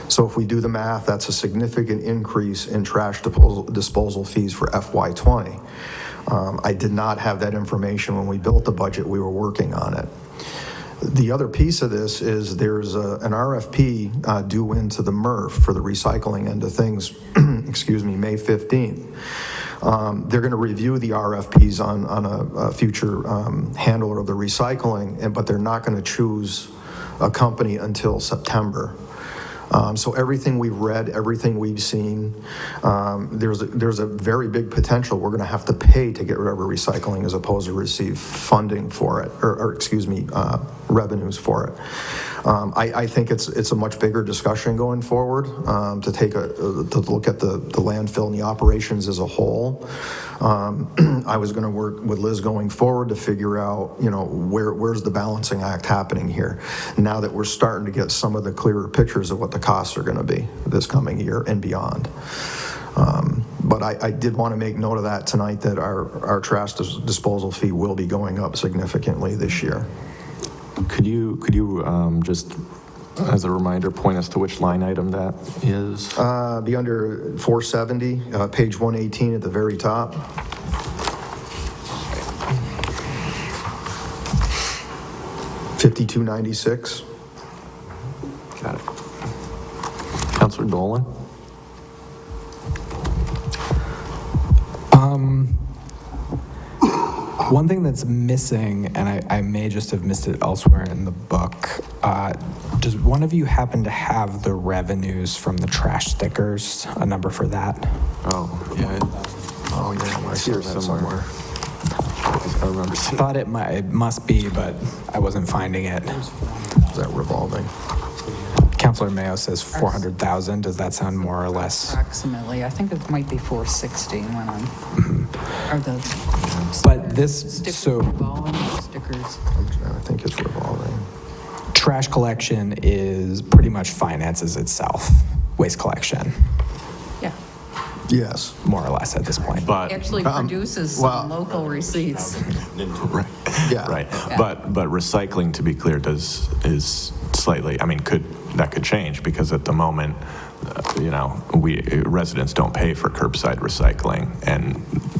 So if we do the math, that's a significant increase in trash disposal fees for FY20. I did not have that information when we built the budget. We were working on it. The other piece of this is there's an RFP due into the MRF for the recycling end of things, excuse me, May 15th. They're going to review the RFPs on a future handler of the recycling, but they're not going to choose a company until September. So everything we've read, everything we've seen, there's a very big potential we're going to have to pay to get rid of our recycling as opposed to receive funding for it, or excuse me, revenues for it. I think it's a much bigger discussion going forward to look at the landfill and the operations as a whole. I was going to work with Liz going forward to figure out, where's the balancing act happening here now that we're starting to get some of the clearer pictures of what the costs are going to be this coming year and beyond. But I did want to make note of that tonight, that our trash disposal fee will be going up significantly this year. Could you just, as a reminder, point us to which line item that is? Be under 470, page 118 at the very top. $52.96. Got it. Councilor Dolan? One thing that's missing, and I may just have missed it elsewhere in the book, does one of you happen to have the revenues from the trash stickers, a number for that? Oh, yeah. I see it somewhere. I remember seeing. I thought it must be, but I wasn't finding it. Is that revolving? Councilor Mayo says 400,000. Does that sound more or less? Approximately. I think it might be 460 when I'm, or the But this, stickers, so revolving stickers. I think it's revolving. trash collection is pretty much finances itself, waste collection, Yeah. Yes. more or less at this point. But, Actually produces some local receipts. right. Yeah. Right. Yeah. But recycling, to be clear, is slightly, that could change because at the moment, residents don't pay for curbside recycling, and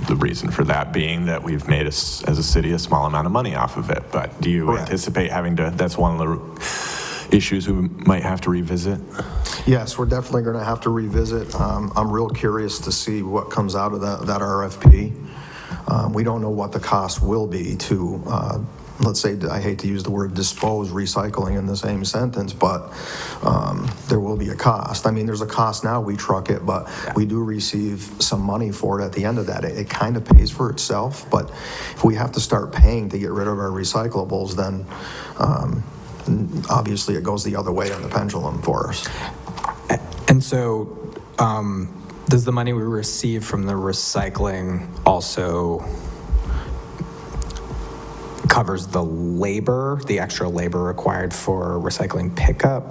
the reason for that being that we've made as a city a small amount of money off of it. But do you anticipate having to? That's one of the issues we might have to revisit. Yes, we're definitely going to have to revisit. I'm real curious to see what comes out of that RFP. We don't know what the cost will be to, let's say, I hate to use the word dispose recycling in the same sentence, but there will be a cost. There's a cost now, we truck it, but we do receive some money for it at the end of that. It kind of pays for itself, but if we have to start paying to get rid of our recyclables, then obviously it goes the other way on the pendulum for us. And so, does the money we receive from the recycling also covers the labor, the extra labor required for recycling pickup,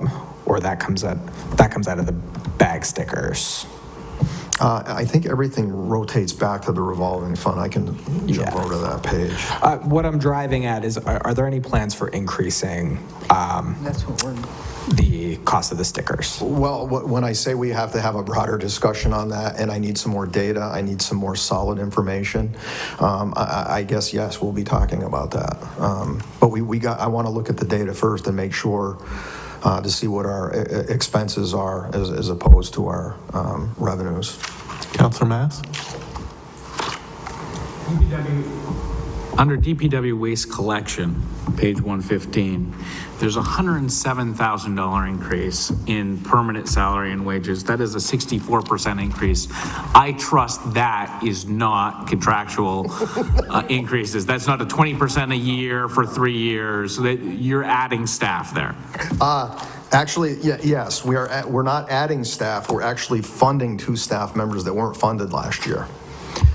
or that comes out of the bag stickers? I think everything rotates back to the revolving fund. I can jump over to that page. What I'm driving at is, are there any plans for increasing That's what we're. the cost of the stickers? Well, when I say we have to have a broader discussion on that, and I need some more data, I need some more solid information, I guess, yes, we'll be talking about that. But I want to look at the data first and make sure to see what our expenses are as opposed to our revenues. Councilor Mass? Under DPW waste collection, page 115, there's a $107,000 increase in permanent salary and wages. That is a 64% increase. I trust that is not contractual increases. That's not a 20% a year for 3 years. That you're adding staff there. Actually, yes, we're not adding staff. We're actually funding 2 staff members that weren't funded last year.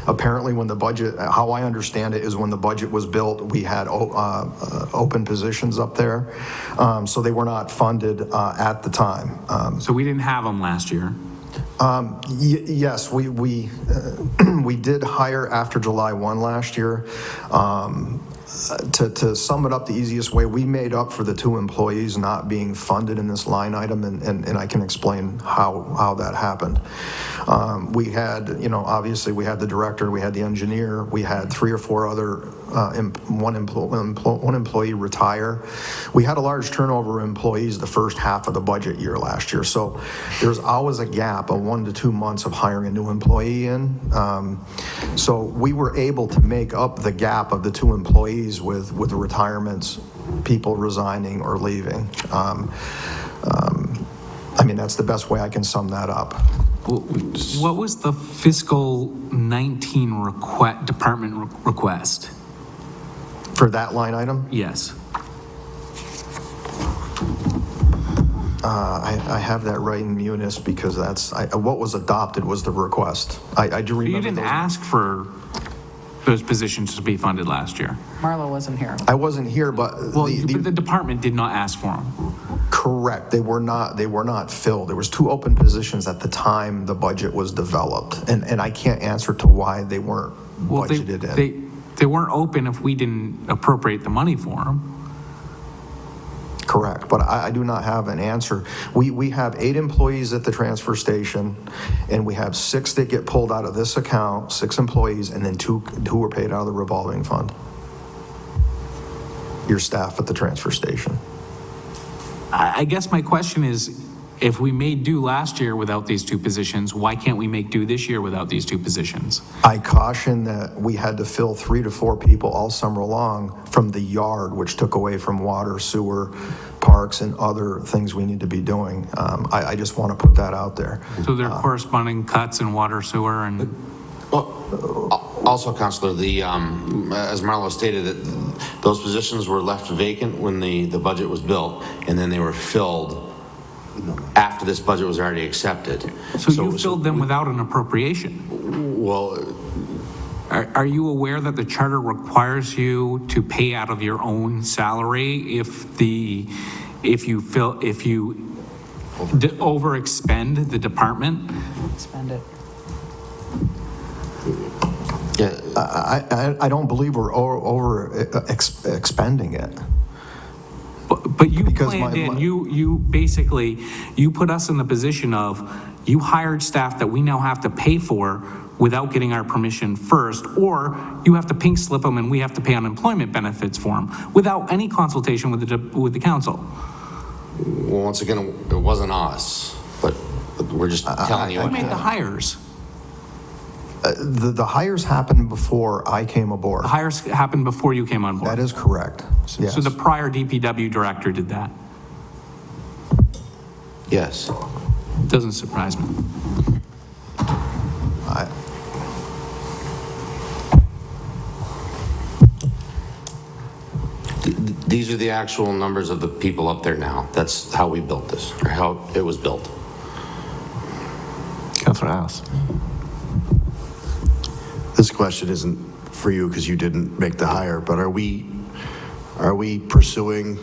apparently when the budget, how I understand it is when the budget was built, we had open positions up there. So they were not funded at the time. So we didn't have them last year. Yes, we did hire after July 1 last year. To sum it up the easiest way, we made up for the 2 employees not being funded in this line item, and I can explain how that happened. We had, obviously we had the director, we had the engineer, we had 3 or 4 other, one employee retire. We had a large turnover of employees the first half of the budget year last year, so there's always a gap of 1 to 2 months of hiring a new employee in. So we were able to make up the gap of the 2 employees with the retirements, people resigning or leaving. I mean, that's the best way I can sum that up. What was the fiscal 19 department request? For that line item? Yes. I have that right in Munis because that's, what was adopted was the request. I do remember. You didn't those. ask for those positions to be funded last year. Marlo wasn't here. I wasn't here, but But the department did not ask for them. correct. They were not filled. There was 2 open positions at the time the budget was developed, and I can't answer to why they weren't budgeted in. They weren't open if we didn't appropriate the money for them. Correct, but I do not have an answer. We have 8 employees at the transfer station, and we have 6 that get pulled out of this account, 6 employees, and then 2 who are paid out of the revolving fund. Your staff at the transfer station. I guess my question is, if we made do last year without these 2 positions, why can't we make do this year without these 2 positions? I caution that we had to fill 3 to 4 people all summer long from the yard, which took away from water, sewer, parks, and other things we need to be doing. I just want to put that out there. So there are corresponding cuts in water, sewer, and... Also, Councillor, as Marlo stated, that those positions were left vacant when the budget was built, and then they were filled after this budget was already accepted. So you filled them without an appropriation? Well, Are you aware that the charter requires you to pay out of your own salary if you overexpend the department? Spend it. Yeah, I don't believe we're expending it. But you Because planned you basically, you put us in the position of, you hired staff that we now have to pay for without getting our permission first, or you have to pink slip them and we have to pay unemployment benefits for them without any consultation with the council. well, once again, it wasn't us, but we're just telling you. Who made the hires? The hires happened before I came aboard. The hires happened before you came on board. That is correct. Yes. So the prior DPW director did that. Yes. Doesn't surprise me. These are the actual numbers of the people up there now. That's how we built this, or how it was built. Councilor House. This question isn't for you because you didn't make the hire, but are we pursuing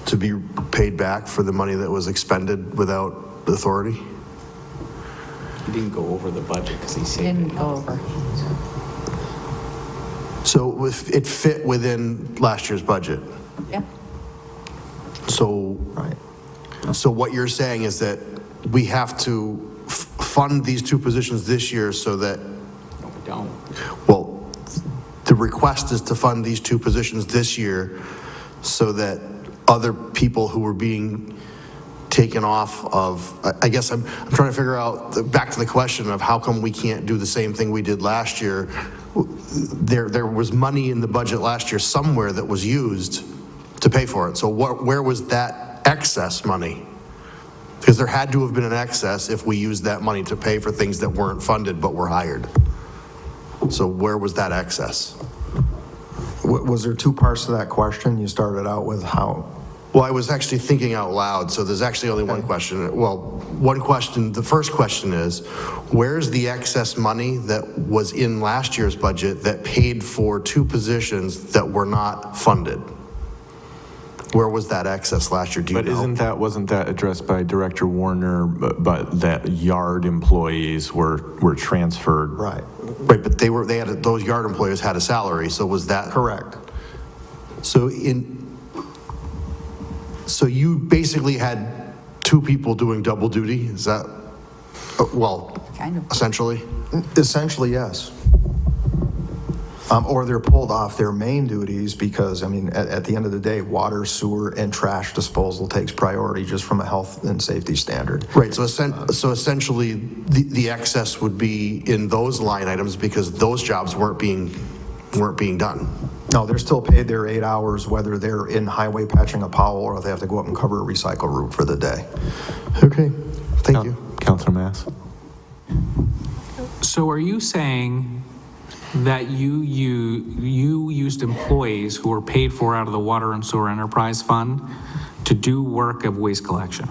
to be paid back for the money that was expended without authority? He didn't go over the budget because he said. Didn't go over. So it fit within last year's budget. Yeah. So, so what you're saying is that we have to fund these 2 positions this year so that, No, we don't. well, the request is to fund these 2 positions this year so that other people who were being taken off of, I guess I'm trying to figure out, back to the question of how come we can't do the same thing we did last year. There was money in the budget last year somewhere that was used to pay for it. So where was that excess money? Because there had to have been an excess if we used that money to pay for things that weren't funded but were hired. So where was that excess? Was there 2 parts to that question? You started out with how? Well, I was actually thinking out loud, so there's actually only one question. Well, one question, the first question is, where's the excess money that was in last year's budget that paid for 2 positions that were not funded? Where was that excess last year? Do you know? Wasn't that addressed by Director Warner, but that yard employees were transferred? Right, but those yard employees had a salary, so was that? Correct. So you basically had 2 people doing double duty? Is that, Kind of. essentially? Essentially, yes. Or they're pulled off their main duties because, I mean, at the end of the day, water, sewer, and trash disposal takes priority just from a health and safety standard. Right, so essentially, the excess would be in those line items because those jobs weren't being done. No, they're still paid their 8 hours, whether they're in highway patching a Powell or they have to go up and cover a recycle route for the day. Okay, thank you. Councilor Mass? So are you saying that you used employees who were paid for out of the Water and Sewer Enterprise Fund to do work of waste collection?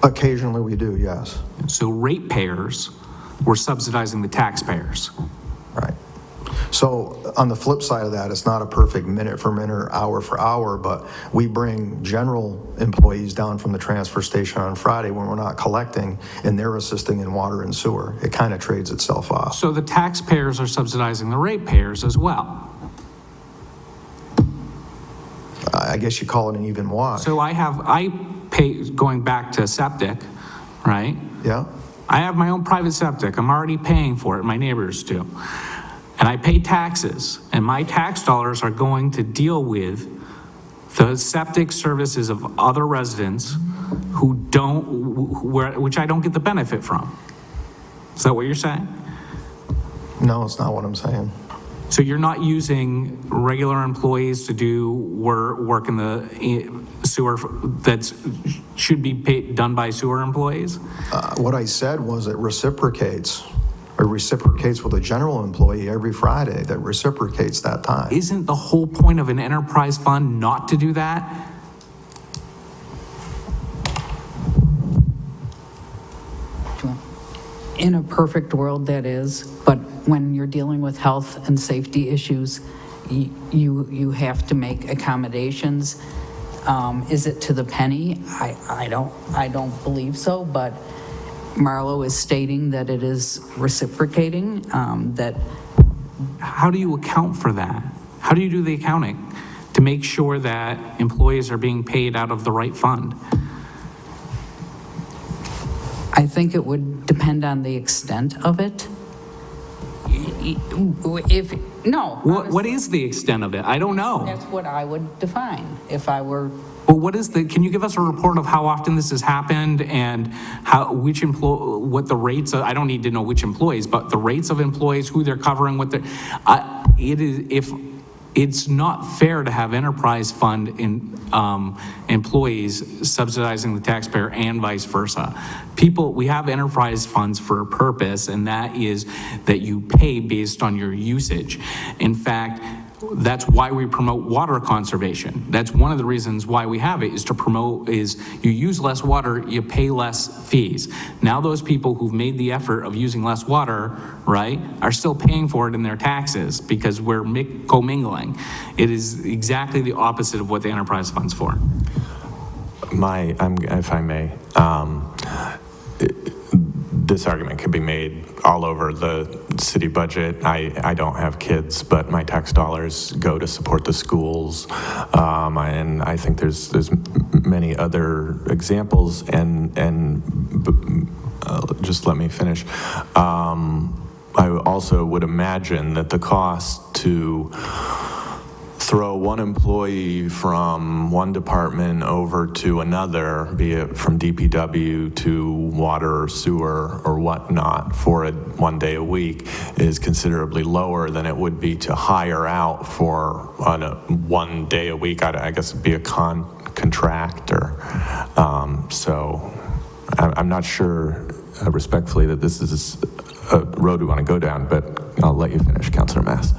Occasionally we do, yes. So ratepayers were subsidizing the taxpayers. Right. So on the flip side of that, it's not a perfect minute for minute, hour for hour, but we bring general employees down from the transfer station on Friday when we're not collecting, and they're assisting in water and sewer. It kind of trades itself off. So the taxpayers are subsidizing the ratepayers as well. I guess you call it an even wash. So I pay, going back to septic, right? Yeah. I have my own private septic. I'm already paying for it. My neighbors do. And I pay taxes, and my tax dollars are going to deal with the septic services of other residents who which I don't get the benefit from. Is that what you're saying? No, it's not what I'm saying. So you're not using regular employees to do work in the sewer that should be done by sewer employees? What I said was it reciprocates. It reciprocates with a general employee every Friday that reciprocates that time. Isn't the whole point of an enterprise fund not to do that? In a perfect world, that is, but when you're dealing with health and safety issues, you have to make accommodations. Is it to the penny? I don't believe so, but Marlo is stating that it is reciprocating, that. How do you account for that? How do you do the accounting to make sure that employees are being paid out of the right fund? I think it would depend on the extent of it. What is the extent of it? I don't know. That's what I would define if I were. Well, can you give us a report of how often this has happened and what the rates of, I don't need to know which employees, but the rates of employees, who they're covering, it's not fair to have enterprise fund employees subsidizing the taxpayer and vice versa. We have enterprise funds for a purpose, and that is that you pay based on your usage. In fact, that's why we promote water conservation. That's one of the reasons why we have it, is to promote, is you use less water, you pay less fees. Now those people who've made the effort of using less water, right, are still paying for it in their taxes because we're commingling. It is exactly the opposite of what the enterprise fund's for. If I may, this argument could be made all over the city budget. I don't have kids, but my tax dollars go to support the schools. And I think there's many other examples, and just let me finish. I also would imagine that the cost to throw one employee from one department over to another, be it from DPW to water or sewer or whatnot, for one day a week is considerably lower than it would be to hire out for on a 1 day a week. I guess it'd be a contractor. So I'm not sure, respectfully, that this is a road we want to go down, but I'll let you finish, Councilor Mass.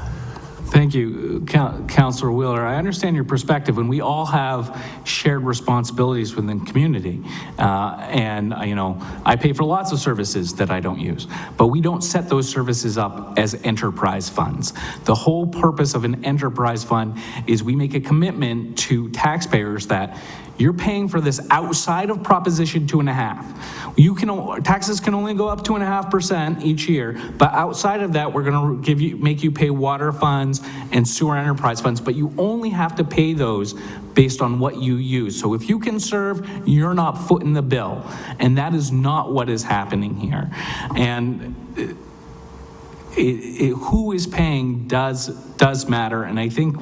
Thank you, Councilor Wheeler. I understand your perspective, and we all have shared responsibilities within the community. I pay for lots of services that I don't use, but we don't set those services up as enterprise funds. The whole purpose of an enterprise fund is we make a commitment to taxpayers that you're paying for this outside of Proposition 2.5. Taxes can only go up 2.5% each year, but outside of that, we're going to make you pay water funds and sewer enterprise funds, but you only have to pay those based on what you use. So if you conserve, you're not footing the bill, and that is not what is happening here. And who is paying does matter, and I think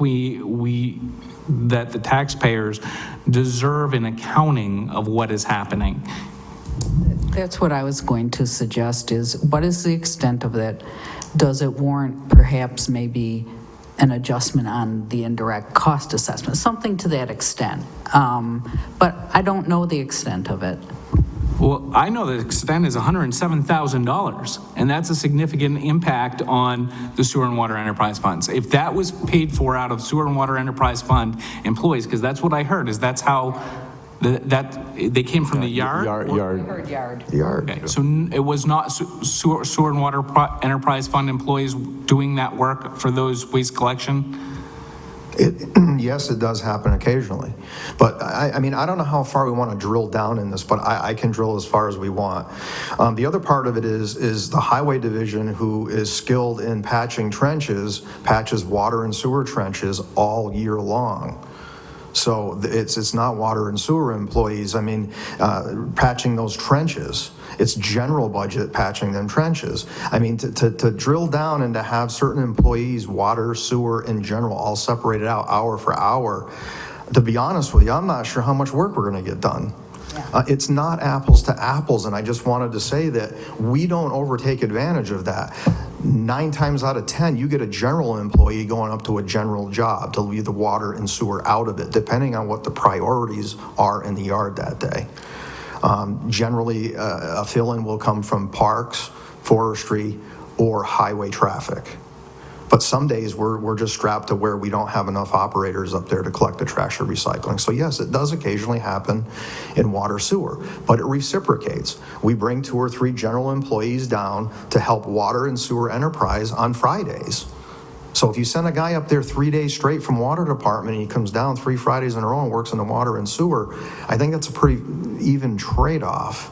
that the taxpayers deserve an accounting of what is happening. That's what I was going to suggest is, what is the extent of that? Does it warrant perhaps maybe an adjustment on the indirect cost assessment, something to that extent? But I don't know the extent of it. Well, I know the extent is $107,000, and that's a significant impact on the sewer and water enterprise funds. If that was paid for out of sewer and water enterprise fund employees, because that's what I heard, is that's how they came from the yard? Yard. Okay, so it was not sewer and water enterprise fund employees doing that work for those waste collection? Yes, it does happen occasionally. But I mean, I don't know how far we want to drill down in this, but I can drill as far as we want. The other part of it is the highway division, who is skilled in patching trenches, patches water and sewer trenches all year long. So it's not water and sewer employees, patching those trenches. It's general budget patching them trenches. I mean, to drill down and to have certain employees, water, sewer in general, all separated out hour for hour, to be honest with you, I'm not sure how much work we're gonna get done. It's not apples to apples, and I just wanted to say that we don't overtake advantage of that. 9 times out of 10, you get a general employee going up to a general job to leave the water and sewer out of it, depending on what the priorities are in the yard that day. Generally, a fill-in will come from parks, forestry, or highway traffic. But some days we're just strapped to where we don't have enough operators up there to collect the trash or recycling. So yes, it does occasionally happen in water sewer, but it reciprocates. We bring 2 or 3 general employees down to help water and sewer enterprise on Fridays. So if you send a guy up there 3 days straight from water department and he comes down 3 Fridays in a row and works in the water and sewer, I think that's a pretty even trade-off.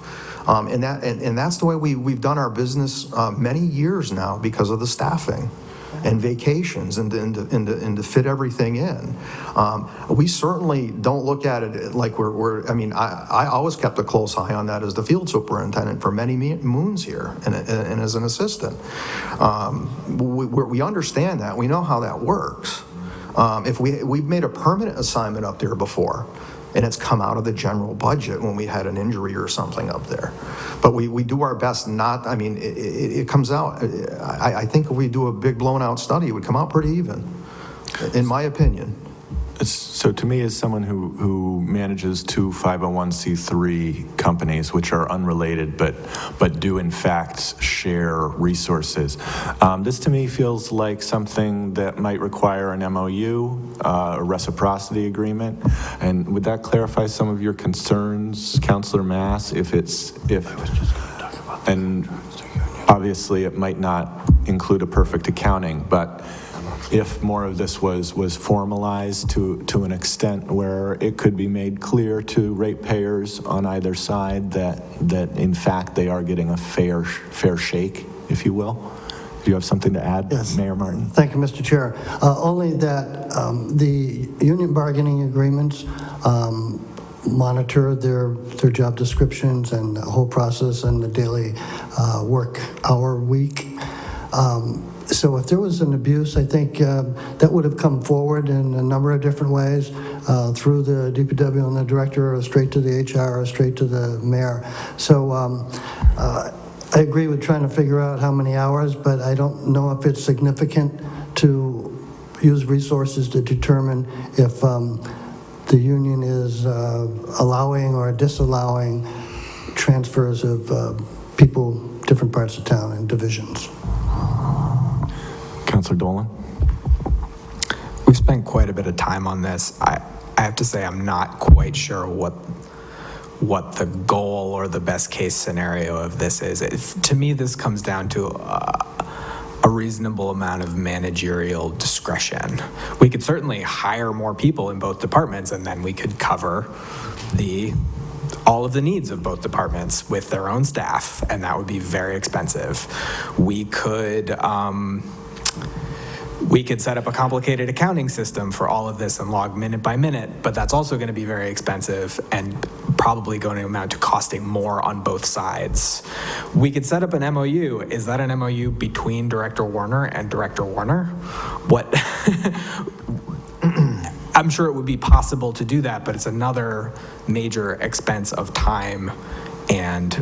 And that's the way we've done our business many years now because of the staffing and vacations and to fit everything in. We certainly don't look at it like I always kept a close eye on that as the field superintendent for many moons here and as an assistant. We understand that. We know how that works. If we've made a permanent assignment up there before, and it's come out of the general budget when we had an injury or something up there. But we do our best not, it comes out, I think if we do a big blown out study, it would come out pretty even, in my opinion. So to me, as someone who manages 2 501c3 companies, which are unrelated but do in fact share resources, this to me feels like something that might require an MOU, a reciprocity agreement. And would that clarify some of your concerns, Councilor Mass? And obviously it might not include a perfect accounting, but if more of this was formalized to an extent where it could be made clear to ratepayers on either side that in fact they are getting a fair shake, if you will. Do you have something to add, Yes. Mayor Martin? Thank you, Mr. Chair. Only that the union bargaining agreements monitor their job descriptions and the whole process and the daily work hour week. So if there was an abuse, I think that would have come forward in a number of different ways, through the DPW and the director, or straight to the HR, or straight to the mayor. So I agree with trying to figure out how many hours, but I don't know if it's significant to use resources to determine if the union is allowing or disallowing transfers of people, different parts of town and divisions. Councilor Dolan? spent quite a bit of time on this. I have to say I'm not quite sure what the goal or the best case scenario of this is. To me, this comes down to a reasonable amount of managerial discretion. We could certainly hire more people in both departments, and then we could cover all of the needs of both departments with their own staff, and that would be very expensive. We could set up a complicated accounting system for all of this and log minute by minute, but that's also going to be very expensive and probably going to amount to costing more on both sides. We could set up an MOU. Is that an MOU between Director Warner and Director Warner? I'm sure it would be possible to do that, but it's another major expense of time and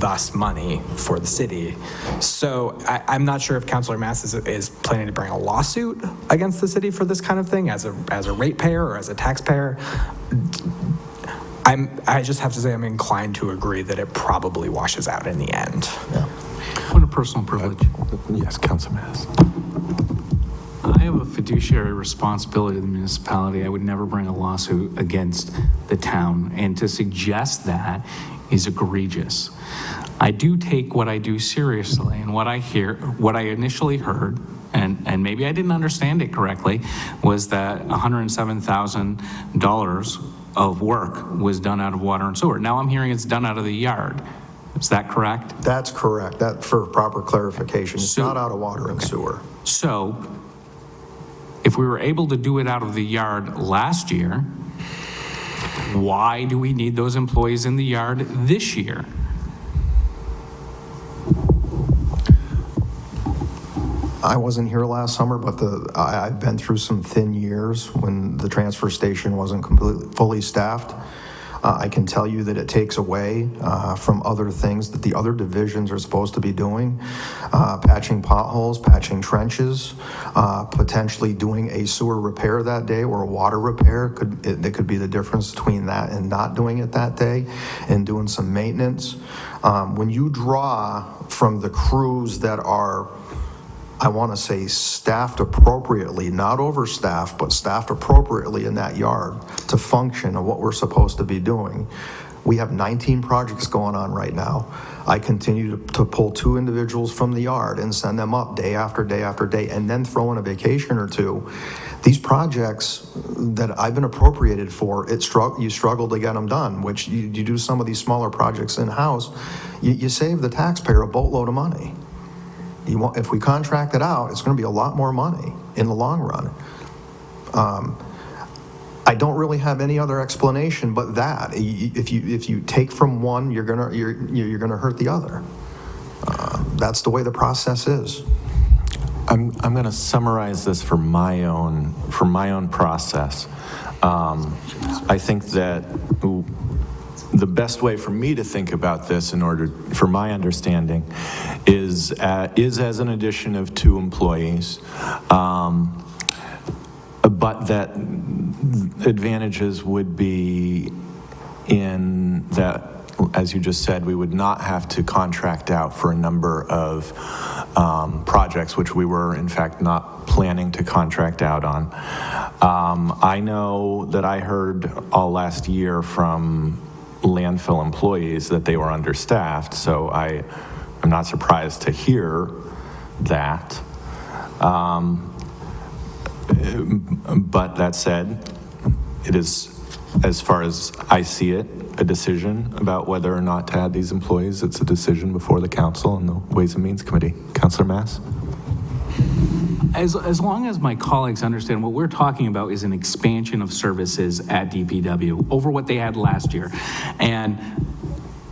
thus money for the city. So I'm not sure if Councilor Mass is planning to bring a lawsuit against the city for this kind of thing as a ratepayer or as a taxpayer. I just have to say I'm inclined to agree that it probably washes out in the end. Point of personal privilege. Yes, Councilor Mass. I have a fiduciary responsibility to the municipality. I would never bring a lawsuit against the town, and to suggest that is egregious. I do take what I do seriously, and what I initially heard, and maybe I didn't understand it correctly, was that $107,000 of work was done out of water and sewer. Now I'm hearing it's done out of the yard. Is that correct? That's correct. That, for proper clarification, it's not out of water and sewer. So, if we were able to do it out of the yard last year, why do we need those employees in the yard this year? I wasn't here last summer, but I've been through some thin years when the transfer station wasn't completely fully staffed. I can tell you that it takes away from other things that the other divisions are supposed to be doing. Patching potholes, patching trenches, potentially doing a sewer repair that day or a water repair. It could be the difference between that and not doing it that day, and doing some maintenance. When you draw from the crews that are, I want to say, staffed appropriately, not overstaffed, but staffed appropriately in that yard to function of what we're supposed to be doing. We have 19 projects going on right now. I continue to pull 2 individuals from the yard and send them up day after day after day, and then throw in a vacation or 2. These projects that I've been appropriated for, you struggle to get them done, which you do some of these smaller projects in-house, you save the taxpayer a boatload of money. If we contract it out, it's going to be a lot more money in the long run. I don't really have any other explanation but that. If you take from one, you're gonna hurt the other. That's the way the process is. I'm going to summarize this for my own process. I think that the best way for me to think about this, in order for my understanding, is as an addition of 2 employees, but that advantages would be in that, as you just said, we would not have to contract out for a number of projects, which we were in fact not planning to contract out on. I know that I heard all last year from landfill employees that they were understaffed, so I'm not surprised to hear that. But that said, it is, as far as I see it, a decision about whether or not to add these employees. It's a decision before the council and the Ways and Means Committee. Councilor Mass? As long as my colleagues understand, what we're talking about is an expansion of services at DPW over what they had last year. And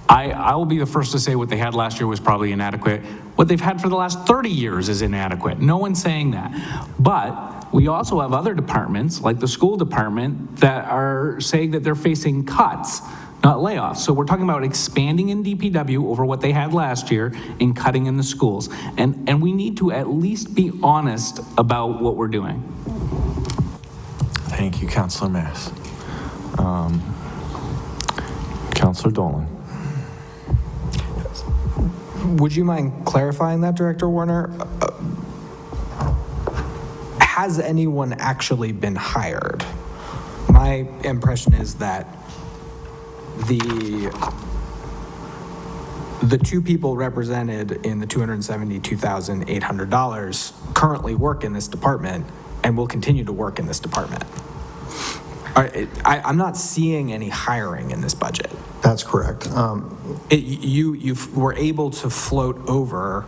I will be the first to say what they had last year was probably inadequate. What they've had for the last 30 years is inadequate. No one's saying that. But we also have other departments, like the school department, that are saying that they're facing cuts, not layoffs. So we're talking about expanding in DPW over what they had last year and cutting in the schools. And we need to at least be honest about what we're doing. Thank you, Councilor Mass. Councilor Dolan. Would you mind clarifying that, Director Warner? has anyone actually been hired? My impression is that the two people represented in the $272,800 currently work in this department and will continue to work in this department. I'm not seeing any hiring in this budget. That's correct. You were able to float over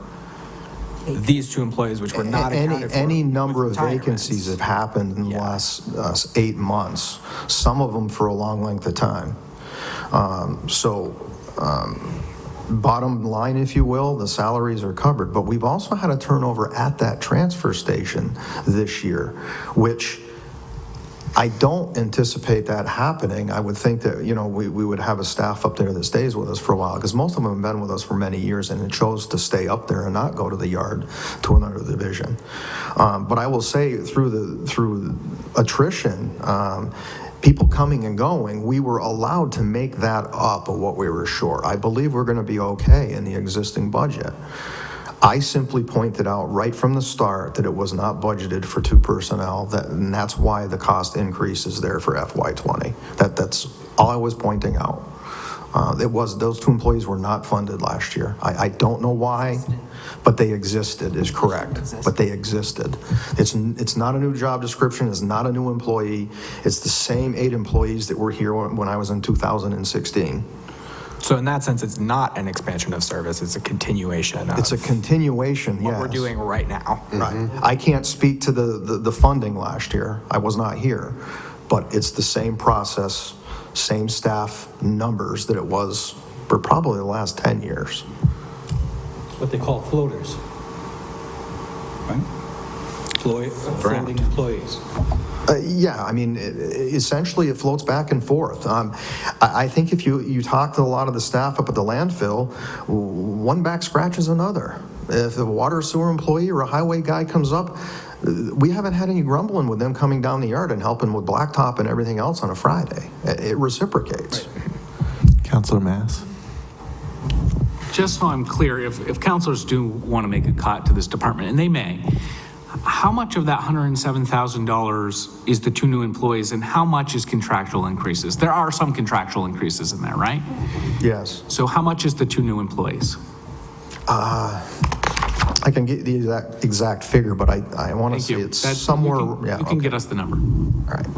these two employees, which were not accounted for. Any number of with retirements. vacancies have happened in the last 8 months, some of them for a long length of time. Bottom line, if you will, the salaries are covered, but we've also had a turnover at that transfer station this year, which I don't anticipate that happening. I would think that, we would have a staff up there that stays with us for a while, because most of them have been with us for many years and it chose to stay up there and not go to the yard to another division. But I will say through attrition, people coming and going, we were allowed to make that up of what we were short. I believe we're going to be okay in the existing budget. I simply pointed out right from the start that it was not budgeted for 2 personnel, and that's why the cost increase is there for FY20. That's all I was pointing out. Those 2 employees were not funded last year. I don't know why, but they existed is correct. But they existed. It's not a new job description. It's not a new employee. It's the same 8 employees that were here when I was in 2016. So in that sense, it's not an expansion of service, it's a continuation of... It's a continuation, what yes. we're doing right now. Right. I can't speak to the funding last year. I was not here. But it's the same process, same staff numbers that it was for probably the last 10 years. It's what they call floaters. Right? Floating employees. Yeah, I mean, essentially it floats back and forth. I think if you talk to a lot of the staff up at the landfill, one back scratches another. If a water sewer employee or a highway guy comes up, we haven't had any grumbling with them coming down the yard and helping with blacktop and everything else on a Friday. It reciprocates. Right. Councilor Mass. Just so I'm clear, if counselors do want to make a cut to this department, and they may, how much of that $107,000 is the 2 new employees and how much is contractual increases? There are some contractual increases in there, right? Yes. So how much is the 2 new employees? I can get the exact figure, but I want to say it's somewhere. You can get us the number. All right.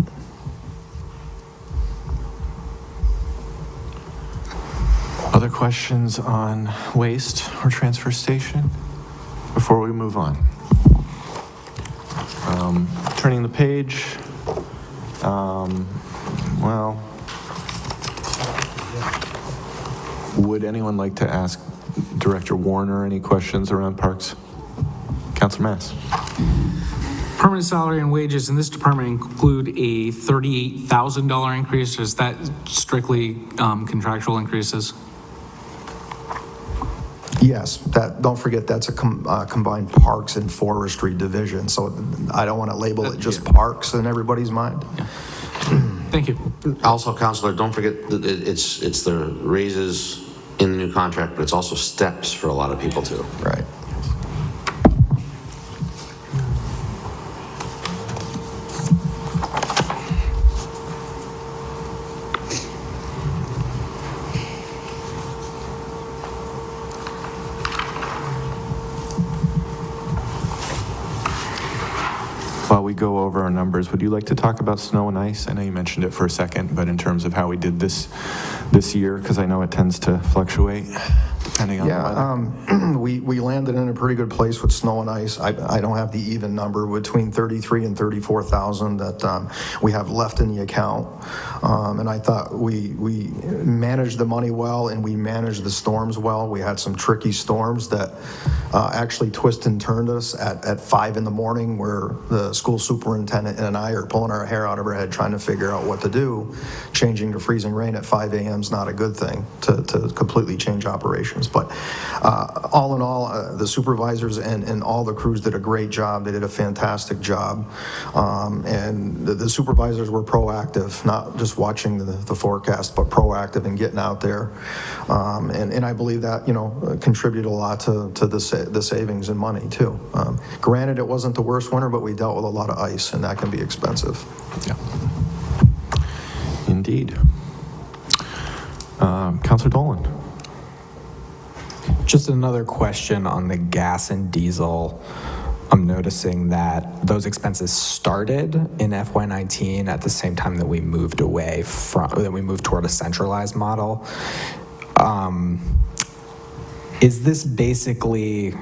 Other questions on waste or transfer station before we move on? Turning the page, would anyone like to ask Director Warner any questions around parks? Councilor Mass. Permanent salary and wages in this department include a $38,000 increase. Is that strictly contractual increases? Yes, don't forget that's a combined parks and forestry division, so I don't want to label it just parks in everybody's mind. Yeah. Thank you. Also, Counselor, don't forget that it's the raises in the new contract, but it's also steps for a lot of people too. Right. While we go over our numbers, would you like to talk about snow and ice? I know you mentioned it for a second, but in terms of how we did this year, because I know it tends to fluctuate depending on the weather. We landed in a pretty good place with snow and ice. I don't have the even number, between 33 and 34,000 that we have left in the account. And I thought we managed the money well and we managed the storms well. We had some tricky storms that actually twist and turned us at 5 in the morning, where the school superintendent and I are pulling our hair out of our head trying to figure out what to do. Changing to freezing rain at 5 a.m. is not a good thing to completely change operations. But all in all, the supervisors and all the crews did a great job. They did a fantastic job. And the supervisors were proactive, not just watching the forecast, but proactive in getting out there. And I believe that, contributed a lot to the savings in money, too. Granted, it wasn't the worst winter, but we dealt with a lot of ice, and that can be expensive. Yeah. Indeed. Councilor Dolan. Just another question on the gas and diesel. I'm noticing that those expenses started in FY19 at the same time that we moved toward a centralized model. Is this basically,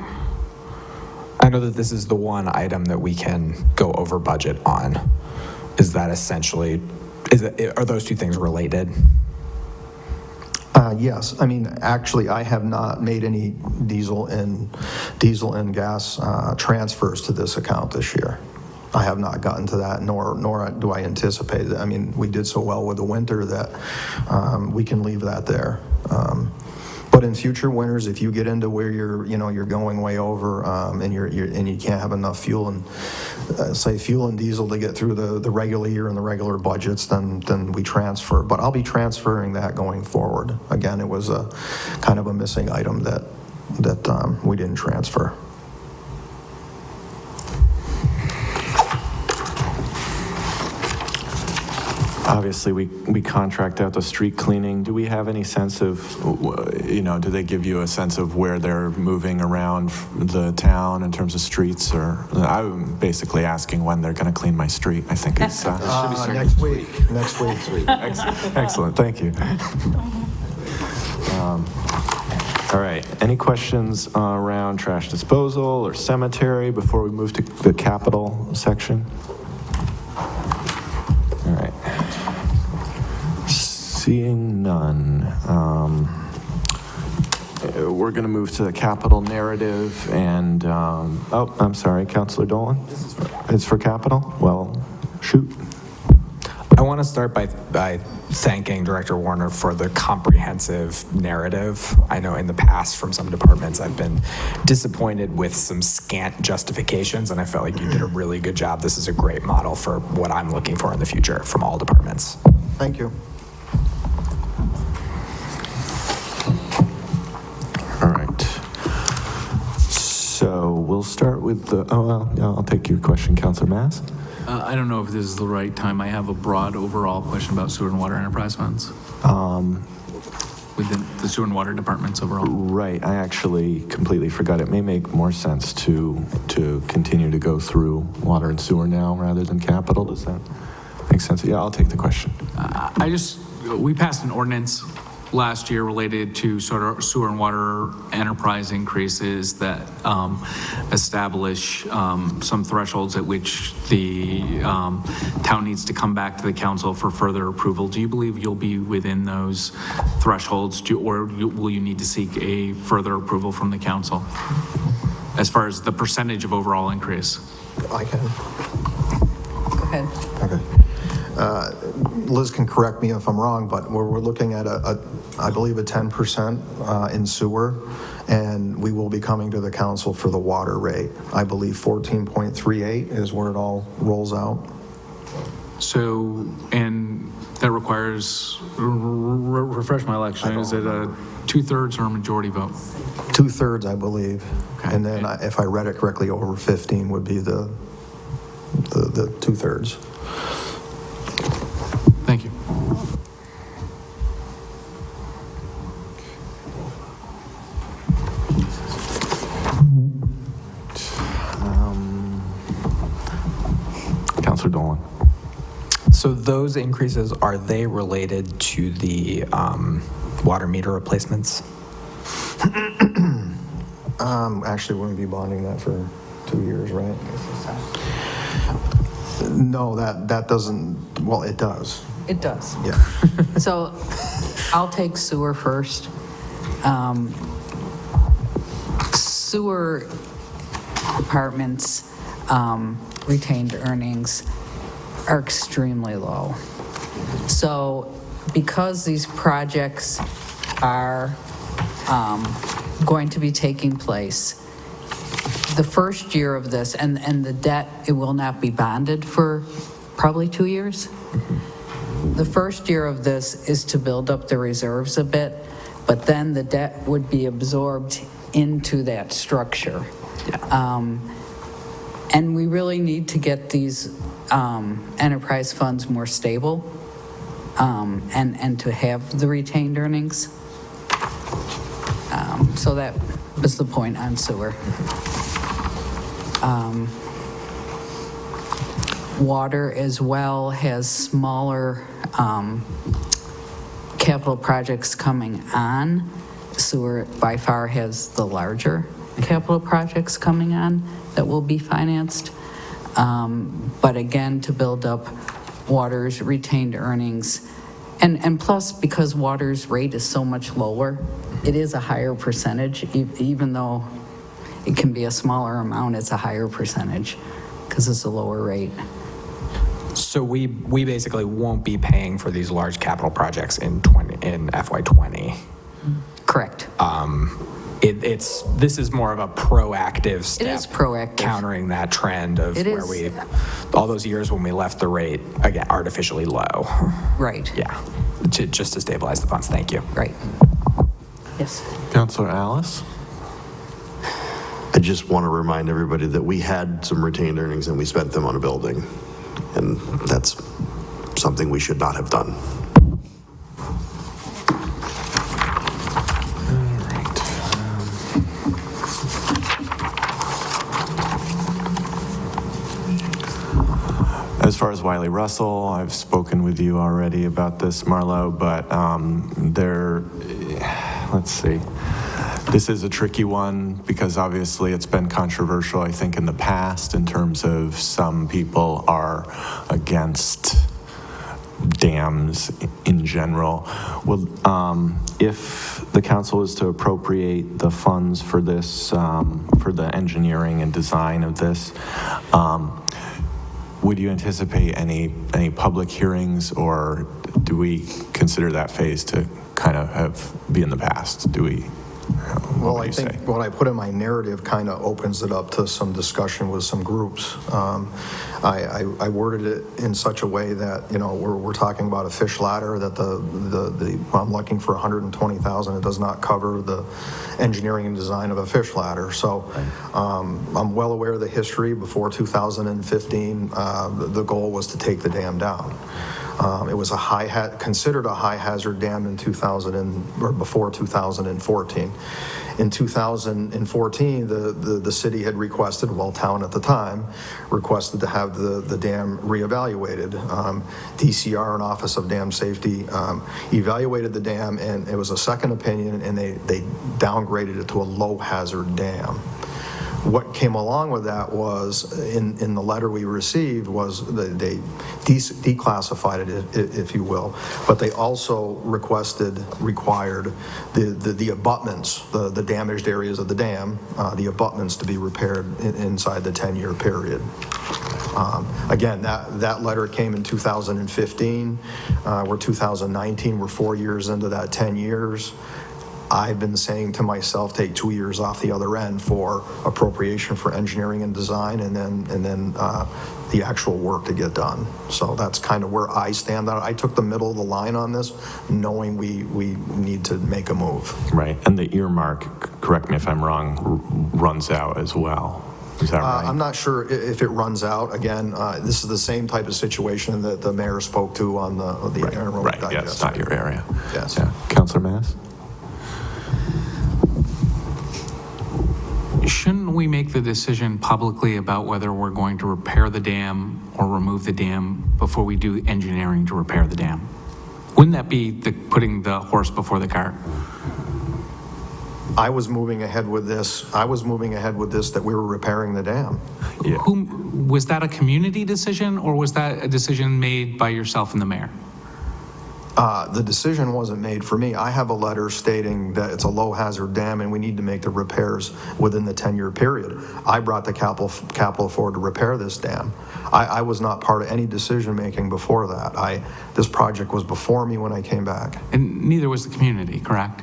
I know that this is the one item that we can go over budget on. Is that essentially, are those two things related? Yes. I mean, actually, I have not made any diesel and gas transfers to this account this year. I have not gotten to that, nor do I anticipate it. I mean, we did so well with the winter that we can leave that there. But in future winters, if you get into where you're going way over and you can't have enough fuel and fuel and diesel to get through the regular year and the regular budgets, then we transfer. But I'll be transferring that going forward. Again, it was a kind of a missing item that we didn't transfer. Obviously, we contract out the street cleaning. Do we have any sense of, do they give you a sense of where they're moving around the town in terms of streets? Or I'm basically asking when they're going to clean my street. I think it's next week. Next week. Excellent. Thank you. All right. Any questions around trash disposal or cemetery before we move to the capital section? All right. Seeing none, we're going to move to the capital narrative and, I'm sorry, Councilor Dolan? It's for capital? Well, shoot. I want to start by thanking Director Warner for the comprehensive narrative. I know in the past from some departments I've been disappointed with some scant justifications, and I felt like you did a really good job. This is a great model for what I'm looking for in the future from all departments. Thank you. All right. So we'll start with I'll take your question, Councilor Mass. I don't know if this is the right time. I have a broad overall question about sewer and water enterprise funds. Within the sewer and water departments overall. Right. I actually completely forgot. It may make more sense to continue to go through water and sewer now rather than capital. Does that make sense? Yeah, I'll take the question. We passed an ordinance last year related to sewer and water enterprise increases that establish some thresholds at which the town needs to come back to the council for further approval. Do you believe you'll be within those thresholds, will you need to seek a further approval from the council as far as the percentage of overall increase? I can. Go ahead. Okay. Liz can correct me if I'm wrong, but we're looking at I believe a 10% in sewer, and we will be coming to the council for the water rate. I believe 14.38 is where it all rolls out. So, and that requires, refresh my election, is it a 2/3 or a majority vote? 2/3, I believe. Okay. And then if I read it correctly, over 15 would be the 2/3. Thank you. Councilor Dolan. So those increases, are they related to the water meter replacements? Actually, we're going to be bonding that for 2 years, right? No, that doesn't, well, it does. It does. Yeah. So I'll take sewer first. Sewer departments' retained earnings are extremely low. So because these projects are going to be taking place. The first year of this, and the debt, it will not be bonded for probably 2 years. The first year of this is to build up the reserves a bit, but then the debt would be absorbed into that structure. And we really need to get these enterprise funds more stable and to have the retained earnings. So that was the point on sewer. Water as well has smaller capital projects coming on. Sewer by far has the larger capital projects coming on that will be financed. But again, to build up water's retained earnings. And plus, because water's rate is so much lower, it is a higher percentage, even though it can be a smaller amount, it's a higher percentage because it's a lower rate. So we basically won't be paying for these large capital projects in FY20. Correct. This is more of a proactive step. It is proactive. Countering that trend of It where is. all those years when we left the rate, again, artificially low. Right. Yeah, just to stabilize the funds. Thank you. Right. Yes. Councilor Alice? I just want to remind everybody that we had some retained earnings and we spent them on a building. And that's something we should not have done. As far as Wiley Russell, I've spoken with you already about this, Marlo, but let's see. This is a tricky one because obviously it's been controversial, I think, in the past in terms of some people are against dams in general. Well, if the council is to appropriate the funds for this, for the engineering and design of this, would you anticipate any public hearings, or do we consider that phase to kind of be in the past? Do we? Well, I think what I put in my narrative kind of opens it up to some discussion with some groups. I worded it in such a way that, you know, we're talking about a fish ladder that I'm looking for $120,000. It does not cover the engineering and design of a fish ladder. So I'm well aware of the history. Before 2015, the goal was to take the dam down. It was considered a high hazard dam in before 2014. In 2014, the city had requested, well, town at the time, requested to have the dam reevaluated. DCR and Office of Dam Safety evaluated the dam, and it was a second opinion, and they downgraded it to a low hazard dam. What came along with that was, in the letter we received, was they declassified it, if you will, but they also required the abutments, the damaged areas of the dam, the abutments to be repaired inside the 10-year period. Again, that letter came in 2015. We're 2019, we're 4 years into that 10 years. I've been saying to myself, take 2 years off the other end for appropriation for engineering and design, and then the actual work to get done. So that's kind of where I stand. I took the middle of the line on this, knowing we need to make a move. Right, and the earmark, correct me if I'm wrong, runs out as well. Is that right? I'm not sure if it runs out. Again, this is the same type of situation that the mayor spoke to on the anaerobic Right, digester. yeah, it's not your area. Yes. Yeah. Councilor Mass? Shouldn't we make the decision publicly about whether we're going to repair the dam or remove the dam before we do engineering to repair the dam? Wouldn't that be putting the horse before the cart? I was moving ahead with this. That we were repairing the dam. Yeah. Was that a community decision, or was that a decision made by yourself and the mayor? The decision wasn't made for me. I have a letter stating that it's a low hazard dam and we need to make the repairs within the 10-year period. I brought the capital forward to repair this dam. I was not part of any decision making before that. This project was before me when I came back. And neither was the community, correct?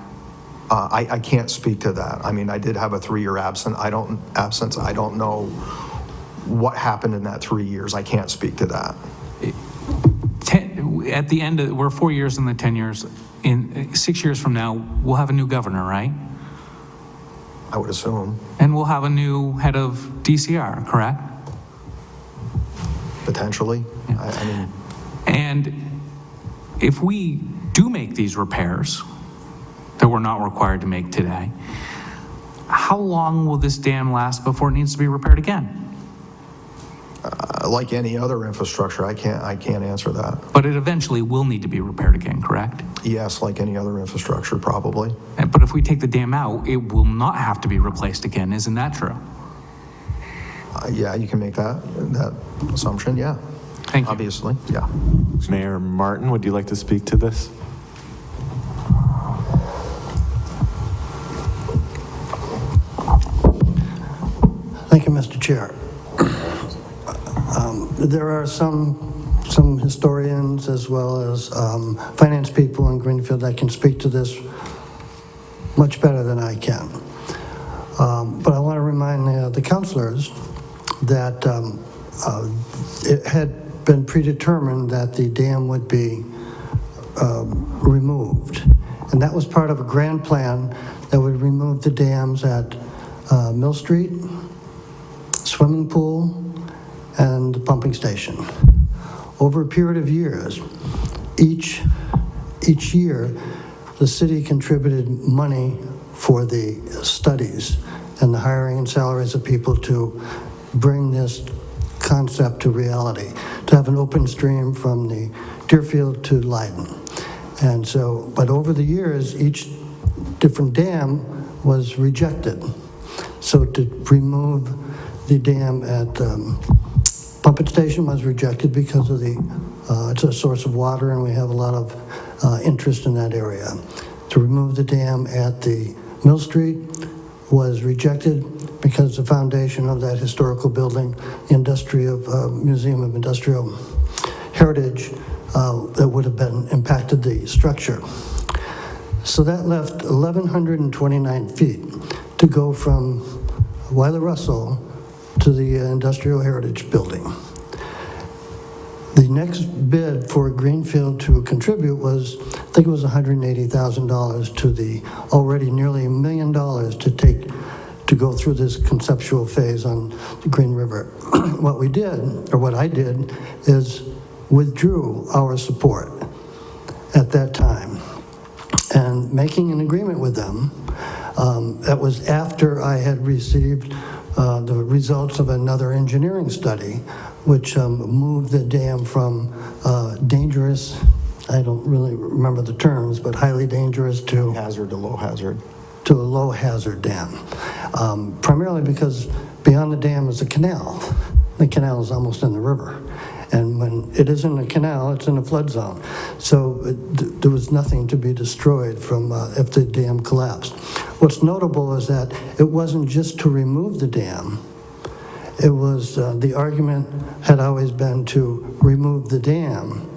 I can't speak to that. I mean, I did have a 3-year absence. I don't know what happened in that 3 years. I can't speak to that. At the end, we're 4 years in the 10 years. In 6 years from now, we'll have a new governor, right? I would assume. And we'll have a new head of DCR, correct? Potentially. I mean, And if we do make these repairs that we're not required to make today, how long will this dam last before it needs to be repaired again? like any other infrastructure, I can't answer that. But it eventually will need to be repaired again, correct? Yes, like any other infrastructure, probably. But if we take the dam out, it will not have to be replaced again. Isn't that true? Yeah, you can make that assumption, yeah. Thank you. Obviously, yeah. Mayor Martin, would you like to speak to this? Thank you, Mr. Chair. There are some historians as well as finance people in Greenfield that can speak to this much better than I can. But I want to remind the councilors that it had been predetermined that the dam would be removed. And that was part of a grand plan that would remove the dams at Mill Street, swimming pool, and the pumping station. Over a period of years, each year, the city contributed money for the studies and the hiring and salaries of people to bring this concept to reality, to have an open stream from the Deerfield to Leiden. And so, but over the years, each different dam was rejected. So to remove the dam at Pumping Station was rejected because of it's a source of water and we have a lot of interest in that area. To remove the dam at the Mill Street was rejected because the foundation of that historical building, the Museum of Industrial Heritage, that would have been impacted the structure. So that left 1,129 feet to go from Weiler Russell to the Industrial Heritage Building. The next bid for Greenfield to contribute was, I think it was $180,000 to the already nearly $1 million to go through this conceptual phase on the Green River. What we did, or what I did, is withdrew our support at that time and making an agreement with them. That was after I had received the results of another engineering study, which moved the dam from dangerous, I don't really remember the terms, but highly dangerous to Hazard to low hazard. To a low hazard dam. Primarily because beyond the dam is a canal. The canal is almost in the river. And when it is in a canal, it's in a flood zone. So there was nothing to be destroyed from if the dam collapsed. What's notable is that it wasn't just to remove the dam. It was, the argument had always been to remove the dam,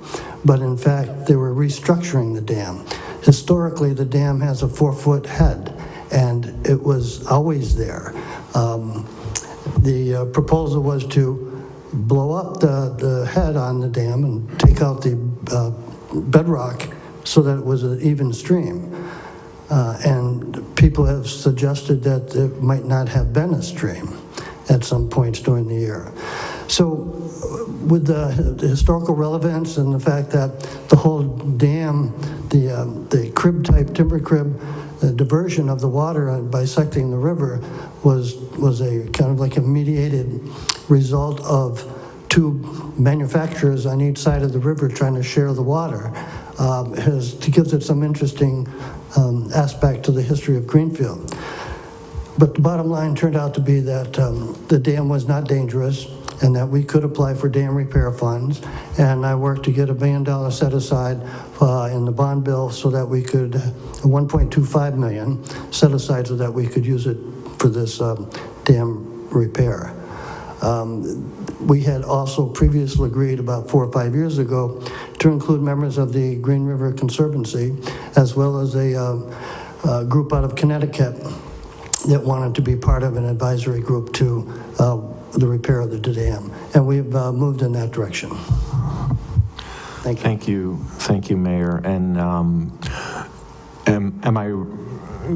but in fact, they were restructuring the dam. Historically, the dam has a 4-foot head, and it was always there. The proposal was to blow up the head on the dam and take out the bedrock so that it was an even stream. And people have suggested that it might not have been a stream at some points during the year. So with the historical relevance and the fact that the whole dam, the crib-type timber crib, the diversion of the water and bisecting the river was a kind of like a mediated result of two manufacturers on each side of the river trying to share the water, gives it some interesting aspect to the history of Greenfield. But the bottom line turned out to be that the dam was not dangerous and that we could apply for dam repair funds. And I worked to get $1 million set aside in the bond bill so that we could, $1.25 million set aside so that we could use it for this dam repair. We had also previously agreed about 4 or 5 years ago to include members of the Green River Conservancy as well as a group out of Connecticut that wanted to be part of an advisory group to the repair of the dam. And we've moved in that direction. Thank you. Thank you, Mayor. And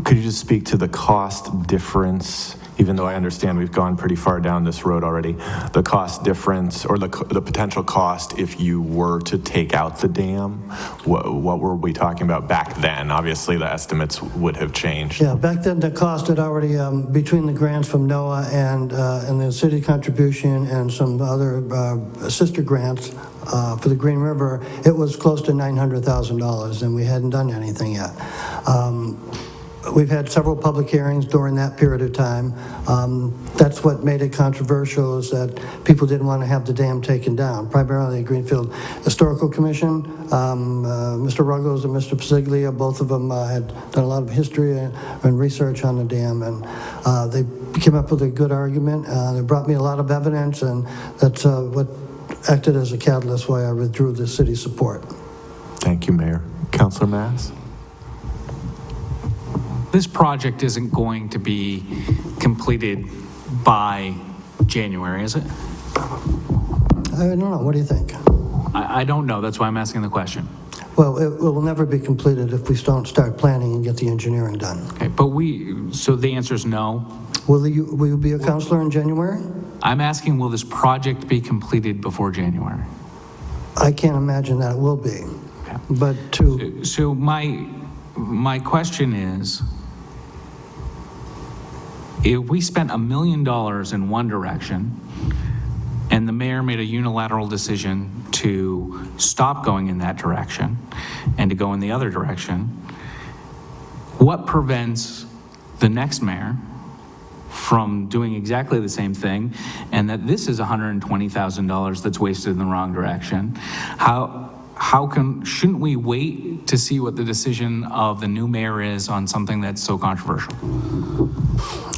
could you just speak to the cost difference, even though I understand we've gone pretty far down this road already, the cost difference or the potential cost if you were to take out the dam? What were we talking about back then? Obviously, the estimates would have changed. Yeah, back then the cost had already, between the grants from NOAA and the city contribution and some other sister grants for the Green River, it was close to $900,000, and we hadn't done anything yet. We've had several public hearings during that period of time. That's what made it controversial, is that people didn't want to have the dam taken down, primarily the Greenfield Historical Commission. Mr. Ruggles and Mr. Pasiglia, both of them had done a lot of history and research on the dam, and they came up with a good argument. They brought me a lot of evidence, and that's what acted as a catalyst why I withdrew the city's support. Thank you, Mayor. Councilor Mass? This project isn't going to be completed by January, is it? I don't know. What do you think? I don't know. That's why I'm asking the question. Well, it will never be completed if we don't start planning and get the engineering done. Okay, but so the answer is no? Will you be a counselor in January? I'm asking, will this project be completed before January? I can't imagine that it will be. Okay. But So my question is, if we spent $1 million in one direction and the mayor made a unilateral decision to stop going in that direction and to go in the other direction, what prevents the next mayor from doing exactly the same thing, and that this is $120,000 that's wasted in the wrong direction? Shouldn't we wait to see what the decision of the new mayor is on something that's so controversial?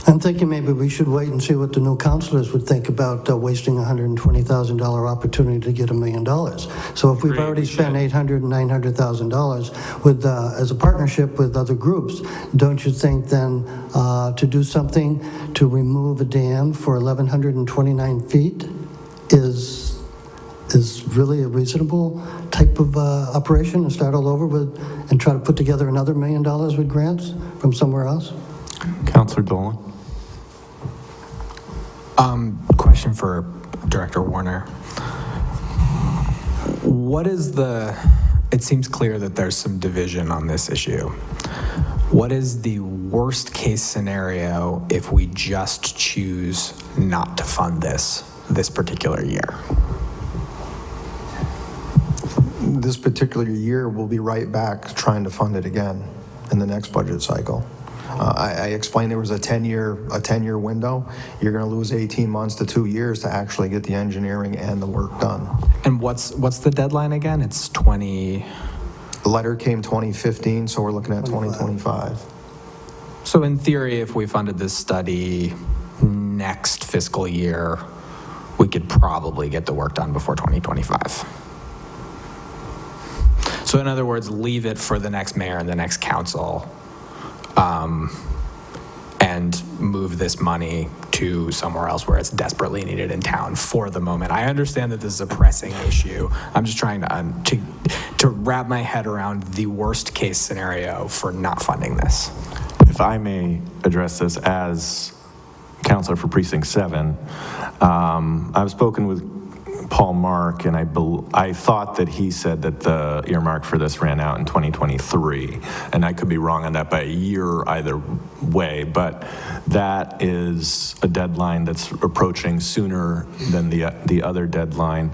I'm thinking maybe we should wait and see what the new councilors would think about wasting a $120,000 opportunity to get $1 million. So if we've already spent $800,000 and $900,000 with as a partnership with other groups, don't you think then to do something to remove a dam for 1,129 feet is really a reasonable type of operation, and start all over with and try to put together another $1 million with grants from somewhere else? Councilor Dolan? Question for Director Warner. What is it seems clear that there's some division on this issue. What is the worst case scenario if we just choose not to fund this particular year? This particular year, we'll be right back trying to fund it again in the next budget cycle. I explained there was a 10-year window. You're going to lose 18 months to 2 years to actually get the engineering and the work done. And what's the deadline again? It's 20... The letter came 2015, so we're looking at 2025. So in theory, if we funded this study next fiscal year, we could probably get the work done before 2025. So in other words, leave it for the next mayor and the next council, and move this money to somewhere else where it's desperately needed in town for the moment. I understand that this is a pressing issue. I'm just trying to wrap my head around the worst case scenario for not funding this. If I may address this as counselor for Precinct 7, I've spoken with Paul Mark, and I thought that he said that the earmark for this ran out in 2023, and I could be wrong on that by a year either way, but that is a deadline that's approaching sooner than the other deadline.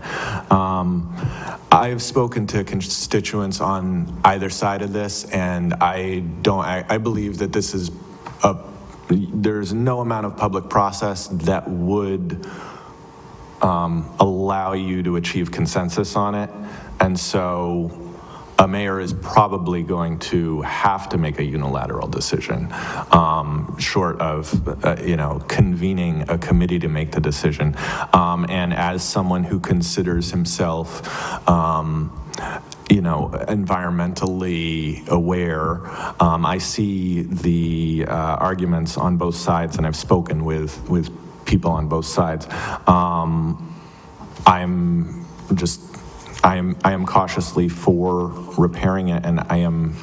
I've spoken to constituents on either side of this, and I believe that this is there's no amount of public process that would allow you to achieve consensus on it. And so a mayor is probably going to have to make a unilateral decision, short of, convening a committee to make the decision. And as someone who considers himself, environmentally aware. I see the arguments on both sides, and I've spoken with people on both sides. I am cautiously for repairing it, and I am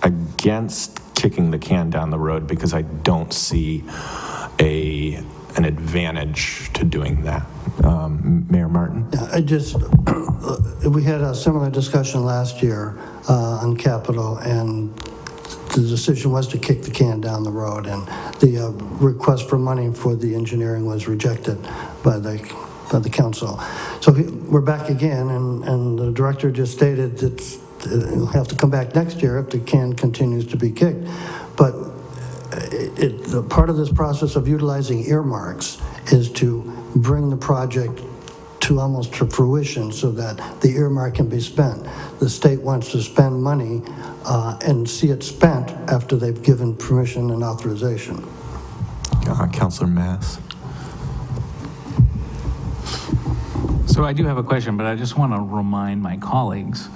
against kicking the can down the road because I don't see an advantage to doing that. Mayor Martin? We had a similar discussion last year on capital, and the decision was to kick the can down the road, and the request for money for the engineering was rejected by the council. So we're back again, and the director just stated that it'll have to come back next year if the can continues to be kicked. But part of this process of utilizing earmarks is to bring the project to almost to fruition so that the earmark can be spent. The state wants to spend money and see it spent after they've given permission and authorization. Councilor Mass? So I do have a question, but I just want to remind my colleagues,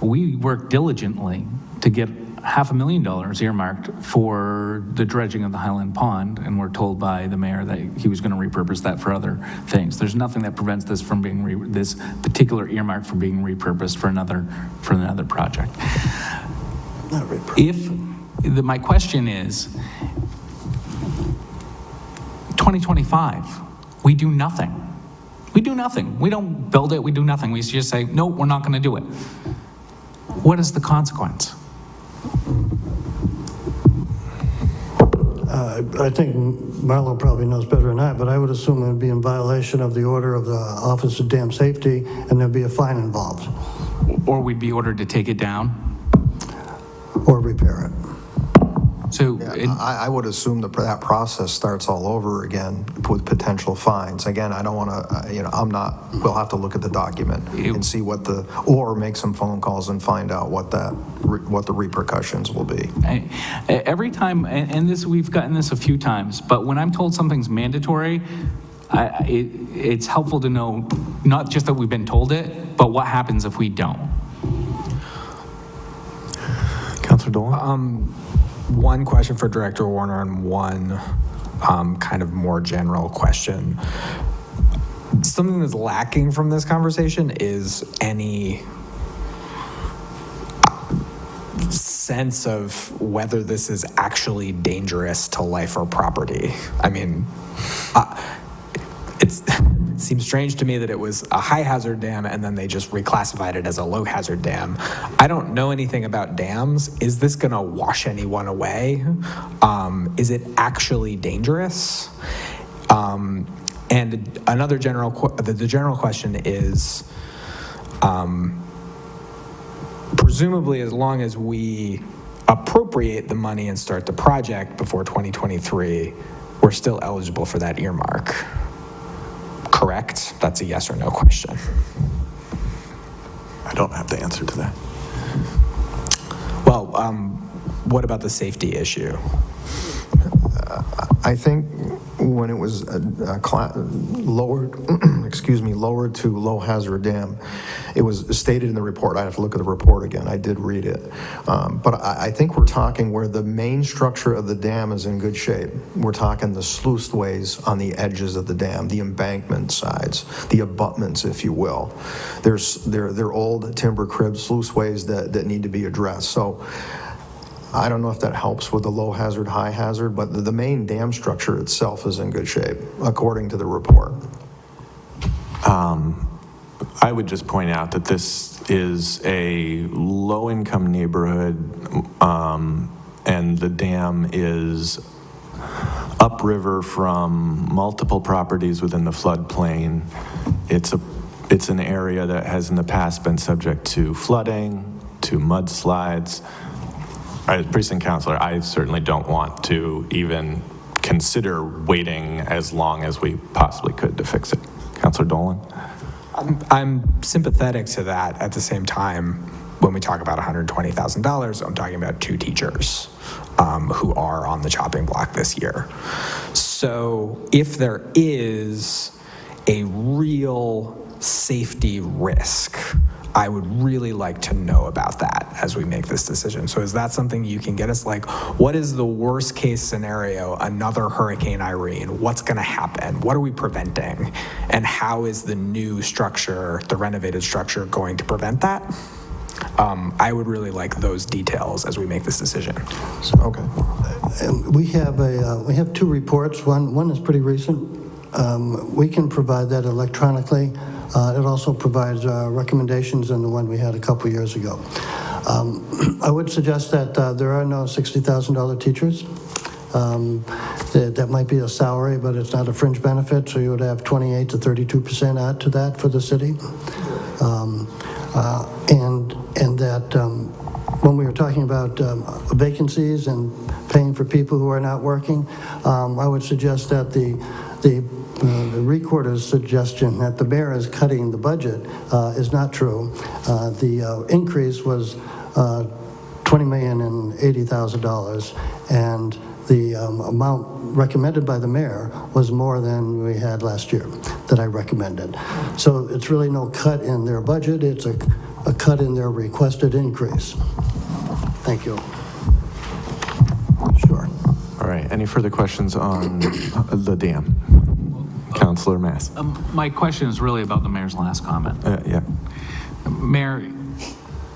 we worked diligently to get $500,000 earmarked for the dredging of the Highland Pond, and we're told by the mayor that he was going to repurpose that for other things. There's nothing that prevents this from being this particular earmark from being repurposed for another project. My question is, 2025, we do nothing. We do nothing. We don't build it. We do nothing. We just say, no, we're not going to do it. What is the consequence? I think Marlo probably knows better than I, but I would assume it would be in violation of the order of the Office of Dam Safety, and there'd be a fine involved. Or we'd be ordered to take it down? Or repair it. So I would assume that process starts all over again with potential fines. Again, I don't want to, we'll have to look at the document and see or make some phone calls and find out what the repercussions will be. Every time, and we've gotten this a few times, but when I'm told something's mandatory, it's helpful to know not just that we've been told it, but what happens if we don't. Councilor Dolan? One question for Director Warner and one kind of more general question. Something that's lacking from this conversation is any sense of whether this is actually dangerous to life or property. I mean, it seems strange to me that it was a high hazard dam and then they just reclassified it as a low hazard dam. I don't know anything about dams. Is this going to wash anyone away? Is it actually dangerous? And another the general question is, presumably as long as we appropriate the money and start the project before 2023, we're still eligible for that earmark. Correct? That's a yes or no question. I don't have the answer to that. Well, what about the safety issue? I think when it was lowered to low hazard dam, it was stated in the report. I have to look at the report again. I did read it. But I think we're talking where the main structure of the dam is in good shape. We're talking the sluice ways on the edges of the dam, the embankment sides, the abutments, if you will. They're old timber crib sluice ways that need to be addressed. So I don't know if that helps with the low hazard, high hazard, but the main dam structure itself is in good shape, according to the report. I would just point out that this is a low-income neighborhood, and the dam is upriver from multiple properties within the floodplain. It's an area that has in the past been subject to flooding, to mudslides. As precinct councilor, I certainly don't want to even consider waiting as long as we possibly could to fix it. Councilor Dolan? I'm sympathetic to that. At the same time, when we talk about $120,000, I'm talking about 2 teachers who are on the chopping block this year. So if there is a real safety risk, I would really like to know about that as we make this decision. So is that something you can get us? Like, what is the worst case scenario? Another Hurricane Irene, what's gonna happen? What are we preventing? And how is the new structure, the renovated structure, going to prevent that? I would really like those details as we make this decision. Okay. We have two reports. One is pretty recent. We can provide that electronically. It also provides recommendations in the one we had a couple years ago. I would suggest that there are no $60,000 teachers. That might be a salary, but it's not a fringe benefit, so you would have 28 to 32% add to that for the city. And that when we were talking about vacancies and paying for people who are not working, I would suggest that the recorder's suggestion that the mayor is cutting the budget is not true. The increase was $20,080,000, and the amount recommended by the mayor was more than we had last year that I recommended. So it's really no cut in their budget, it's a cut in their requested increase. Thank you. Sure. All right, any further questions on the dam? Councilor Mass. My question is really about the mayor's last comment. Yeah. Mayor,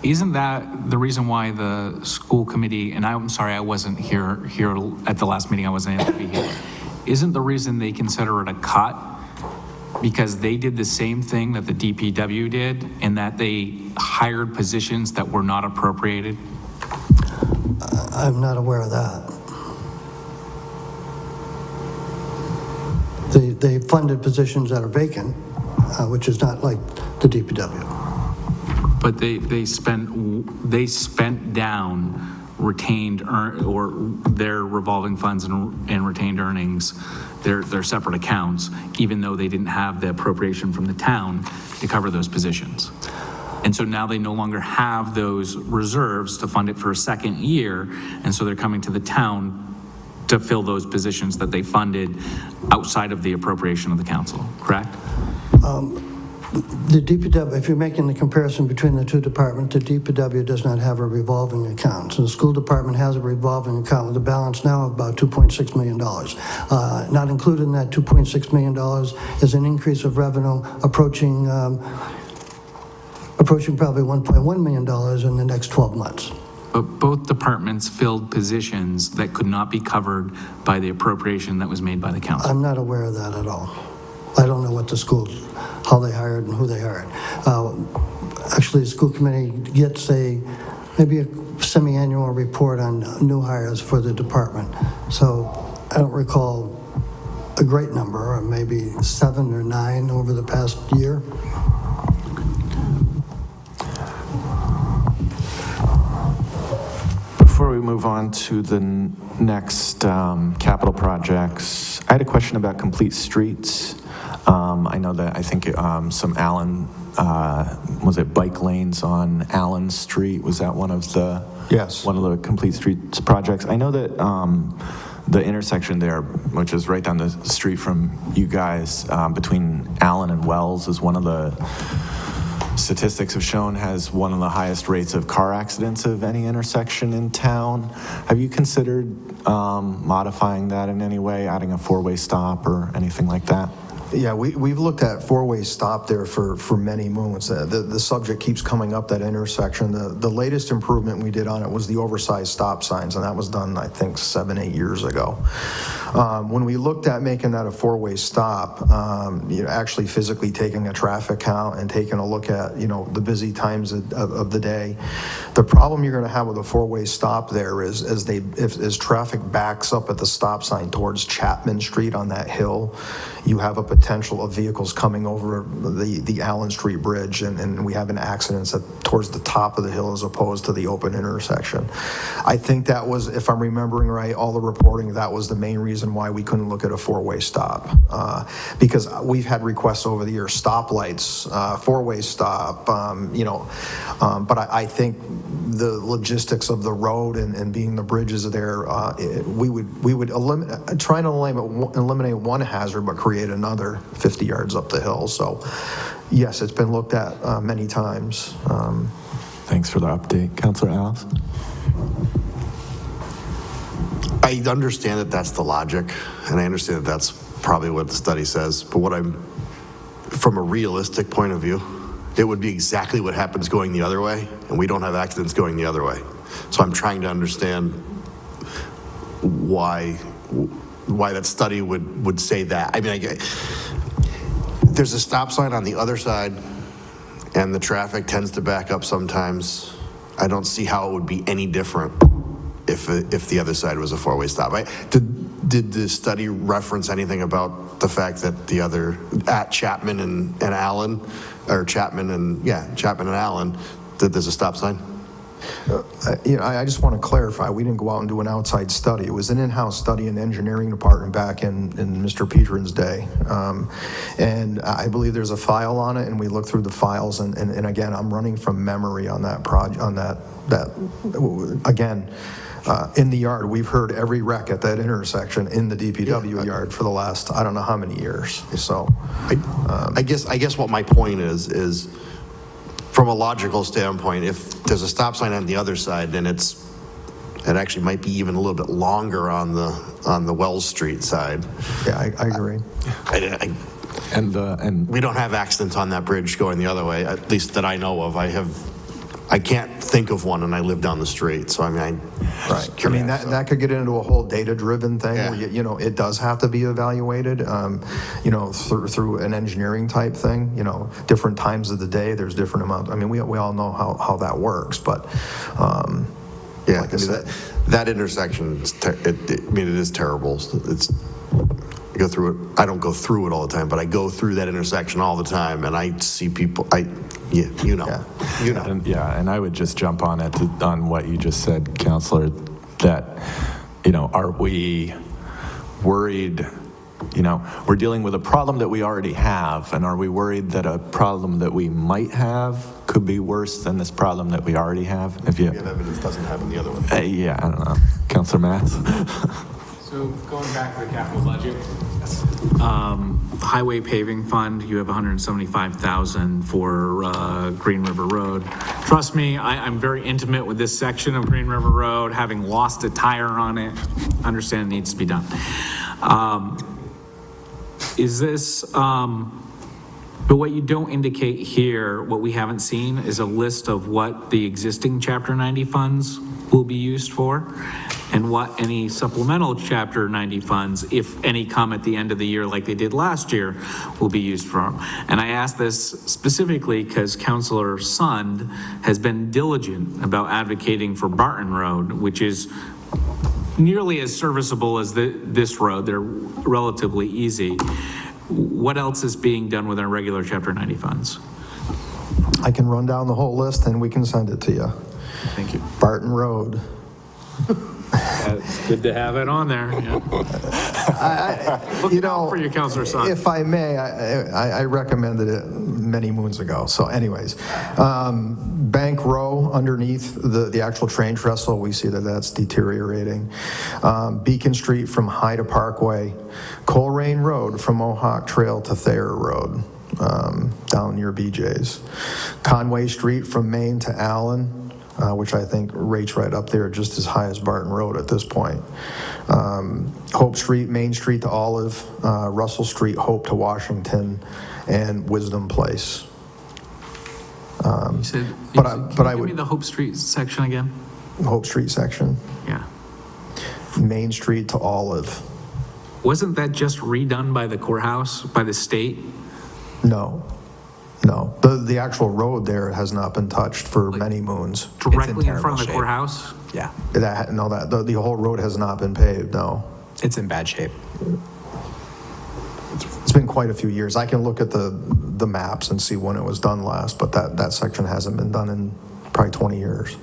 isn't that the reason why the school committee, and I'm sorry I wasn't here at the last meeting, I wasn't able to be here, isn't the reason they consider it a cut because they did the same thing that the DPW did in that they hired positions that were not appropriated? I'm not aware of that. They funded positions that are vacant, which is not like the DPW. But they spent down retained or their revolving funds and retained earnings, their separate accounts, even though they didn't have the appropriation from the town to cover those positions. And so now they no longer have those reserves to fund it for a second year, and so they're coming to the town to fill those positions that they funded outside of the appropriation of the council, correct? The DPW, if you're making the comparison between the two departments, the DPW does not have a revolving account. So the school department has a revolving account with a balance now of about $2.6 million. Not included in that $2.6 million is an increase of revenue approaching probably $1.1 million in the next 12 months. But both departments filled positions that could not be covered by the appropriation that was made by the council. I'm not aware of that at all. I don't know what the schools, how they hired and who they hired. Actually, the school committee gets maybe a semi-annual report on new hires for the department. So I don't recall a great number, or maybe 7 or 9 over the past year. Before we move on to the next capital projects, I had a question about complete streets. I know that I think some Allen, was it bike lanes on Allen Street? Was that one of the complete streets projects? I know that the intersection there, which is right down the street from you guys, between Allen and Wells, is one of the statistics have shown has one of the highest rates of car accidents of any intersection in town. Have you considered modifying that in any way, adding a four-way stop or anything like that? Yeah, we've looked at four-way stop there for many moons. The subject keeps coming up, that intersection. The latest improvement we did on it was the oversized stop signs, and that was done, I think, 7-8 years ago. When we looked at making that a four-way stop, actually physically taking a traffic count and taking a look at, the busy times of the day, the problem you're going to have with a four-way stop there is as traffic backs up at the stop sign towards Chapman Street on that hill, you have a potential of vehicles coming over the Allen Street Bridge, and we have an accident towards the top of the hill as opposed to the open intersection. I think that was, if I'm remembering right, all the reporting, that was the main reason why we couldn't look at a four-way stop. Because we've had requests over the years, stoplights, four-way stop, but I think the logistics of the road and being the bridges there, we would try to eliminate one hazard but create another another 50 yards up the hill. So yes, it's been looked at many times. Thanks for the update. Councilor Alice? I understand that that's the logic, and I understand that that's probably what the study says, but from a realistic point of view, it would be exactly what happens going the other way, and we don't have accidents going the other way. So I'm trying to understand why that study would say that. I mean, there's a stop sign on the other side, and the traffic tends to back up sometimes. I don't see how it would be any different if the other side was a four-way stop. Did the study reference anything about the fact that at Chapman and Allen, or Chapman and Allen, that there's a stop sign? I just want to clarify, we didn't go out and do an outside study. It was an in-house study in the engineering department back in Mr. Petrin's day. And I believe there's a file on it, and we looked through the files, and again, I'm running from memory on that project, again, in the yard, we've heard every wreck at that intersection in the DPW yard for the last, I don't know how many years. So I guess what my point is from a logical standpoint, if there's a stop sign on the other side, then it actually might be even a little bit longer on the Wells Street side. Yeah, I agree. And we don't have accidents on that bridge going the other way, at least that I know of. I can't think of one, and I live down the street, so I mean, Right. I mean, that could get into a whole data-driven thing where, it does have to be evaluated, through an engineering type thing, different times of the day, there's different amounts. I mean, we all know how that works, but, like I said, that intersection, it is terrible. I go through it. I don't go through it all the time, but I go through that intersection all the time, and I see people, And I would just jump on what you just said, Counselor, that, are we worried, we're dealing with a problem that we already have, and are we worried that a problem that we might have could be worse than this problem that we already have? If you have evidence doesn't happen the other way. I don't know. Counselor Matz? So going back to the capital budget, highway paving fund, you have 175,000 for Green River Road. Trust me, I'm very intimate with this section of Green River Road, having lost a tire on it. Understand it needs to be done. Is this, but what you don't indicate here, what we haven't seen, is a list of what the existing Chapter 90 funds will be used for, and what any supplemental Chapter 90 funds, if any come at the end of the year like they did last year, will be used for. And I ask this specifically because Councilor Sund has been diligent about advocating for Barton Road, which is nearly as serviceable as this road. They're relatively easy. What else is being done with our regular Chapter 90 funds? I can run down the whole list and we can send it to you. Thank you. Barton Road. It's good to have it on there. Looking out for you, Councilor Sund. If I may, I recommended it many moons ago. So anyways, Bank Row underneath the actual train trestle, we see that's deteriorating. Beacon Street from Hyde Parkway, Coleraine Road from Mohawk Trail to Thayer Road, down near BJ's. Conway Street from Maine to Allen, which I think rates right up there just as high as Barton Road at this point. Hope Street, Main Street to Olive, Russell Street, Hope to Washington, and Wisdom Place. You said, but I give would me the Hope Street section again? Hope Street section. Yeah. Main Street to Olive. Wasn't that just redone by the courthouse, by the state? No. The actual road there has not been touched for many moons. Directly in front of the courthouse? Yeah. The whole road has not been paved, no. It's in bad shape. It's been quite a few years. I can look at the maps and see when it was done last, but that section hasn't been done in probably 20 years.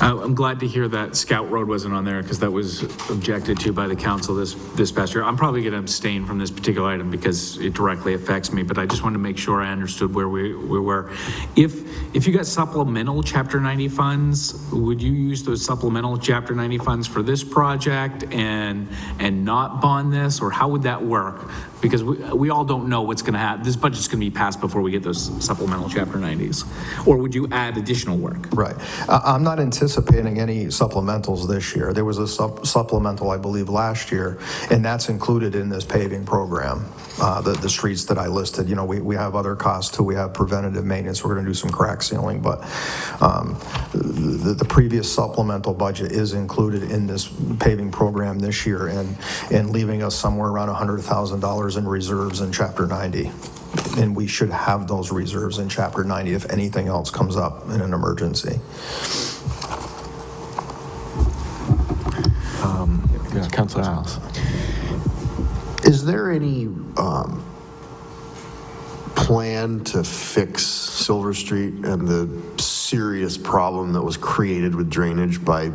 I'm glad to hear that Scout Road wasn't on there because that was objected to by the council this past year. I'm probably going to abstain from this particular item because it directly affects me, but I just wanted to make sure I understood where we were. If you got supplemental Chapter 90 funds, would you use those supplemental Chapter 90 funds for this project and not bond this, or how would that work? Because we all don't know what's going to happen. This budget's going to be passed before we get those supplemental Chapter 90s. Or would you add additional work? Right. I'm not anticipating any supplementals this year. There was a supplemental, I believe, last year, and that's included in this paving program. The streets that I listed, we have other costs too. We have preventative maintenance. We're going to do some crack sealing, but the previous supplemental budget is included in this paving program this year, and leaving us somewhere around $100,000 in reserves in Chapter 90. And we should have those reserves in Chapter 90 if anything else comes up in an emergency. Councilor House. Is there any plan to fix Silver Street and the serious problem that was created with drainage by,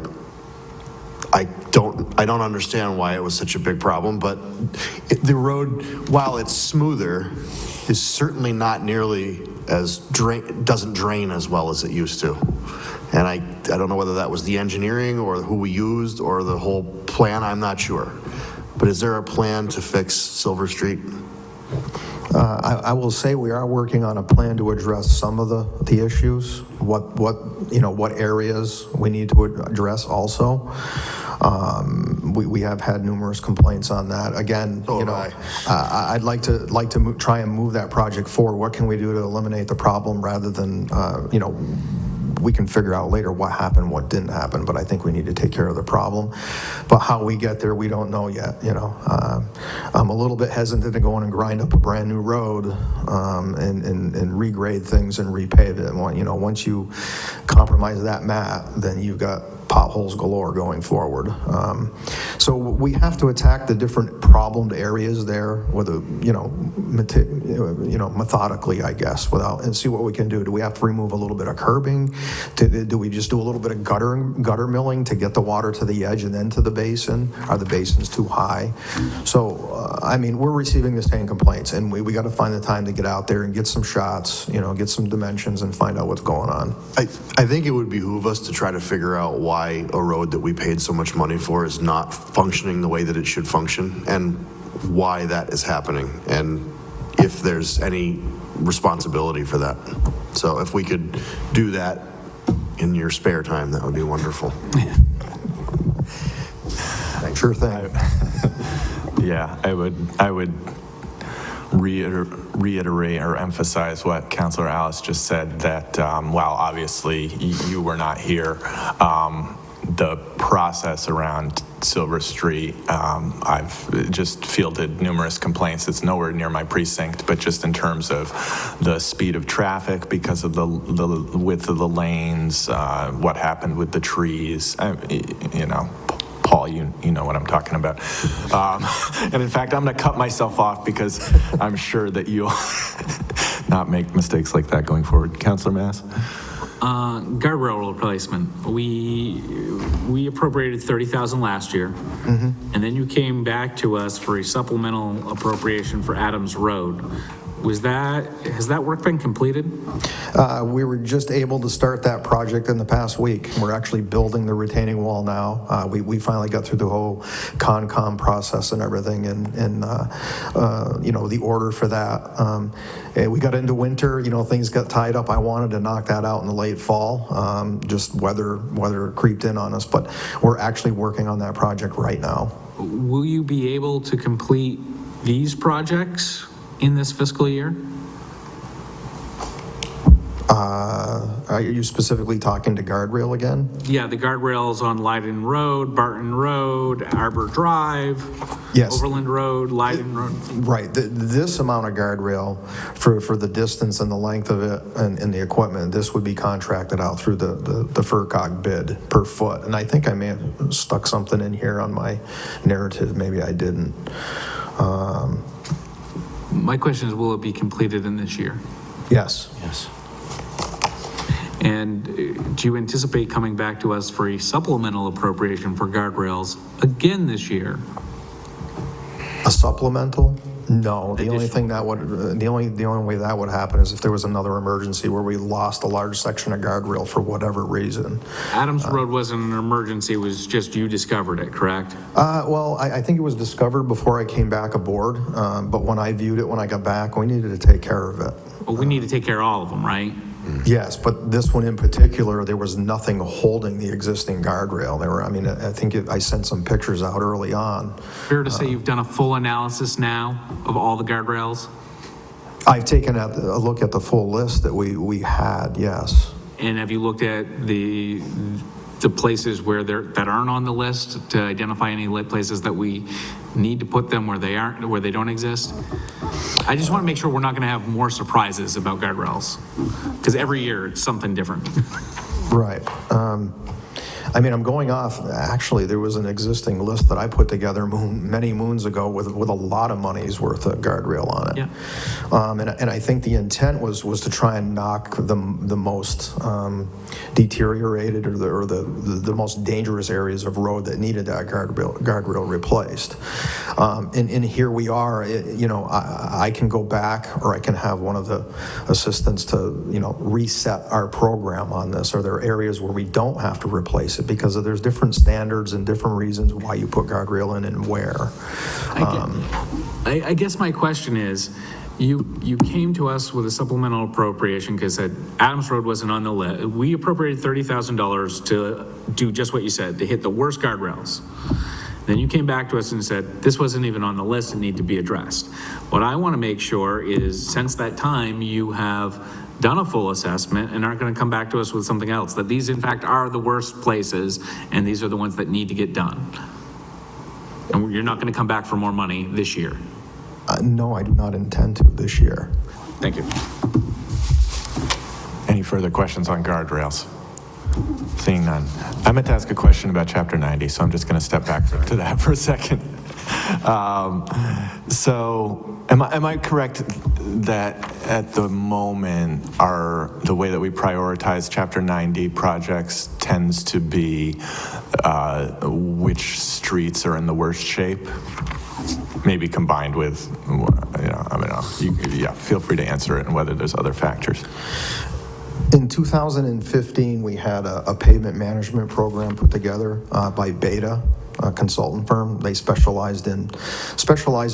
I don't understand why it was such a big problem, but the road, while it's smoother, is certainly not nearly as doesn't drain as well as it used to. And I don't know whether that was the engineering or who we used or the whole plan, I'm not sure. But is there a plan to fix Silver Street? I will say we are working on a plan to address some of the issues, what areas we need to address also. We have had numerous complaints on that. Again, I'd like to try and move that project forward. What can we do to eliminate the problem rather than, we can figure out later what happened, what didn't happen, but I think we need to take care of the problem. But how we get there, we don't know yet, I'm a little bit hesitant to go in and grind up a brand new road and regrade things and repave it. And, once you compromise that mat, then you've got potholes galore going forward. So we have to attack the different problemed areas there with methodically, I guess, and see what we can do. Do we have to remove a little bit of curbing? Do we just do a little bit of gutter milling to get the water to the edge and then to the basin? Are the basins too high? So, we're receiving the same complaints, and we got to find the time to get out there and get some shots, get some dimensions and find out what's going on. I think it would behoove us to try to figure out why a road that we paid so much money for is not functioning the way that it should function, and why that is happening, and if there's any responsibility for that. So if we could do that in your spare time, that would be wonderful. Sure thing. Yeah, I would reiterate or emphasize what Councilor Alice just said, that while obviously you were not here, the process around Silver Street, I've just fielded numerous complaints. It's nowhere near my precinct, but just in terms of the speed of traffic because of the width of the lanes, what happened with the trees, Paul, you know what I'm talking about. And in fact, I'm going to cut myself off because I'm sure that you'll not make mistakes like that going forward. Councilor Mass? Guardrail replacement. We appropriated $30,000 last year, and then you came back to us for a supplemental appropriation for Adams Road. Has that work been completed? We were just able to start that project in the past week. We're actually building the retaining wall now. We finally got through the whole Concom process and everything, and the order for that. We got into winter, things got tied up. I wanted to knock that out in the late fall. Just weather creeped in on us, but we're actually working on that project right now. Will you be able to complete these projects in this fiscal year? Are you specifically talking to guardrail again? Yeah, the guardrails on Leiden Road, Barton Road, Arbor Drive, Yes. Overland Road, Leiden Road. Right. This amount of guardrail for the distance and the length of it and the equipment, this would be contracted out through the FERCog bid per foot. And I think I may have stuck something in here on my narrative. Maybe I didn't. My question is, will it be completed in this year? Yes. And do you anticipate coming back to us for a supplemental appropriation for guardrails again this year? A supplemental? No, the only thing that would, the only way that would happen is if there was another emergency where we lost a large section of guardrail for whatever reason. Adams Road wasn't an emergency, it was just you discovered it, correct? Well, I think it was discovered before I came back aboard, but when I viewed it, when I got back, we needed to take care of it. Well, we need to take care of all of them, right? Yes, but this one in particular, there was nothing holding the existing guardrail. There were, I mean, I think I sent some pictures out early on. Fair to say you've done a full analysis now of all the guardrails? I've taken a look at the full list that we had, yes. And have you looked at the places where that aren't on the list to identify any places that we need to put them where they don't exist? I just want to make sure we're not going to have more surprises about guardrails, because every year it's something different. Right. I mean, I'm going off, actually, there was an existing list that I put together many moons ago with a lot of money's worth of guardrail on it. Yeah. And I think the intent was to try and knock the most deteriorated or the most dangerous areas of road that needed that guardrail replaced. And here we are, I can go back, or I can have one of the assistants to, reset our program on this. Are there areas where we don't have to replace it because there's different standards and different reasons why you put guardrail in and where? I guess my question is, you came to us with a supplemental appropriation because Adams Road wasn't on the list. We appropriated $30,000 to do just what you said, to hit the worst guardrails. Then you came back to us and said, this wasn't even on the list and need to be addressed. What I want to make sure is, since that time, you have done a full assessment and aren't going to come back to us with something else, that these in fact are the worst places and these are the ones that need to get done. And you're not going to come back for more money this year. No, I do not intend to this year. Thank you. Any further questions on guardrails? Seeing none. I meant to ask a question about Chapter 90, so I'm just going to step back to that for a second. So am I correct that at the moment the way that we prioritize Chapter 90 projects tends to be which streets are in the worst shape? Maybe combined with, feel free to answer it and whether there's other factors. In 2015, we had a pavement management program put together by Beta, a consultant firm. They specialize in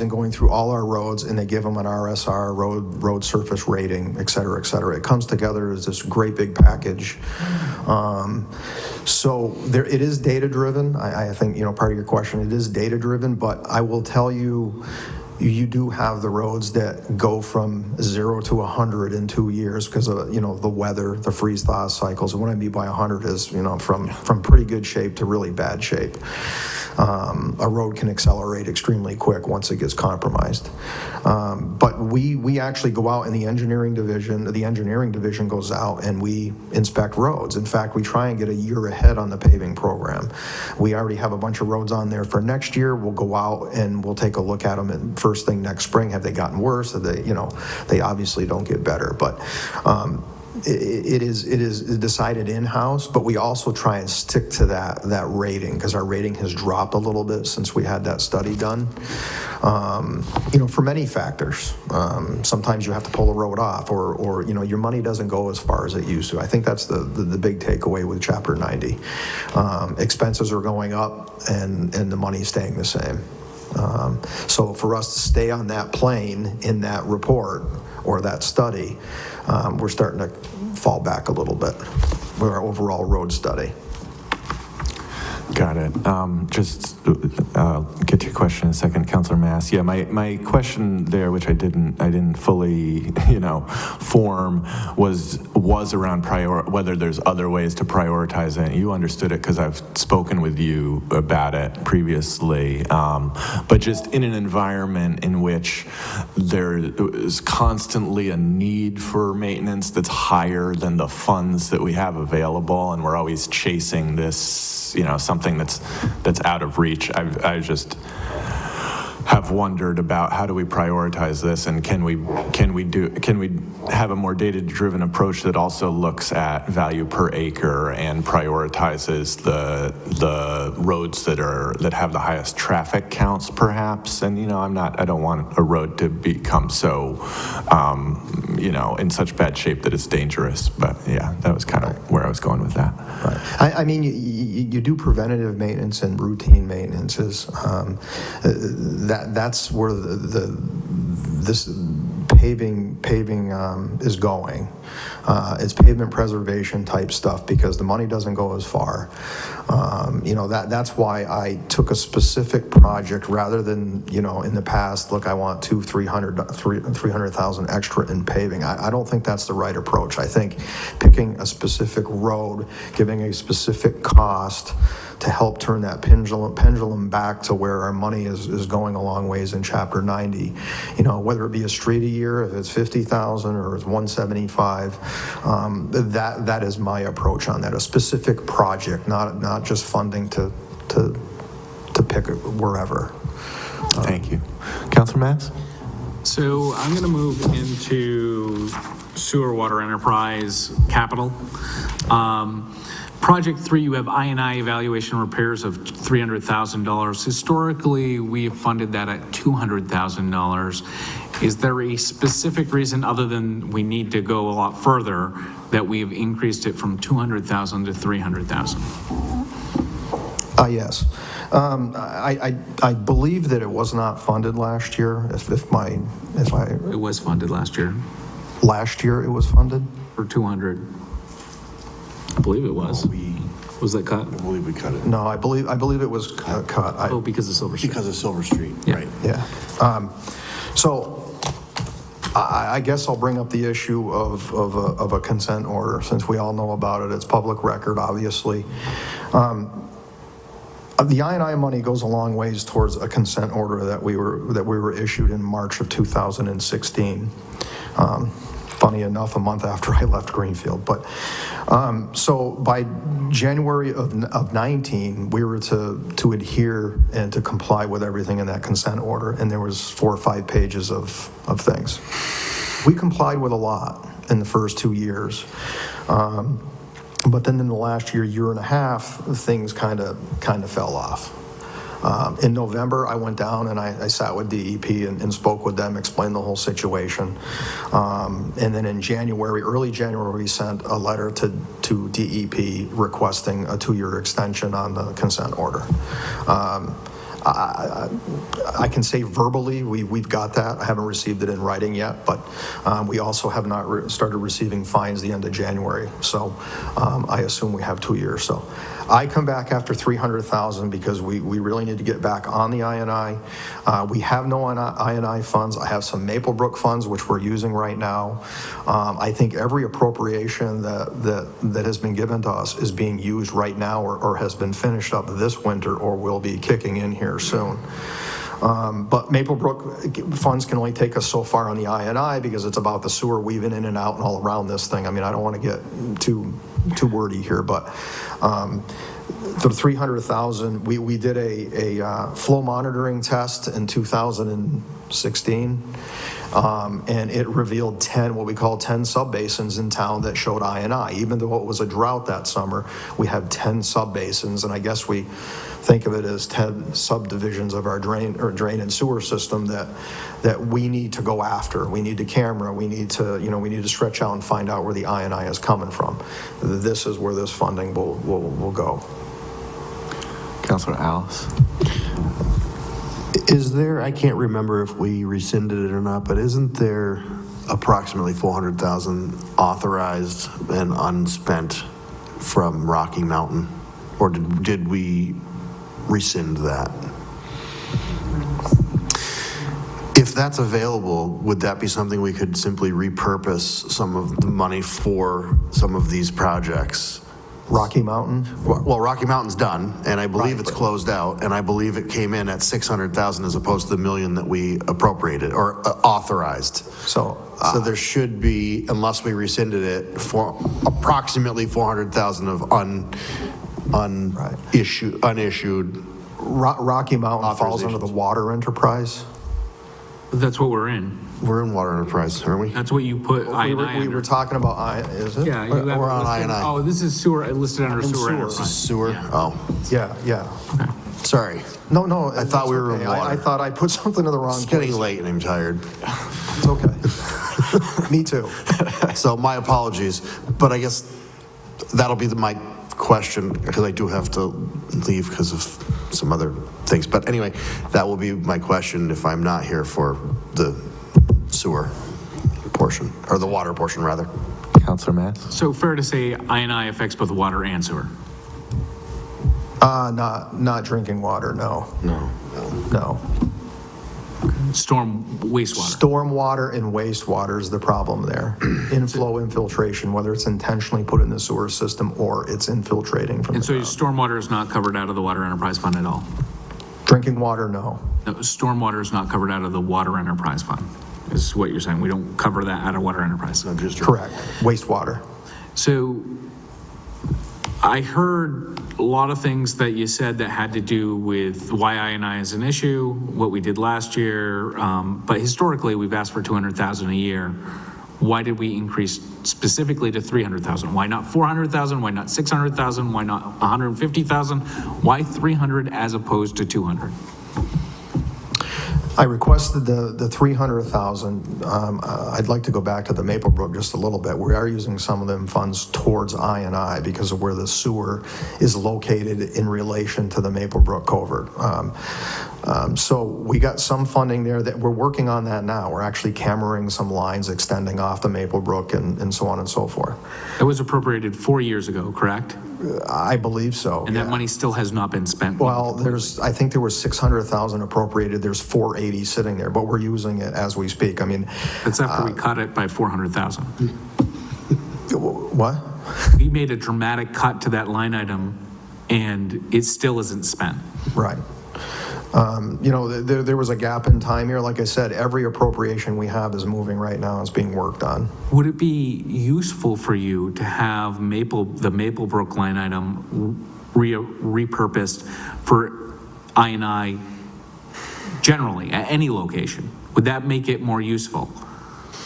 going through all our roads, and they give them an RSR, road surface rating, et cetera, et cetera. It comes together as this great big package. So it is data driven. I think, part of your question, it is data driven, but I will tell you, you do have the roads that go from 0 to 100 in 2 years because of, the weather, the freeze-thaw cycles. And what I mean by 100 is, from pretty good shape to really bad shape. A road can accelerate extremely quick once it gets compromised. But we actually go out in the engineering division goes out and we inspect roads. In fact, we try and get a year ahead on the paving program. We already have a bunch of roads on there for next year. We'll go out and we'll take a look at them, and first thing next spring, have they gotten worse? Have they, they obviously don't get better, but it is decided in-house, but we also try and stick to that rating because our rating has dropped a little bit since we had that study done. For many factors. Sometimes you have to pull a road off, or your money doesn't go as far as it used to. I think that's the big takeaway with Chapter 90. Expenses are going up and the money's staying the same. So for us to stay on that plane in that report or that study, we're starting to fall back a little bit with our overall road study. Got it. Just get to your question in a second, Councilor Mass. Yeah, my question there, which I didn't fully, form, was around whether there's other ways to prioritize it. You understood it because I've spoken with you about it previously. But just in an environment in which there is constantly a need for maintenance that's higher than the funds that we have available, and we're always chasing this, something that's out of reach. I just have wondered about how do we prioritize this, and can we have a more data-driven approach that also looks at value per acre and prioritizes the roads that have the highest traffic counts, perhaps. And I don't want a road to become so in such bad shape that it's dangerous. But yeah, that was kind of where I was going with that. Right. I mean, you do preventative maintenance and routine maintenances. That's where this paving is going. It's pavement preservation type stuff because the money doesn't go as far. That's why I took a specific project rather than, in the past, look, I want 300,000 extra in paving. I don't think that's the right approach. I think picking a specific road, giving a specific cost to help turn that pendulum back to where our money is going a long ways in Chapter 90. Whether it be a street a year, if it's 50,000 or it's 175, that is my approach on that. A specific project, not just funding to pick it wherever. Thank you. Councilor Mass? So I'm going to move into sewer water enterprise capital. Project 3, you have I&I evaluation repairs of $300,000. Historically, we have funded that at $200,000. Is there a specific reason, other than we need to go a lot further, that we have increased it from $200,000 to $300,000? Yes. I believe that it was not funded last year. It was funded last year. Last year it was funded? For 200. I believe it was. Was that cut? I believe we cut it. No, I believe it was cut. Because of Silver Street. Because of Silver Street, Yeah. right. Yeah. So I guess I'll bring up the issue of a consent order, since we all know about it. It's public record, obviously. The I&I money goes a long ways towards a consent order that we were issued in March of 2016. Funny enough, a month after I left Greenfield. But so by January of 19, we were to adhere and to comply with everything in that consent order, and there was 4 or 5 pages of things. We complied with a lot in the first 2 years. But then in the last year and a half, things kind of fell off. In November, I went down and I sat with DEP and spoke with them, explained the whole situation. And then in January, early January, we sent a letter to DEP requesting a 2-year extension on the consent order. I can say verbally we've got that. I haven't received it in writing yet, but we also have not started receiving fines the end of January. So I assume we have 2 years. So I come back after 300,000 because we really need to get back on the I&I. We have no I&I funds. I have some Maplebrook funds, which we're using right now. I think every appropriation that has been given to us is being used right now or has been finished up this winter or will be kicking in here soon. But Maplebrook funds can only take us so far on the I&I because it's about the sewer weaving in and out and all around this thing. I mean, I don't want to get too wordy here, but the 300,000, we did a flow monitoring test in 2016, and it revealed 10, what we call 10 subbasins in town that showed I&I. Even though it was a drought that summer, we had 10 subbasins, and I guess we think of it as 10 subdivisions of our drain and sewer system that we need to go after. We need to camera. We need to stretch out and find out where the I&I is coming from. This is where this funding will go. Councilor Alice? Is there, I can't remember if we rescinded it or not, but isn't there approximately 400,000 authorized and unspent from Rocky Mountain? Or did we rescind that? If that's available, would that be something we could simply repurpose some of the money for some of these projects? Rocky Mountain? Well, Rocky Mountain's done, and I believe it's closed out, and I believe it came in at 600,000 as opposed to the million that we appropriated or authorized. So there should be, unless we rescinded it, for approximately 400,000 of unissued Rocky Mountain falls under the water enterprise. That's what we're in. We're in water enterprise, aren't we? That's what you put I and I We under. were talking about, is it? Yeah, you have it We're on listed- I&I. Oh, this is sewer, listed under In sewer sewer. enterprise. Sewer? Oh, Yeah. sorry. No. I thought we were in okay. water. I thought I put something in the wrong It's place. getting late and I'm tired. It's okay. Me too. So my apologies, but I guess that'll be my question, because I do have to leave because of some other things. But anyway, that will be my question if I'm not here for the sewer portion, or the water portion, rather. Counselor Mass? So fair to say I and I affects both water and sewer? Not drinking water, no. No. Storm wastewater? Stormwater and wastewater is the problem there. Inflow, infiltration, whether it's intentionally put in the sewer system or it's infiltrating from the And so ground. stormwater is not covered out of the water enterprise fund at all? Drinking water, no. No, stormwater is not covered out of the water enterprise fund, is what you're saying. We don't cover that out of water enterprise. Correct. Wastewater. So I heard a lot of things that you said that had to do with why I&I is an issue, what we did last year, but historically, we've asked for 200,000 a year. Why did we increase specifically to 300,000? Why not 400,000? Why not 600,000? Why not 150,000? Why 300 as opposed to 200? I requested the 300,000. I'd like to go back to the Maplebrook just a little bit. We are using some of them funds towards I&I because of where the sewer is located in relation to the Maplebrook culvert. So we got some funding there that we're working on that now. We're actually cameraing some lines extending off the Maplebrook and so on and so forth. That was appropriated 4 years ago, correct? I believe so. And that money still has not been spent? Well, I think there was 600,000 appropriated. There's 480 sitting there, but we're using it as we speak. I mean. That's after we cut it by 400,000. What? We made a dramatic cut to that line item and it still isn't spent. Right. There was a gap in time here. Like I said, every appropriation we have is moving right now. It's being worked on. Would it be useful for you to have the Maplebrook line item repurposed for I&I generally at any location? Would that make it more useful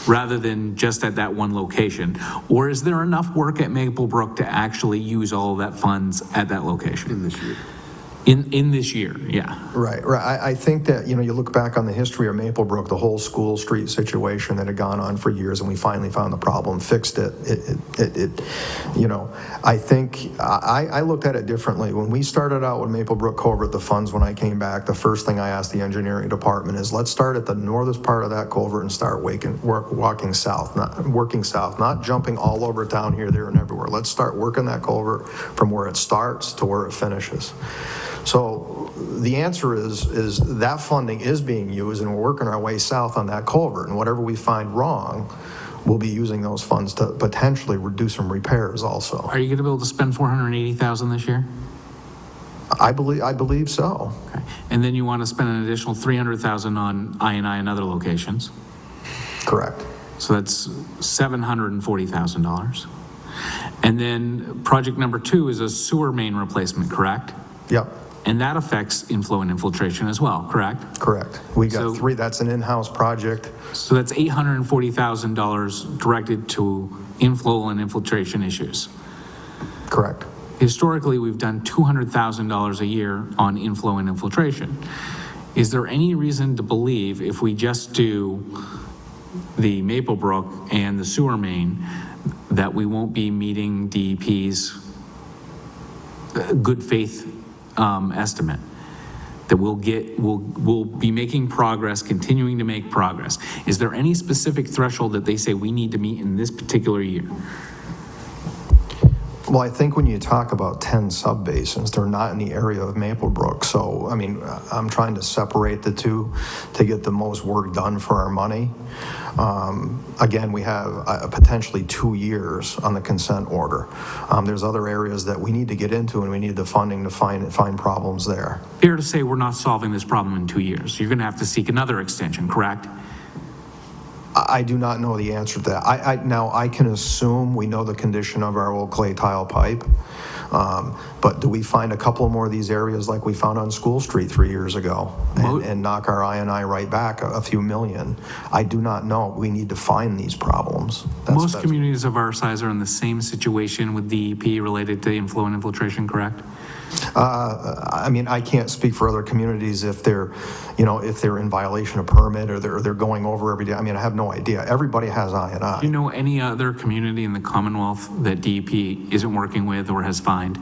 rather than just at that one location? Or is there enough work at Maplebrook to actually use all of that funds at that location? In this year. In this year, yeah. Right. I think that, you look back on the history of Maplebrook, the whole school street situation that had gone on for years, and we finally found the problem, fixed it. I think, I looked at it differently. When we started out with Maplebrook Culvert, the funds, when I came back, the first thing I asked the engineering department is, let's start at the northest part of that culvert and start working south, not jumping all over down here, there, and everywhere. Let's start working that culvert from where it starts to where it finishes. So the answer is that funding is being used, and we're working our way south on that culvert. And whatever we find wrong, we'll be using those funds to potentially do some repairs also. Are you going to be able to spend 480,000 this year? I believe so. Okay. And then you want to spend an additional 300,000 on I&I and other locations? Correct. So that's $740,000. And then project number 2 is a sewer main replacement, correct? Yep. And that affects inflow and infiltration as well, correct? Correct. We got 3. That's an in-house project. So that's $840,000 directed to inflow and infiltration issues. Correct. Historically, we've done $200,000 a year on inflow and infiltration. Is there any reason to believe if we just do the Maplebrook and the sewer main that we won't be meeting DEP's good faith estimate, that we'll be making progress, continuing to make progress? Is there any specific threshold that they say we need to meet in this particular year? Well, I think when you talk about 10 subbasins, they're not in the area of Maplebrook. So, I mean, I'm trying to separate the two to get the most work done for our money. Again, we have potentially 2 years on the consent order. There's other areas that we need to get into, and we need the funding to find problems there. Fair to say we're not solving this problem in 2 years. You're going to have to seek another extension, correct? I do not know the answer to that. Now, I can assume we know the condition of our old clay tile pipe. But do we find a couple more of these areas like we found on School Street 3 years ago and knock our I&I right back a few million? I do not know. We need to find these problems. Most communities of our size are in the same situation with DEP related to inflow and infiltration, correct? I mean, I can't speak for other communities if they're, if they're in violation of permit or they're going over every day. I mean, I have no idea. Everybody has I&I. Do you know any other community in the Commonwealth that DEP isn't working with or has fined?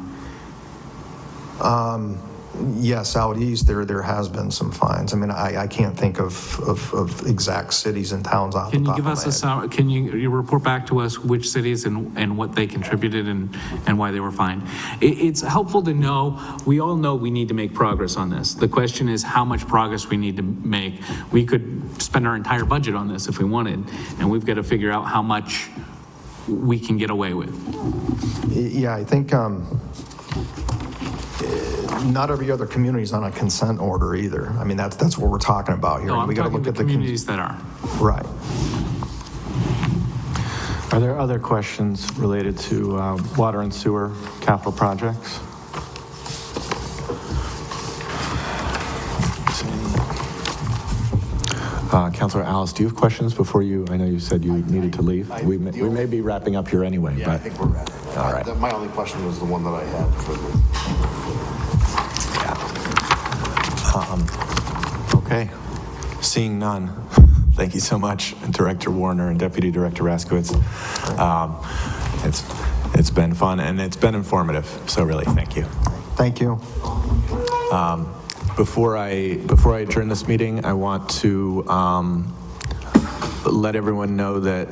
Yes, out east, there has been some fines. I mean, I can't think of exact cities and towns off the Can you top give of us my head. can you report back to us which cities and what they contributed and why they were fined? It's helpful to know, we all know we need to make progress on this. The question is how much progress we need to make. We could spend our entire budget on this if we wanted, and we've got to figure out how much we can get away with. Yeah, I think not every other community is on a consent order either. I mean, that's what we're talking about here. No, I'm We gotta talking look the at the communities that are. Right. Are there other questions related to water and sewer capital projects? Councilor Alice, do you have questions before you? I know you said you needed to leave. We may be wrapping up here anyway. Yeah, but, I think we're ready. All right. My only question was the one that I had for the. Okay. Seeing none. Thank you so much, Director Warner and Deputy Director Raskowitz. It's been fun and it's been informative. So really, thank you. Thank you. Before I adjourn this meeting, I want to let everyone know that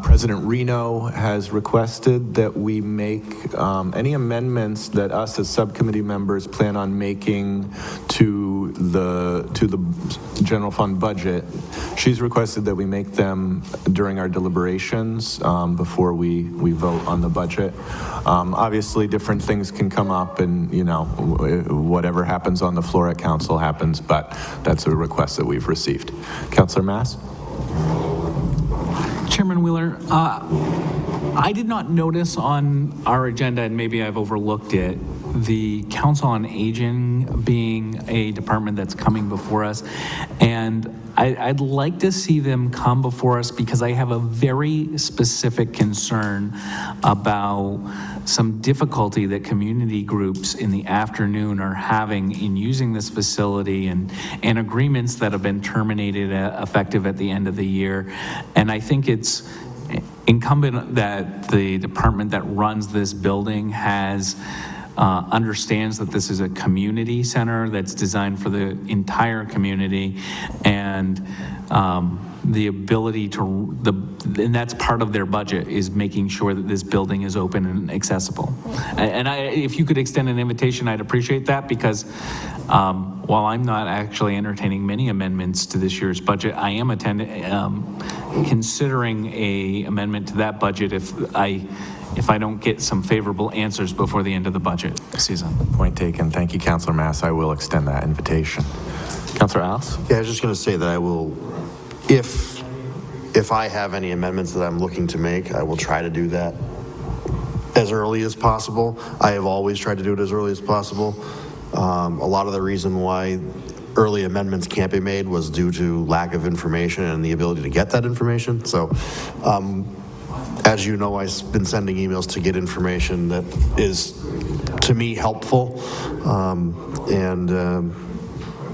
President Reno has requested that we make any amendments that us as subcommittee members plan on making to the general fund budget. She's requested that we make them during our deliberations before we vote on the budget. Obviously, different things can come up, and whatever happens on the floor at council happens. But that's a request that we've received. Councilor Mass. Chairman Wheeler, I did not notice on our agenda, and maybe I've overlooked it, the Council on Aging being a department that's coming before us. And I'd like to see them come before us because I have a very specific concern about some difficulty that community groups in the afternoon are having in using this facility and agreements that have been terminated effective at the end of the year. And I think it's incumbent that the department that runs this building understands that this is a community center that's designed for the entire community, and the ability and that's part of their budget, is making sure that this building is open and accessible. And if you could extend an invitation, I'd appreciate that, because while I'm not actually entertaining many amendments to this year's budget, I am considering a amendment to that budget if I don't get some favorable answers before the end of the budget season. Point taken. Thank you, Councilor Mass. I will extend that invitation. Councilor Alice? Yeah, I was just going to say that I will, if I have any amendments that I'm looking to make, I will try to do that as early as possible. I have always tried to do it as early as possible. A lot of the reason why early amendments can't be made was due to lack of information and the ability to get that information. So, as you know, I've been sending emails to get information that is, to me, helpful.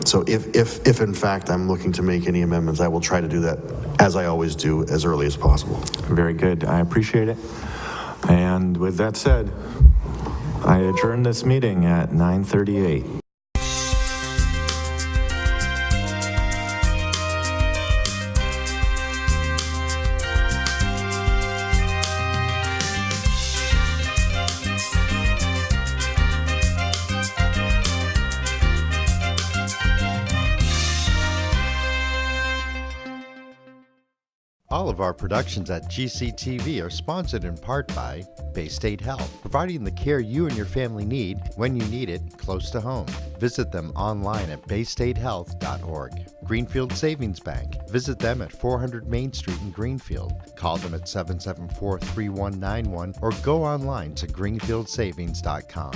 So if in fact I'm looking to make any amendments, I will try to do that, as I always do, as early as possible. Very good. I appreciate it. And with that said, I adjourn this meeting at 9:38. All of our productions at GCTV are sponsored in part by Bay State Health, providing the care you and your family need when you need it close to home. Visit them online at baystatehealth.org. Greenfield Savings Bank. Visit them at 400 Main Street in Greenfield. Call them at 774-3191 or go online to greenfieldsavings.com.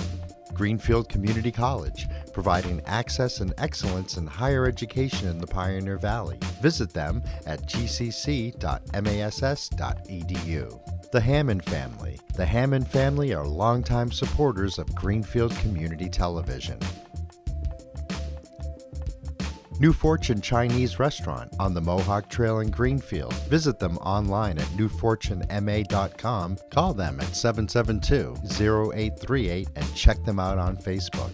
Greenfield Community College, providing access and excellence in higher education in the Pioneer Valley. Visit them at gcc.mass.edu. The Hammond Family. The Hammond family are longtime supporters of Greenfield Community Television. New Fortune Chinese Restaurant on the Mohawk Trail in Greenfield. Visit them online at newfortunema.com. Call them at 772-0838 and check them out on Facebook.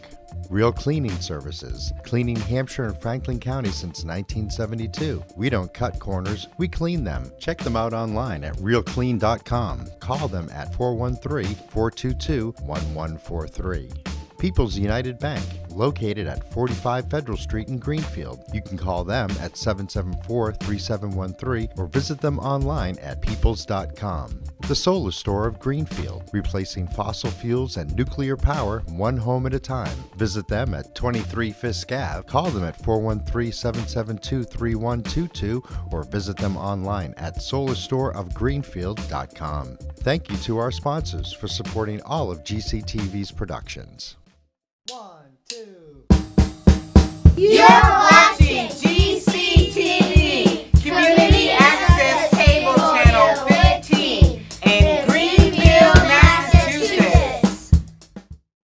Real Cleaning Services, cleaning Hampshire and Franklin County since 1972. We don't cut corners, we clean them. Check them out online at realclean.com. Call them at 413-422-1143. People's United Bank, located at 45 Federal Street in Greenfield. You can call them at 774-3713 or visit them online at peoples.com. The Solar Store of Greenfield, replacing fossil fuels and nuclear power one home at a time. Visit them at 23 Fisk Ave. Call them at 413-772-3122 or visit them online at solarstoreofgreenfield.com. Thank you to our sponsors for supporting all of GCTV's productions. One, two. You're